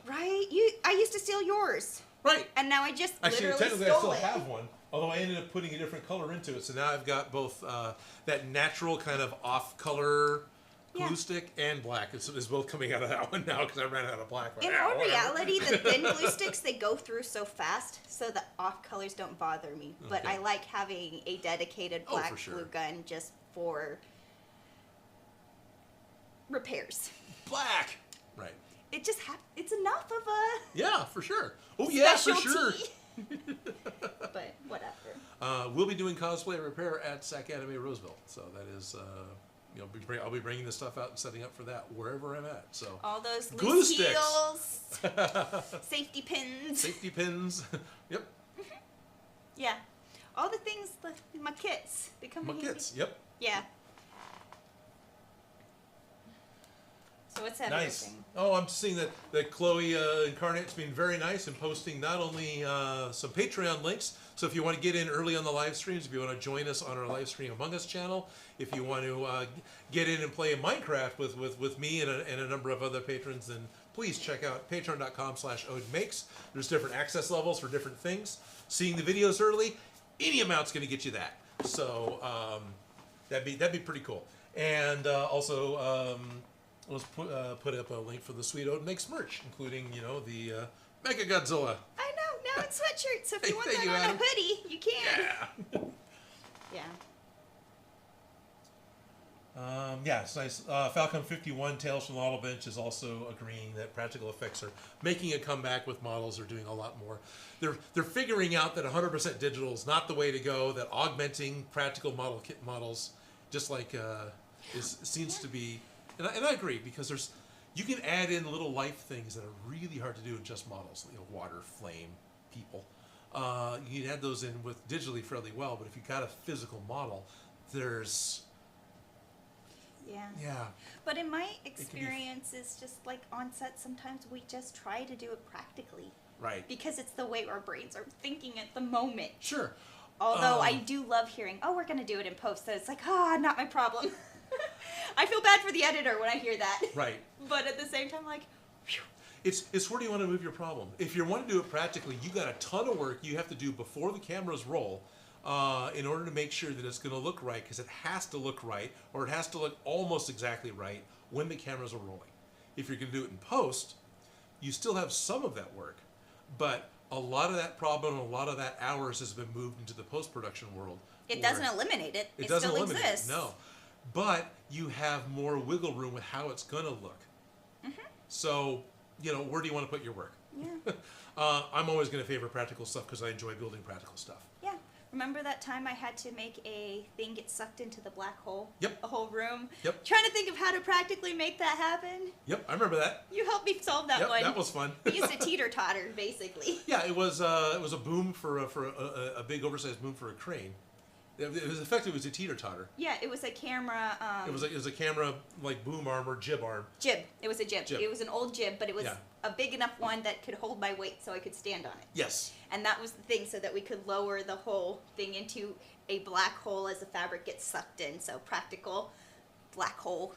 Right? I used to steal yours, Right. and now I just Actually, literally technically, I stole still it. have one. Although I ended up putting a different color into it, so now I've got both that natural kind of off-color glue Yeah. stick and black. It's both coming out of that one now because I ran out of black. In Ah, all whatever. reality, the thin glue sticks, they go through so fast, so the off colors don't bother me. But Okay. I like having a dedicated Oh, black for sure. glue gun just for repairs. Black. Right. It just it's enough of a Yeah, for sure. Oh yeah, for sure. specialty. But whatever. We'll be doing cosplay repair at SAC Anime Roseville, so that is, I'll be bringing the stuff out and setting up for that wherever I'm at. So All those Glue loose sticks. heels, safety pins. safety pins. Yep. Yeah. All the things, my kits. They come My in kits. Yep. Yeah. So what's that Nice. other thing? Oh, I'm seeing that Chloe Incarnate's been very nice and posting not only some Patreon links. So if you want to get in early on the live streams, if you want to join us on our live stream Among Us channel, if you want to get in and play Minecraft with me and a number of other patrons, then please check out patreon.com/Odin Makes. There's different access levels for different things. Seeing the videos early, any amount's going to get you that. So that'd be pretty cool. And also. Let's put up a link for the Sweet Odin Makes merch, including, the Mega Godzilla. I know, now it's sweatshirts, so if Hey, you want thank that you, on Adam. a hoodie, you can. Yeah. Yeah. It's nice. Falcon 51 Tales from the Model Bench is also agreeing that practical effects are making a comeback with models. Are doing a lot more. They're figuring out that 100% digital is not the way to go. That augmenting practical models, just like seems to be. And I agree, because you can add in little life things that are really hard to do in just models, water, flame, people. You can add those in with digitally fairly well, but if you've got a physical model, there's Yeah. But in my experience, it's just like on set, sometimes we just try to do it practically. Right. Because it's the way our brains are thinking at the moment. Sure. Although I do love hearing, oh, we're going to do it in post. So it's like, not my problem. I feel bad for the editor when I hear that. Right. But at the same time, like, phew. It's where do you want to move your problem? If you want to do it practically, you got a ton of work you have to do before the cameras roll in order to make sure that it's going to look right, because it has to look right, or it has to look almost exactly right when the cameras are rolling. If you're going to do it in post, you still have some of that work, but a lot of that problem, a lot of that hours has been moved into the post-production world. It doesn't eliminate it. It doesn't still eliminate exists. it, no. But you have more wiggle room with how it's going to look. Mm-hmm. So, where do you want to put your work? Yeah. I'm always going to favor practical stuff because I enjoy building practical stuff. Yeah. Remember that time I had to make a thing get sucked into the black hole? Yep. A whole room? Yep. Trying to think of how to practically make that happen. Yep, I remember that. You helped me solve that Yep, one. that was fun. We used to teeter-totter, basically. Yeah, it was a boom for a big oversized boom for a crane. It was effectively, it was a teeter-totter. Yeah, it was a camera. It was a camera like boom arm or jib arm. Jib. It was a jib. Jib. It was an old jib, but it was Yeah. a big enough one that could hold my weight so I could stand on it. Yes. And that was the thing, so that we could lower the whole thing into a black hole as the fabric gets sucked in. So practical black hole.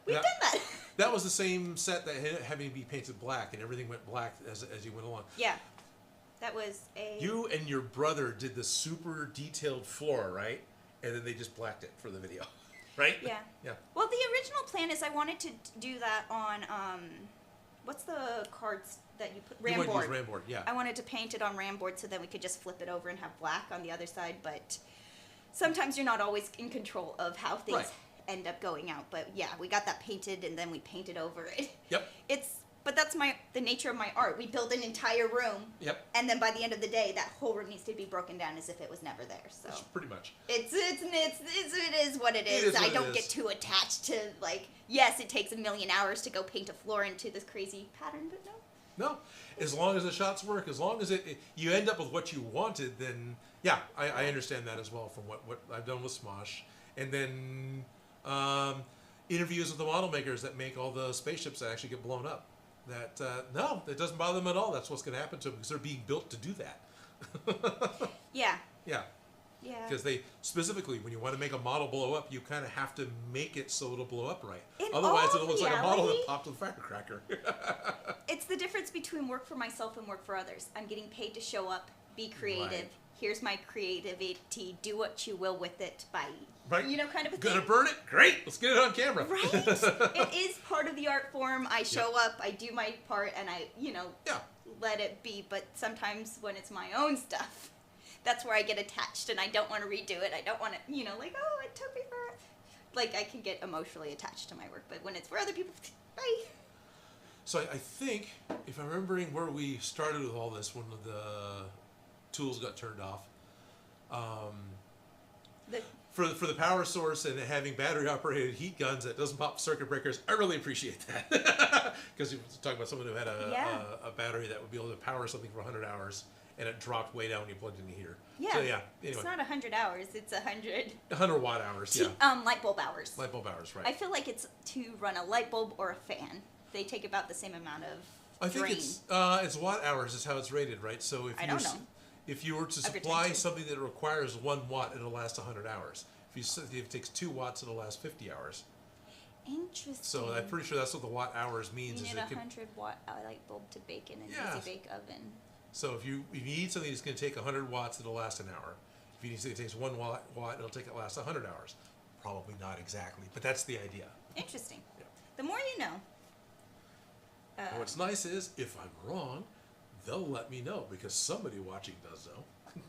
We've done that. That was the same set that had having to be painted black, and everything went black as you went along. Yeah. That was a... You and your brother did the super detailed floor, right? And then they just blacked it for the video, right? Yeah. Yeah. Well, the original plan is I wanted to do that on, what's the cards that you put? You wanted to Ramboard. use Ramboard, yeah. I wanted to paint it on Ramboard so then we could just flip it over and have black on the other side, but sometimes you're not always in control of how things Right. end up going out. But yeah, we got that painted and then we painted over it. Yep. But that's the nature of my art. We build an entire room. Yep. And then by the end of the day, that whole room needs to be broken down as if it was never there. So That's pretty much. it is what it is. It is what I it don't is. get too attached to, like, yes, it takes 1,000,000 hours to go paint a floor into this crazy pattern, but no. No, as long as the shots work, as long as you end up with what you wanted, then yeah, I understand that as well from what I've done with Smosh, and then interviews with the model makers that make all the spaceships that actually get blown up. That no, it doesn't bother them at all. That's what's going to happen to them because they're being built to do that. Yeah. Yeah. Yeah. Because they specifically, when you want to make a model blow up, you kind of have to make it so it'll blow up right. In Otherwise, all it'll look like a model that reality- popped with a firecracker. It's the difference between work for myself and work for others. I'm getting paid to show up, be creative. Right. Here's my creativity. Do what you will with it. Bye. Right. Kind of a Gonna thing. burn it? Great. Let's get it on camera. Right? It is part of the art form. I show up, I do my part, and I, Yeah. let it be. But sometimes when it's my own stuff, that's where I get attached and I don't want to redo it. I don't want to, like, oh, it took me for... Like, I can get emotionally attached to my work. But when it's for other people, bye. So I think, if I'm remembering where we started with all this, when the tools got turned off, for the power source and having battery operated heat guns that doesn't pop circuit breakers, I really appreciate that. Because you're talking about someone who had a battery that would be able to power something for 100 hours and it dropped way down when you plugged in the heater. Yeah. So yeah, anyway. It's not 100 hours. It's 100... 100 watt hours, yeah. Light bulb hours. Light bulb hours, right. I feel like it's to run a light bulb or a fan. They take about the same amount of I think drain. it's watt hours is how it's rated, right? So if I don't know. If you were to I've supply returned to. something that requires 1 watt, it'll last 100 hours. If it takes 2 watts, it'll last 50 hours. Interesting. So I'm pretty sure that's what the watt hours means. You is need a it could, 100-watt light bulb to bake in an Yeah. easy bake oven. so if you need something that's going to take 100 watts, it'll last an hour. If you need something that takes 1 watt, it'll last 100 hours. Probably not exactly, but that's the idea. Interesting. Yeah. The more you know. And what's nice is, if I'm wrong, they'll let me know because somebody watching does know.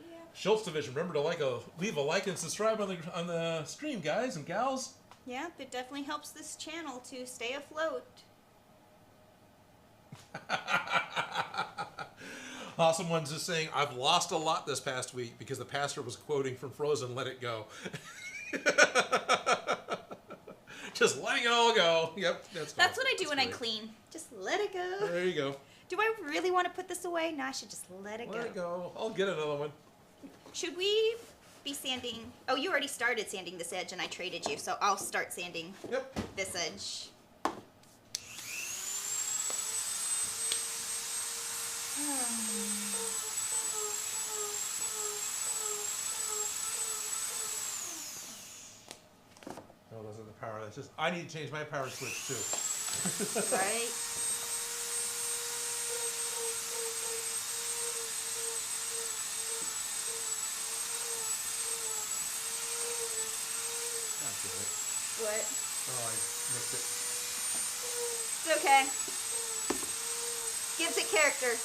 Yeah. Schultz Division, remember to leave a like and subscribe on the stream, guys and gals. Yeah, it definitely helps this channel to stay afloat. Awesome one's just saying, I've lost a lot this past week because the pastor was quoting from Frozen, "Let it go." Just letting it all go. Yep, That's what I do when I great. clean. Just let it go. There you go. Do I really want to put this away? No, I should just let it Let it go. I'll get another one. Should we be sanding? Oh, you already started sanding this edge and I traded you, so I'll start sanding Yep. this edge. No, those are the power. That's just, I need to change my power switch too. Right? What? Oh, I mixed it. It's okay. Gives it character.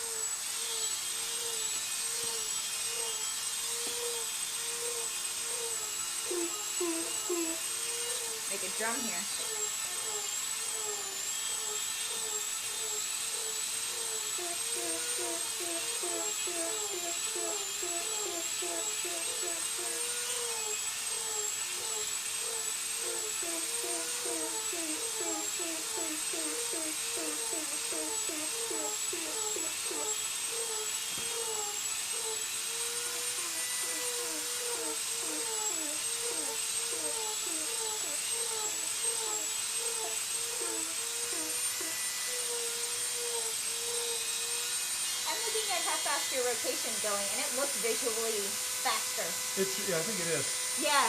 Make a drum here. I'm looking at how fast your rotation going, and it looks visually faster. Yeah, I think it is. Yeah.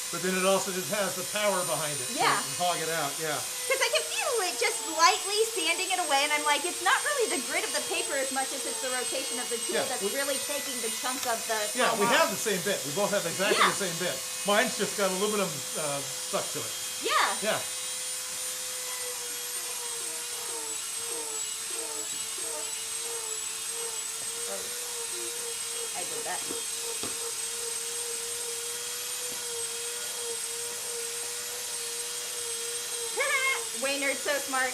But then it also just has the power behind it. Yeah. So you can hog it out, yeah. Because I can feel it just lightly sanding it away, and I'm like, it's not really the grit of the paper as much as it's the rotation of the tool that's really taking the chunk of the Yeah, we foam have off. the same bit. We both have exactly the same bit. Mine's just got aluminum stuck to it. Yeah. Yeah. I did that. Waynard's so smart.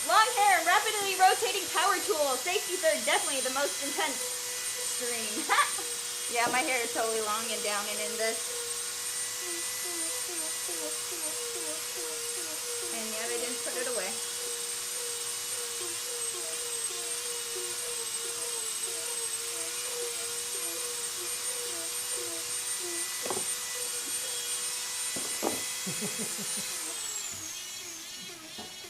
Long hair, rapidly rotating power tool. Safety third, definitely the most intense stream. Yeah, my hair is totally long and down and in this. And yet I didn't put it away.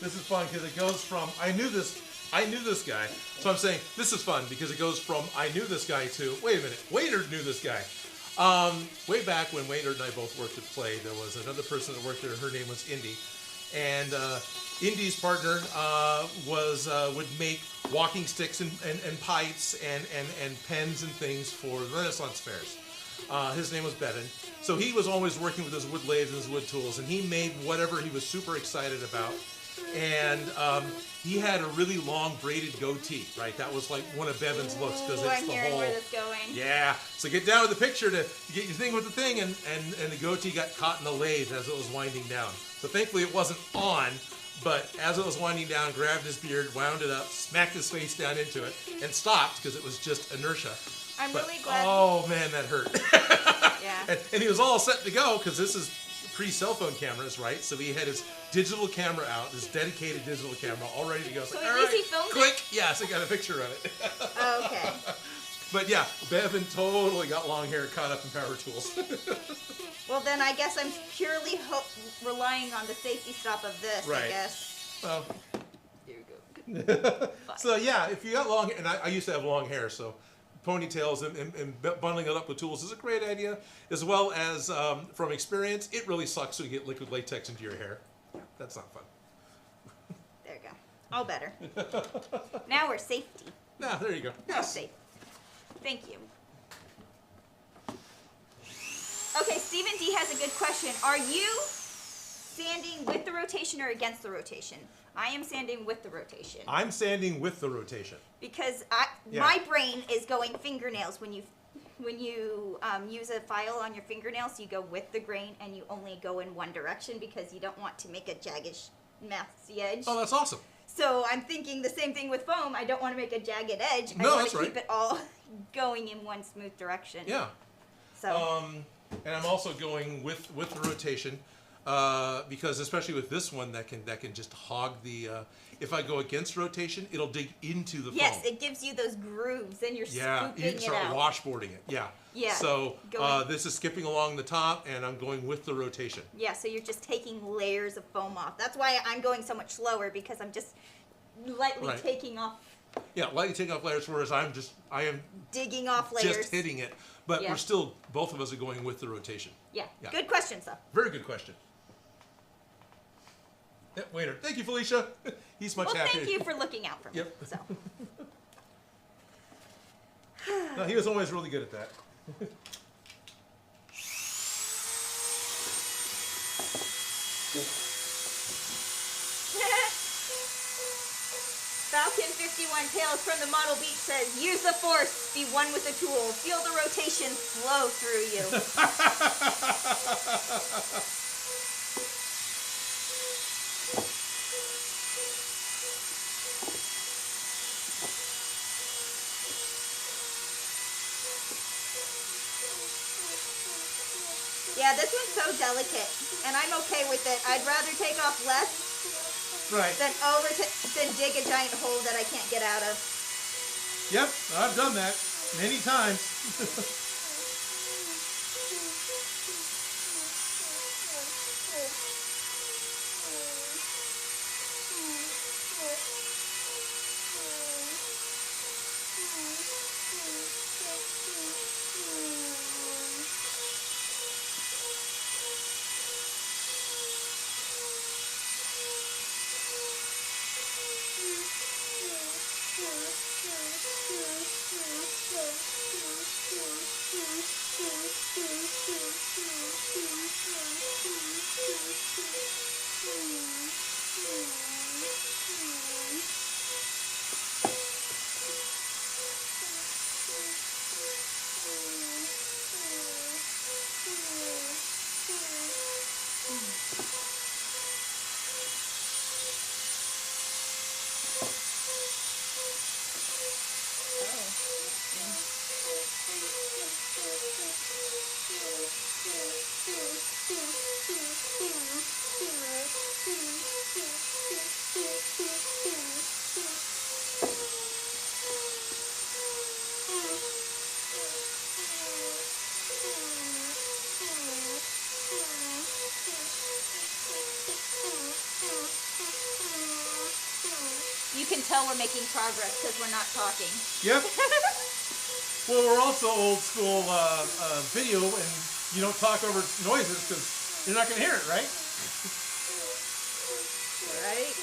This is fun because it goes from I knew this guy. So I'm saying this is fun because it goes from I knew this guy to wait a minute, Waynard knew this guy. Way back when Waynard and I both worked at Play, there was another person that worked there. Her name was Indy, and Indy's partner would make walking sticks and pipes and pens and things for Renaissance fairs. His name was Bevan. So he was always working with his wood lathes and his wood tools, and he made whatever he was super excited about. And he had a really long braided goatee, right? That was like one of Bevan's looks because it's I'm the hearing whole. where this is going. Yeah. So get down with the picture to get your thing with the thing, and the goatee got caught in the lathe as it was winding down. So thankfully it wasn't on, but as it was winding down, grabbed his beard, wound it up, smacked his face down into it, and stopped because it was just inertia. I'm But, really glad. oh man, that hurt. Yeah. And he was all set to go because this is pre-cell phone cameras, right? So he had his digital camera out, his dedicated digital camera, all ready to go. So Like, at all least right, he filmed click. it? Yes, I got a picture of it. Oh, okay. But yeah, Bevan totally got long hair caught up in power tools. Well, then I guess I'm purely relying on the safety stop of this, I Right. guess. Well, Here we go. so yeah, if you got long, and I used to have long hair, so ponytails and bundling it up with tools is a great idea, as well as from experience, it really sucks when you get liquid latex into your hair. That's not fun. There you go. All better. Now we're safety. Nah, there you go. Now Yes. safe. Thank you. Okay, Stephen D has a good question. Are you sanding with the rotation or against the rotation? I am sanding with the rotation. I'm sanding with the rotation. Because Yeah. my brain is going fingernails when you use a file on your fingernails. You go with the grain and you only go in one direction because you don't want to make a jagged, messy edge. Oh, that's awesome. So I'm thinking the same thing with foam. I don't want to make a jagged edge. I No, want that's to right. keep it all going in one smooth direction. Yeah. So And I'm also going with the rotation because especially with this one that can just hog the. If I go against rotation, it'll dig into the yes, foam. it gives you those grooves, and you're Yeah, scooping you it start out. washboarding it. Yeah. Yeah, So going- this is skipping along the top, and I'm going with the rotation. Yeah, so you're just taking layers of foam off. That's why I'm going so much slower because I'm just lightly Right. taking off Yeah, lightly taking off layers, whereas I am Digging off layers. just hitting it. But Yeah. we're still, both of us are going with the rotation. Yeah. Yeah. Good questions, though. Very good question. Yeah, waiter. Thank you, Felicia. He's much Well, happier. thank you for looking out for me. Yep. So. No, he was always really good at that. Falcon 51 Tales from the Model Beach says, use the force, be one with the tool, feel the rotation flow through you. Yeah, this one's so delicate, and I'm okay with it. I'd rather take off less Right. than dig a giant hole that I can't get out of. Yep, I've done that many times. You can tell we're making progress because we're not talking. Yep. Well, we're also old school video, and you don't talk over noises because you're not going to hear it, right? Right?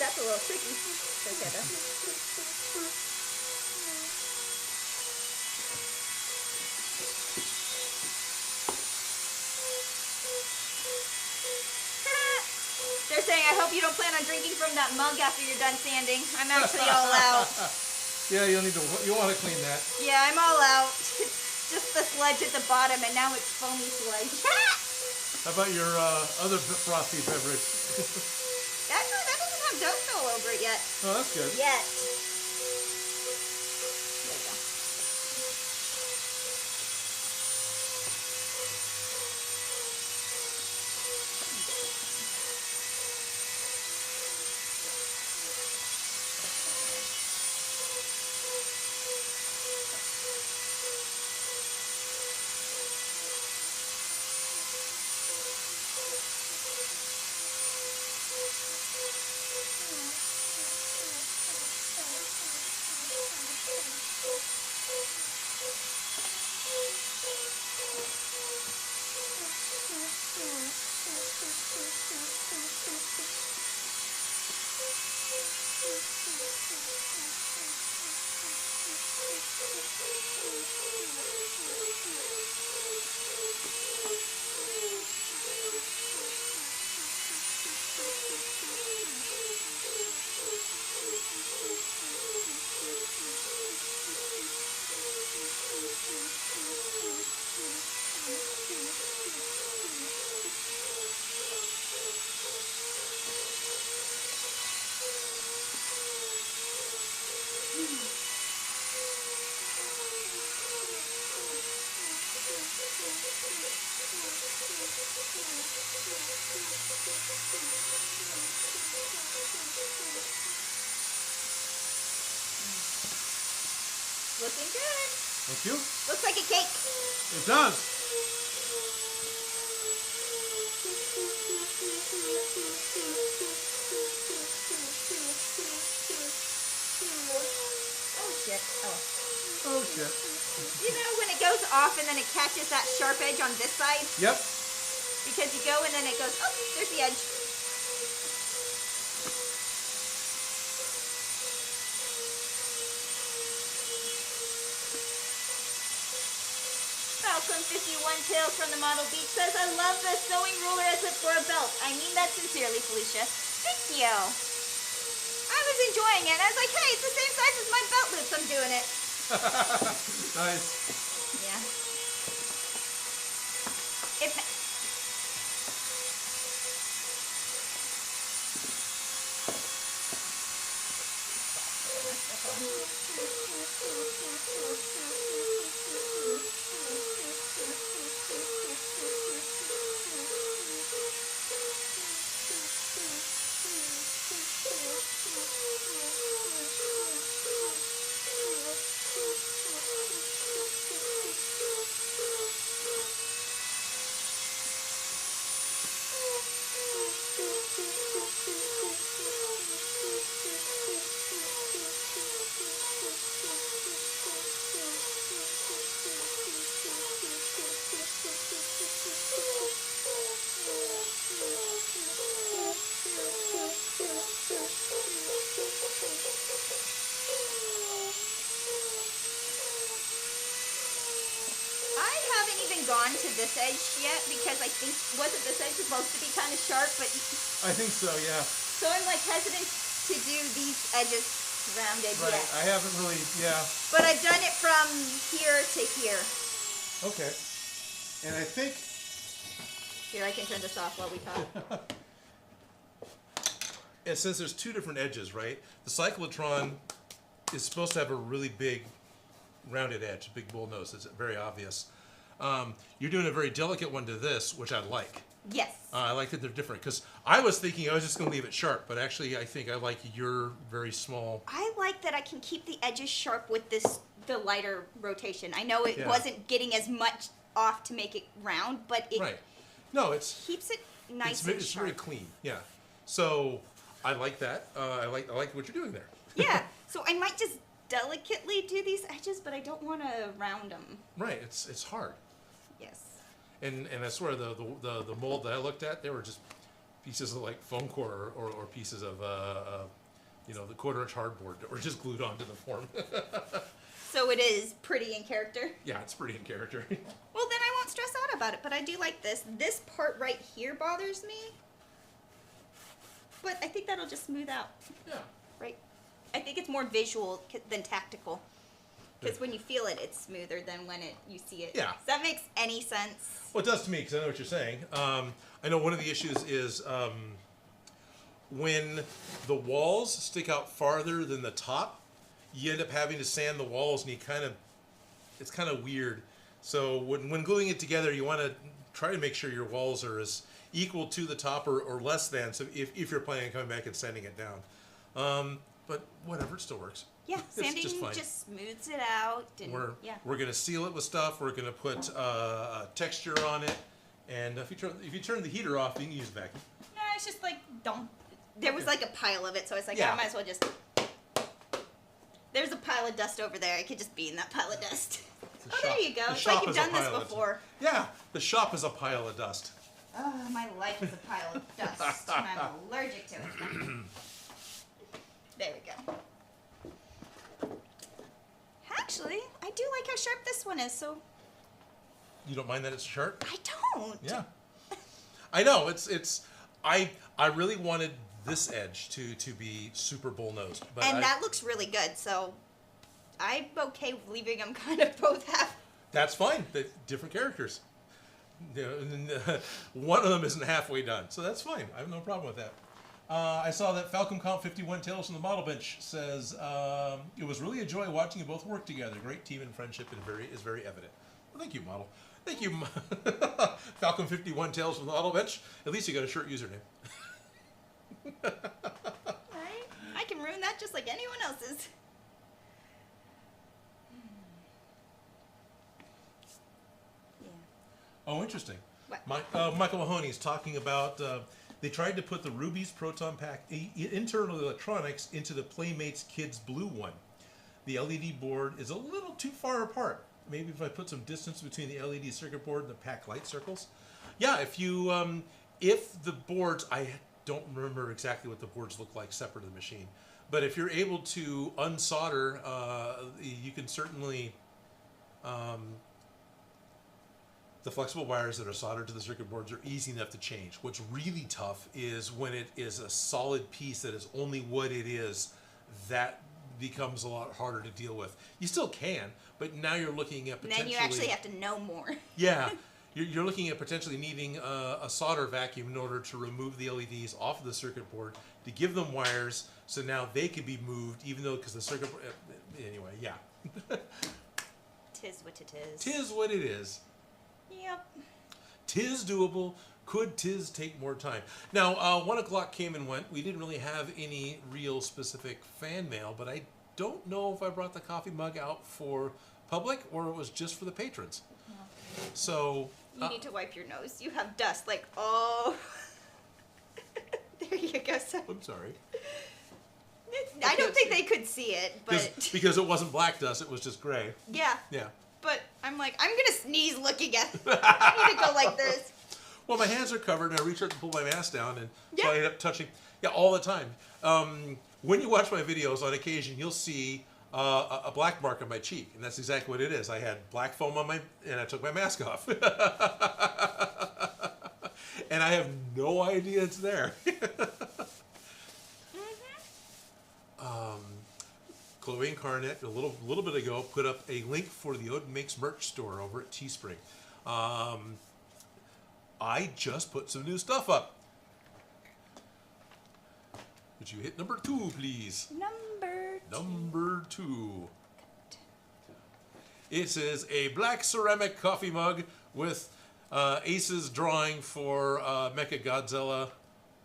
That's a little tricky. It's okay though. They're saying, I hope you don't plan on drinking from that mug after you're done sanding. I'm actually all out. Yeah, you want to clean that. Yeah, I'm all out. Just the sludge at the bottom, and now it's foamy sludge. How about your other frosty beverage? Actually, that doesn't have dust all over it yet. Oh, that's good. Yet. There you go. Looking good. Thank you. Looks like a cake. It does. Oh shit. Oh shit. You know when it goes off and then it catches that sharp edge on this side? Yep. Because you go and then it goes, oh, there's the edge. Falcon 51 Tails from the Model Beach says, I love the sewing ruler as if for a belt. I mean that sincerely, Felicia. Thank you. I was enjoying it. I was like, hey, it's the same size as my belt loops. I'm doing it. Nice. Yeah. Gone to this edge yet because I think wasn't this edge supposed to be kind of sharp, but I think so, yeah. So I'm like hesitant to do these edges rounded right. yet. I haven't really, yeah. But I've done it from here to here. Okay. And I think here I can turn this off while we talk. And since there's two different edges, right? The Cyclotron is supposed to have a really big rounded edge, big bull nose. It's very obvious. You're doing a very delicate one to this, which I like. Yes. I like that they're different because I was thinking I was just going to leave it sharp, but actually I think I like your very small. I like that I can keep the edges sharp with the lighter rotation. I know it wasn't getting as much off to make it round, but it right. No, it's keeps it nice and it's sharp. very clean. Yeah. So I like that. I like what you're doing there. Yeah. So I might just delicately do these edges, but I don't want to round them. Right. It's hard. Yes. And I swear the mold that I looked at, they were just pieces of like foam core or pieces of the 1/4-inch hardboard that were just glued onto the form. So it is pretty in character. Yeah, it's pretty in character. Well, then I won't stress out about it. But I do like this. This part right here bothers me. But I think that'll just smooth out. Yeah. Right. I think it's more visual than tactical. Because when you feel it, it's smoother than when you see it. Yeah. Does that make any sense? Well, it does to me because I know what you're saying. I know one of the issues is when the walls stick out farther than the top, you end up having to sand the walls, and it's kind of weird. So when gluing it together, you want to try to make sure your walls are as equal to the top or less than. So if you're planning on coming back and sanding it down, but whatever, it still works. Yeah, sanding just fine. just smooths it out. And We're gonna seal it with stuff. We're gonna put texture on it, and if you turn the heater off, you can use a vacuum. No, it's just like there was like a pile of it, so it's like Yeah. I might as well just. There's a pile of dust over there. I could just be in that pile of dust. Oh, there you go. It's like you've done this before. Yeah, the shop is a pile of dust. Oh, my life is a pile of dust, and I'm allergic to it. There we go. Actually, I do like how sharp this one is, so... You don't mind that it's sharp? I don't. Yeah. I know, I really wanted this edge to be super bull-nosed. And that looks really good, so I'm okay with leaving them kind of both half. That's fine. They're different characters. One of them isn't halfway done, so that's fine. I have no problem with that. I saw that Falcon Comp 51 Tales from the Model Bench says, it was really a joy watching you both work together. Great team and friendship is very evident. Well, thank you, Model. Thank you, Falcon 51 Tales from the Model Bench. At least you got a shirt username. Right? I can ruin that just like anyone else's. Oh, interesting. What? Michael Mahoney is talking about they tried to put the Ruby's Proton Pack internal electronics into the Playmates Kids Blue one. The LED board is a little too far apart. Maybe if I put some distance between the LED circuit board and the pack light circles. Yeah, if you if the boards, I don't remember exactly what the boards look like separate of the machine, but if you're able to unsolder, you can certainly. The flexible wires that are soldered to the circuit boards are easy enough to change. What's really tough is when it is a solid piece that is only what it is. That becomes a lot harder to deal with. You still can, but now you're looking at potentially... And then you actually have to know more. Yeah. You're looking at potentially needing a solder vacuum in order to remove the LEDs off of the circuit board, to give them wires, so now they can be moved, even though, because the circuit board... Anyway, yeah. Tis what it is. Tis what it is. Yep. Tis doable. Could tis take more time? Now, 1 o'clock came and went. We didn't really have any real specific fan mail, but I don't know if I brought the coffee mug out for public or it was just for the patrons. No. So... You need to wipe your nose. You have dust. Like, oh. There you go, son. I'm sorry. I don't think they could see it, but... Because it wasn't black dust, it was just gray. Yeah. Yeah. But I'm like, I'm going to sneeze looking at it. I need to go like this. Well, my hands are covered, and I reach out to pull my mask down, and Yeah. so I end up touching... Yeah, all the time. When you watch my videos, on occasion, you'll see a black mark on my cheek, and that's exactly what it is. I had black foam on and I took my mask off. And I have no idea it's there. Chloe and Carnett, a little bit ago, put up a link for the Odin Makes merch store over at Teespring. I just put some new stuff up. Would you hit number 2, please? Number 2. It says a black ceramic coffee mug with Ace's drawing for Mechagodzilla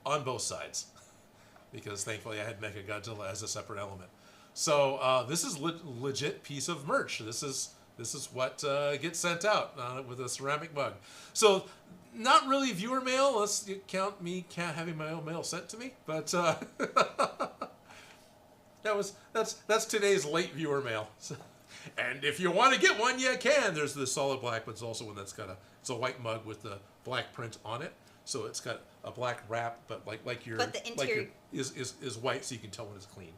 on both sides. Because thankfully I had Mechagodzilla as a separate element. So this is legit piece of merch. This is what gets sent out with a ceramic mug. So not really viewer mail, unless you count me having my own mail sent to me. But that's today's late viewer mail. So, and if you want to get one, you can. There's the solid black, but it's also one that's got it's a white mug with the black print on it. So it's got a black wrap, but like your but the interior is white, so you can tell when it's clean.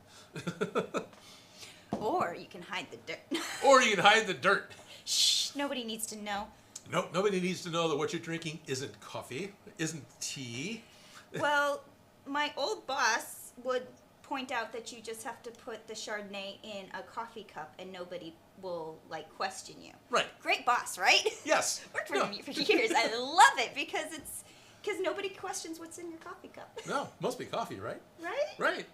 Or you can hide the dirt. Or you can hide the dirt. Shh, nobody needs to know. Nope, nobody needs to know that what you're drinking isn't coffee, isn't tea. Well, my old boss would point out that you just have to put the Chardonnay in a coffee cup and nobody will, question you. Right. Great boss, right? Yes. Worked for me for years. I love it because nobody questions what's in your coffee cup. No, must be coffee, right? Right? Right.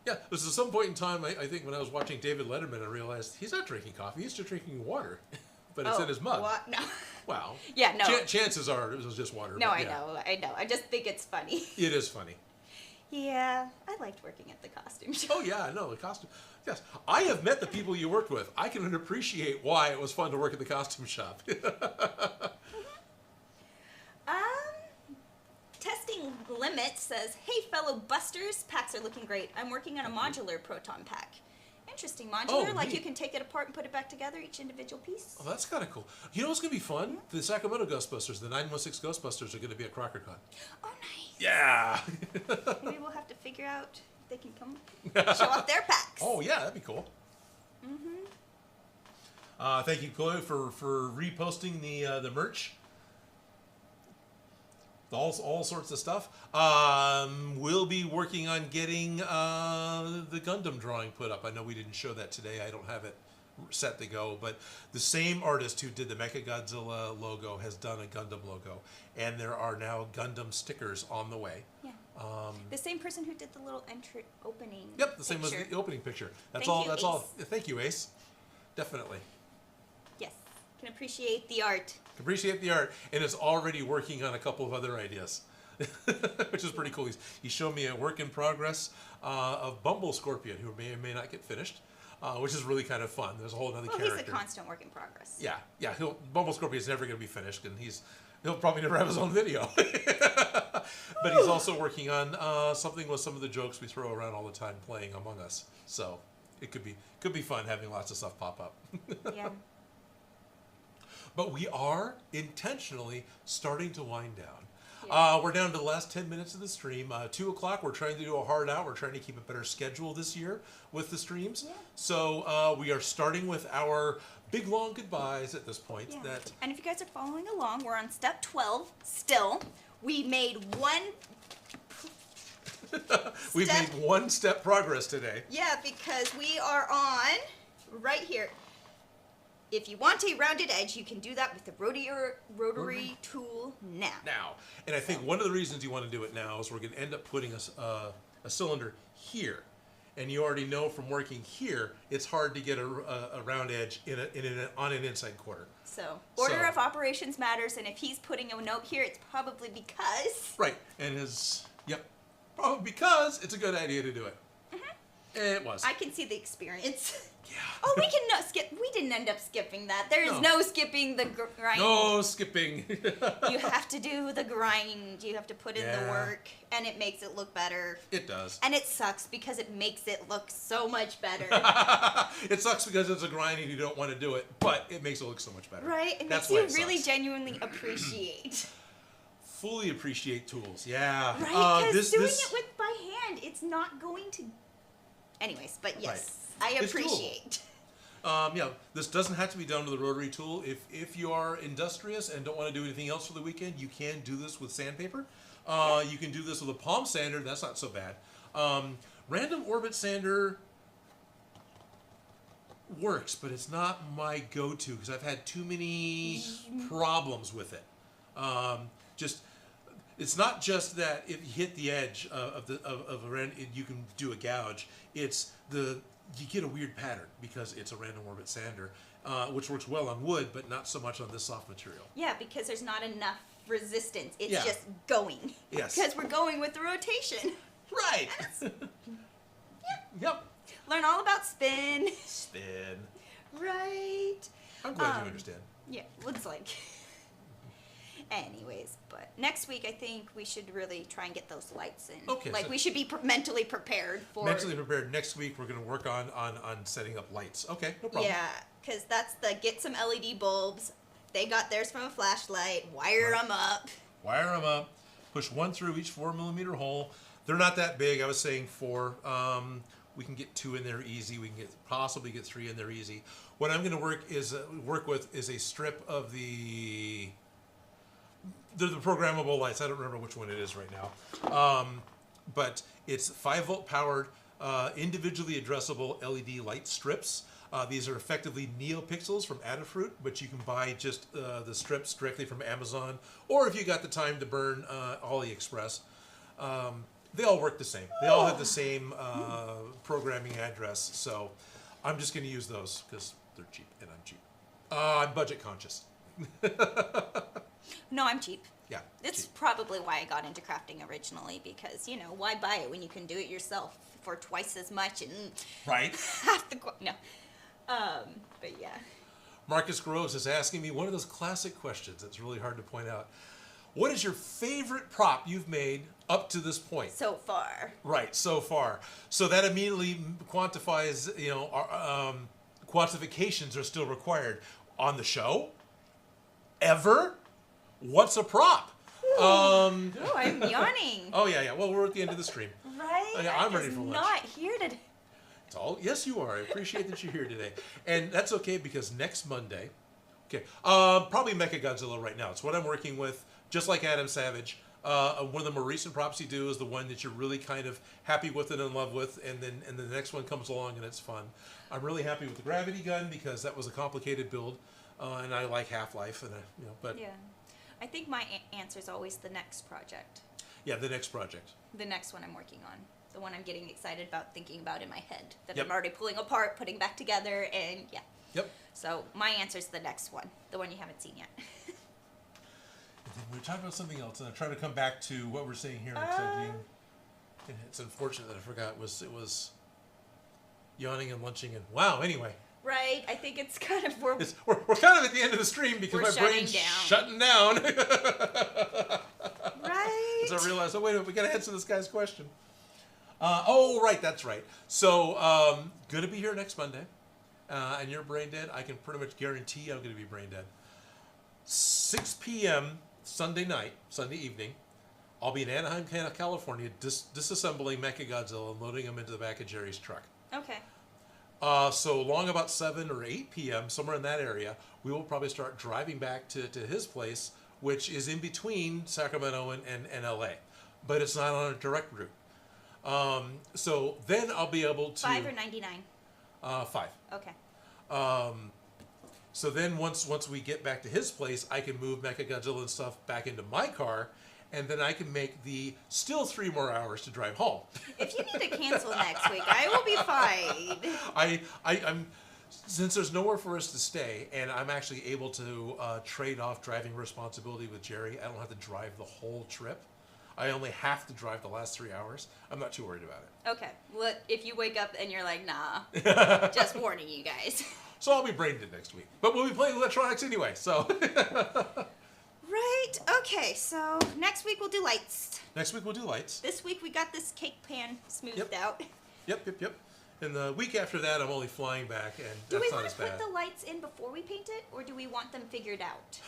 Yeah, this is some point in time, I think, when I was watching David Letterman, I realized he's not drinking coffee, he's just drinking water. But it's in his mug. What? No. Wow. Yeah, no. Chances are it was just water. No, but I know. I just think it's funny. It is funny. Yeah, I liked working at the costume shop. Oh, yeah, no, the costume. Yes. I have met the people you worked with. I can appreciate why it was fun to work at the costume shop. Testing Limit says, hey, fellow busters, packs are looking great. I'm working on a modular Proton Pack. Interesting modular, Oh, you neat. can take it apart and put it back together, each individual piece. Oh, that's kind of cool. You know what's going to be fun? The Sacramento Ghostbusters, the 916 Ghostbusters, are going to be at CrockerCon. Oh, nice. Yeah! Maybe we'll have to figure out if they can come show off their packs. Oh, yeah, that'd be cool. Mm-hmm. Thank you, Chloe, for reposting the merch. All sorts of stuff. We'll be working on getting the Gundam drawing put up. I know we didn't show that today. I don't have it set to go, but the same artist who did the Mechagodzilla logo has done a Gundam logo, and there are now Gundam stickers on the way. Yeah. The same person who did the little opening. Yep, the same picture. as the opening picture. That's Thank all. you, That's Ace. all. Thank you, Ace. Definitely. Yes. Can appreciate the art. Appreciate the art, and is already working on a couple of other ideas, which is pretty cool. He's shown me a work in progress of Bumble Scorpion, who may or may not get finished, which is really kind of fun. There's a whole other character. He's a constant work in progress. Yeah. Bumble Scorpion is never going to be finished, and he's He'll probably never have his own video. But he's also working on something with some of the jokes we throw around all the time playing Among Us. So it could be fun having lots of stuff pop up. Yeah. But we are intentionally starting to wind down. Yeah. We're down to the last 10 minutes of the stream. 2 o'clock, we're trying to do a hard out. We're trying to keep a better schedule this year with the streams. Yeah. So we are starting with our big, long goodbyes at this point. Yeah. That And if you guys are following along, we're on step 12 still. We made we've made one step progress today. Yeah, because we are on right here. If you want a rounded edge, you can do that with the rotary tool now. And I think one of the reasons you want to do it now is we're going to end up putting a cylinder here. And you already know from working here, it's hard to get a round edge on an inside quarter. So, order of operations matters, and if he's putting a note here, it's probably because... Right, and probably because it's a good idea to do it. It was. I can see the experience. Yeah. Oh, we can no skip. We didn't end up skipping that. There is no skipping the grind. No skipping. You have to do the grind. You have to put in the work, and it makes it look better. It does. And it sucks because it makes it look so much better. It sucks because it's a grind and you don't want to do it, but it makes it look so much better. Right? It That's makes why you really sucks. genuinely appreciate. Fully appreciate tools. Yeah. Right? Because doing it with by hand, it's not going to... Anyways, but yes, I appreciate. This doesn't have to be done with a rotary tool. If you are industrious and don't want to do anything else for the weekend, you can do this with sandpaper. You can do this with a palm sander. That's not so bad. Random orbit sander works, but it's not my go-to because I've had too many problems with it. It's not just that if you hit the edge of a random, you can do a gouge. It's you get a weird pattern because it's a random orbit sander, which works well on wood, but not so much on this soft material. Yeah, because there's not enough resistance. It's Yeah. just going. Yes. Because we're going with the rotation. Right. Yep. Learn all about spin. Spin. Right. I'm glad you understand. Yeah, looks like. Anyways, but next week I think we should really try and get those lights in. Okay, Like so- we should be mentally prepared for. Mentally prepared. Next week we're going to work on setting up lights. Okay, no problem. Yeah, because that's get some LED bulbs. They got theirs from a flashlight. Wire them up. Wire them up. Push one through each 4mm hole. They're not that big. I was saying 4. We can get 2 in there easy. We can possibly get 3 in there easy. What I'm going to work with is a strip of the programmable lights. I don't remember which one it is right now. But it's 5-volt powered, individually addressable LED light strips. These are effectively NeoPixels from Adafruit, but you can buy just the strips directly from Amazon, or if you got the time to burn, AliExpress. They all work the same. They all have the same programming address, so I'm just going to use those because they're cheap and I'm cheap. I'm budget conscious. No, I'm cheap. Yeah. It's cheap. probably why I got into crafting originally because, why buy it when you can do it yourself for twice as much and Right. half the... No. But yeah. Marcus Groves is asking me one of those classic questions that's really hard to point out. What is your favorite prop you've made up to this point? So far. Right, so far. So that immediately quantifies, quantifications are still required. On the show? Ever? What's a prop? Oh, I'm yawning. Oh, yeah. Well, we're at the end of the stream. Right? Yeah, I'm ready for lunch. Not here to... It's all, yes, you are. I appreciate that you're here today. And that's okay because next Monday, probably Mechagodzilla right now. It's what I'm working with, just like Adam Savage. One of the more recent props you do is the one that you're really kind of happy with and in love with, and then the next one comes along and it's fun. I'm really happy with the gravity gun because that was a complicated build, and I like Half-Life, and but Yeah. I think my answer is always the next project. yeah, the next project. The next one I'm working on. The one I'm getting excited about, thinking about in my head. That Yep. I'm already pulling apart, putting back together, and yeah. Yep. So my answer is the next one. The one you haven't seen yet. And then we were talking about something else, and I'm trying to come back to what we're saying here. And it's unfortunate that I forgot. It was yawning and lunching and wow. Anyway, Right. I think it's kind of we're we're kind of at the end of the stream because We're my brain's shutting shutting down. right. As I realized, oh wait a minute, we gotta answer this guy's question. Oh right, that's right. So gonna be here next Monday, and you're brain dead. I can pretty much guarantee I'm gonna be brain dead. 6 p.m. Sunday night, Sunday evening. I'll be in Anaheim, California, disassembling Mechagodzilla and loading him into the back of Jerry's truck. Okay. So along about 7 or 8 p.m., somewhere in that area, we will probably start driving back to his place, which is in between Sacramento and LA. But it's not on a direct route. So then I'll be able to... 5 or 99? 5. Okay. So then once we get back to his place, I can move Mechagodzilla and stuff back into my car, and then I can make the still 3 more hours to drive home. If you need to cancel next week, I will be fine. I'm since there's nowhere for us to stay, and I'm actually able to trade off driving responsibility with Jerry. I don't have to drive the whole trip. I only have to drive the last 3 hours. I'm not too worried about it. Okay. Well, if you wake up and you're like, nah, just warning you guys. So I'll be brain dead next week. But we'll be playing electronics anyway, so. Right. Okay. So next week we'll do lights. Next week we'll do lights. This week we got this cake pan smoothed Yep. out. Yep. And the week after that, I'm only flying back, and Do we that's not want as to put bad. the lights in before we paint it, or do we want them figured out?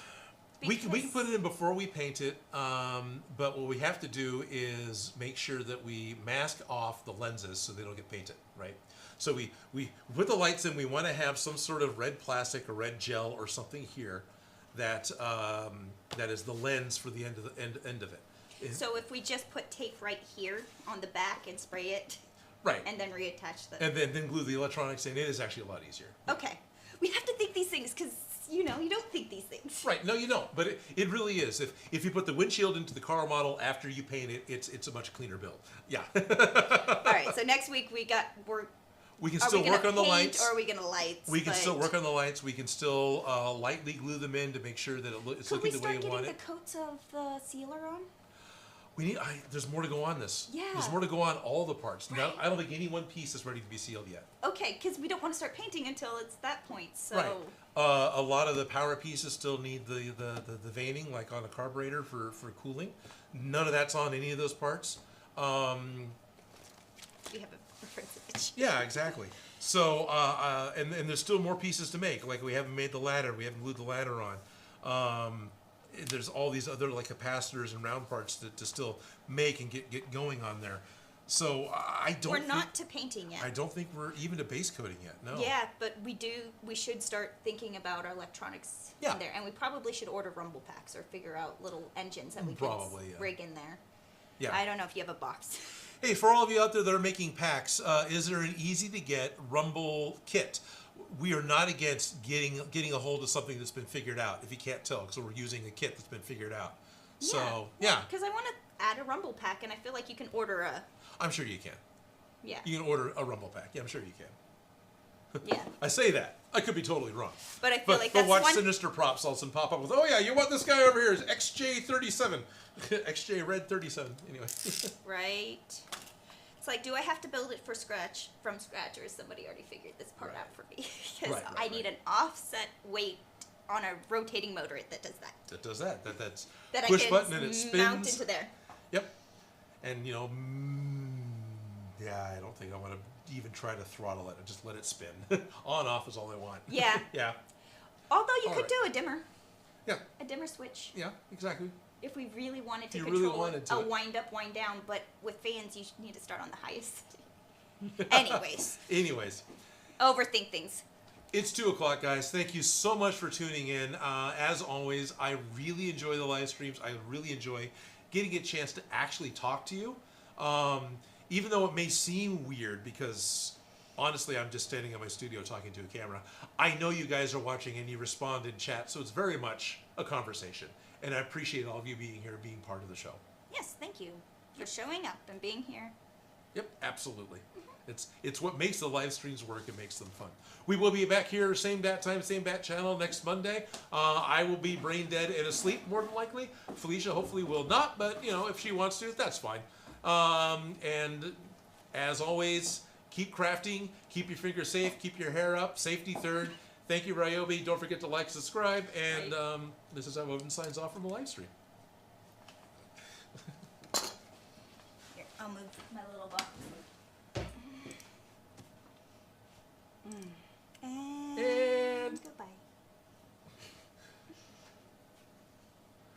We can put it in before we paint it, but what we have to do is make sure that we mask off the lenses so they don't get painted, right? So we put the lights in. We want to have some sort of red plastic or red gel or something here that that is the lens for the end of it. So if we just put tape right here on the back and spray it, Right. and then reattach the... And then glue the electronics in. It is actually a lot easier. Okay. We have to think these things because, you don't think these things. Right. No, you don't. But it really is. If you put the windshield into the car model after you paint it, it's a much cleaner build. Yeah. All right. So next week we can still work on the lights. Or are we going to lights? We can still work on the lights. We can still lightly glue them in to make sure that it's looking the way you want it. Could we start getting the coats of the sealer on? There's more to go on this. Yeah. There's more to go on all the parts. Right. Now, I don't think any one piece is ready to be sealed yet. Okay, because we don't want to start painting until it's that point. So. Right. A lot of the power pieces still need the veining, like on a carburetor for cooling. None of that's on any of those parts. We have a preference. Yeah, exactly. So, and there's still more pieces to make. Like we haven't made the ladder. We haven't glued the ladder on. There's all these other like capacitors and round parts to still make and get going on there. So We're not to painting yet. I don't think we're even to base coating yet. No. Yeah, but we should start thinking about our electronics in there, and we probably should order rumble packs or figure out little engines that we can rig in there. Yeah. I don't know if you have a box. Hey, for all of you out there that are making packs, is there an easy to get rumble kit? We are not against getting a hold of something that's been figured out, if you can't tell, because we're using a kit that's been figured out. So, yeah. Because I want to add a rumble pack, and I feel like you can order a... I'm sure you can. Yeah. You can order a rumble pack. Yeah, I'm sure you can. Yeah. I say that. I could be totally wrong. But I feel like that's watch Sinister Props all of a sudden pop up with, oh yeah, you want this guy over here is XJ37. XJ Red 37. Anyway. Right. It's like, do I have to build it from scratch, or has somebody already figured this part out for me? Because I need an offset weight on a rotating motor that does that. That does that. That's that push I can button and it spins. Mount into there. Yep. And I don't think I want to even try to throttle it. I just let it spin. On off is all I want. Yeah. Yeah. Although you could do a dimmer. Yeah. A dimmer switch. Yeah, exactly. If we really wanted to control a wind up, wind down, but with fans, you need to start on the highest. Anyways. Overthink things. It's 2 o'clock, guys. Thank you so much for tuning in. As always, I really enjoy the live streams. I really enjoy getting a chance to actually talk to you. Even though it may seem weird because, honestly, I'm just standing in my studio talking to a camera. I know you guys are watching and you respond in chat, so it's very much a conversation. And I appreciate all of you being here, being part of the show. Yes, thank you for showing up and being here. Yep, absolutely. It's what makes the live streams work and makes them fun. We will be back here, same bat time, same bat channel next Monday. I will be brain dead and asleep, more than likely. Felicia hopefully will not, but if she wants to, that's fine. And as always, keep crafting, keep your fingers safe, keep your hair up, safety third. Thank you, Ryobi. Don't forget to like, subscribe, and this is how Odin signs off from the live stream. Here, I'll move my little box.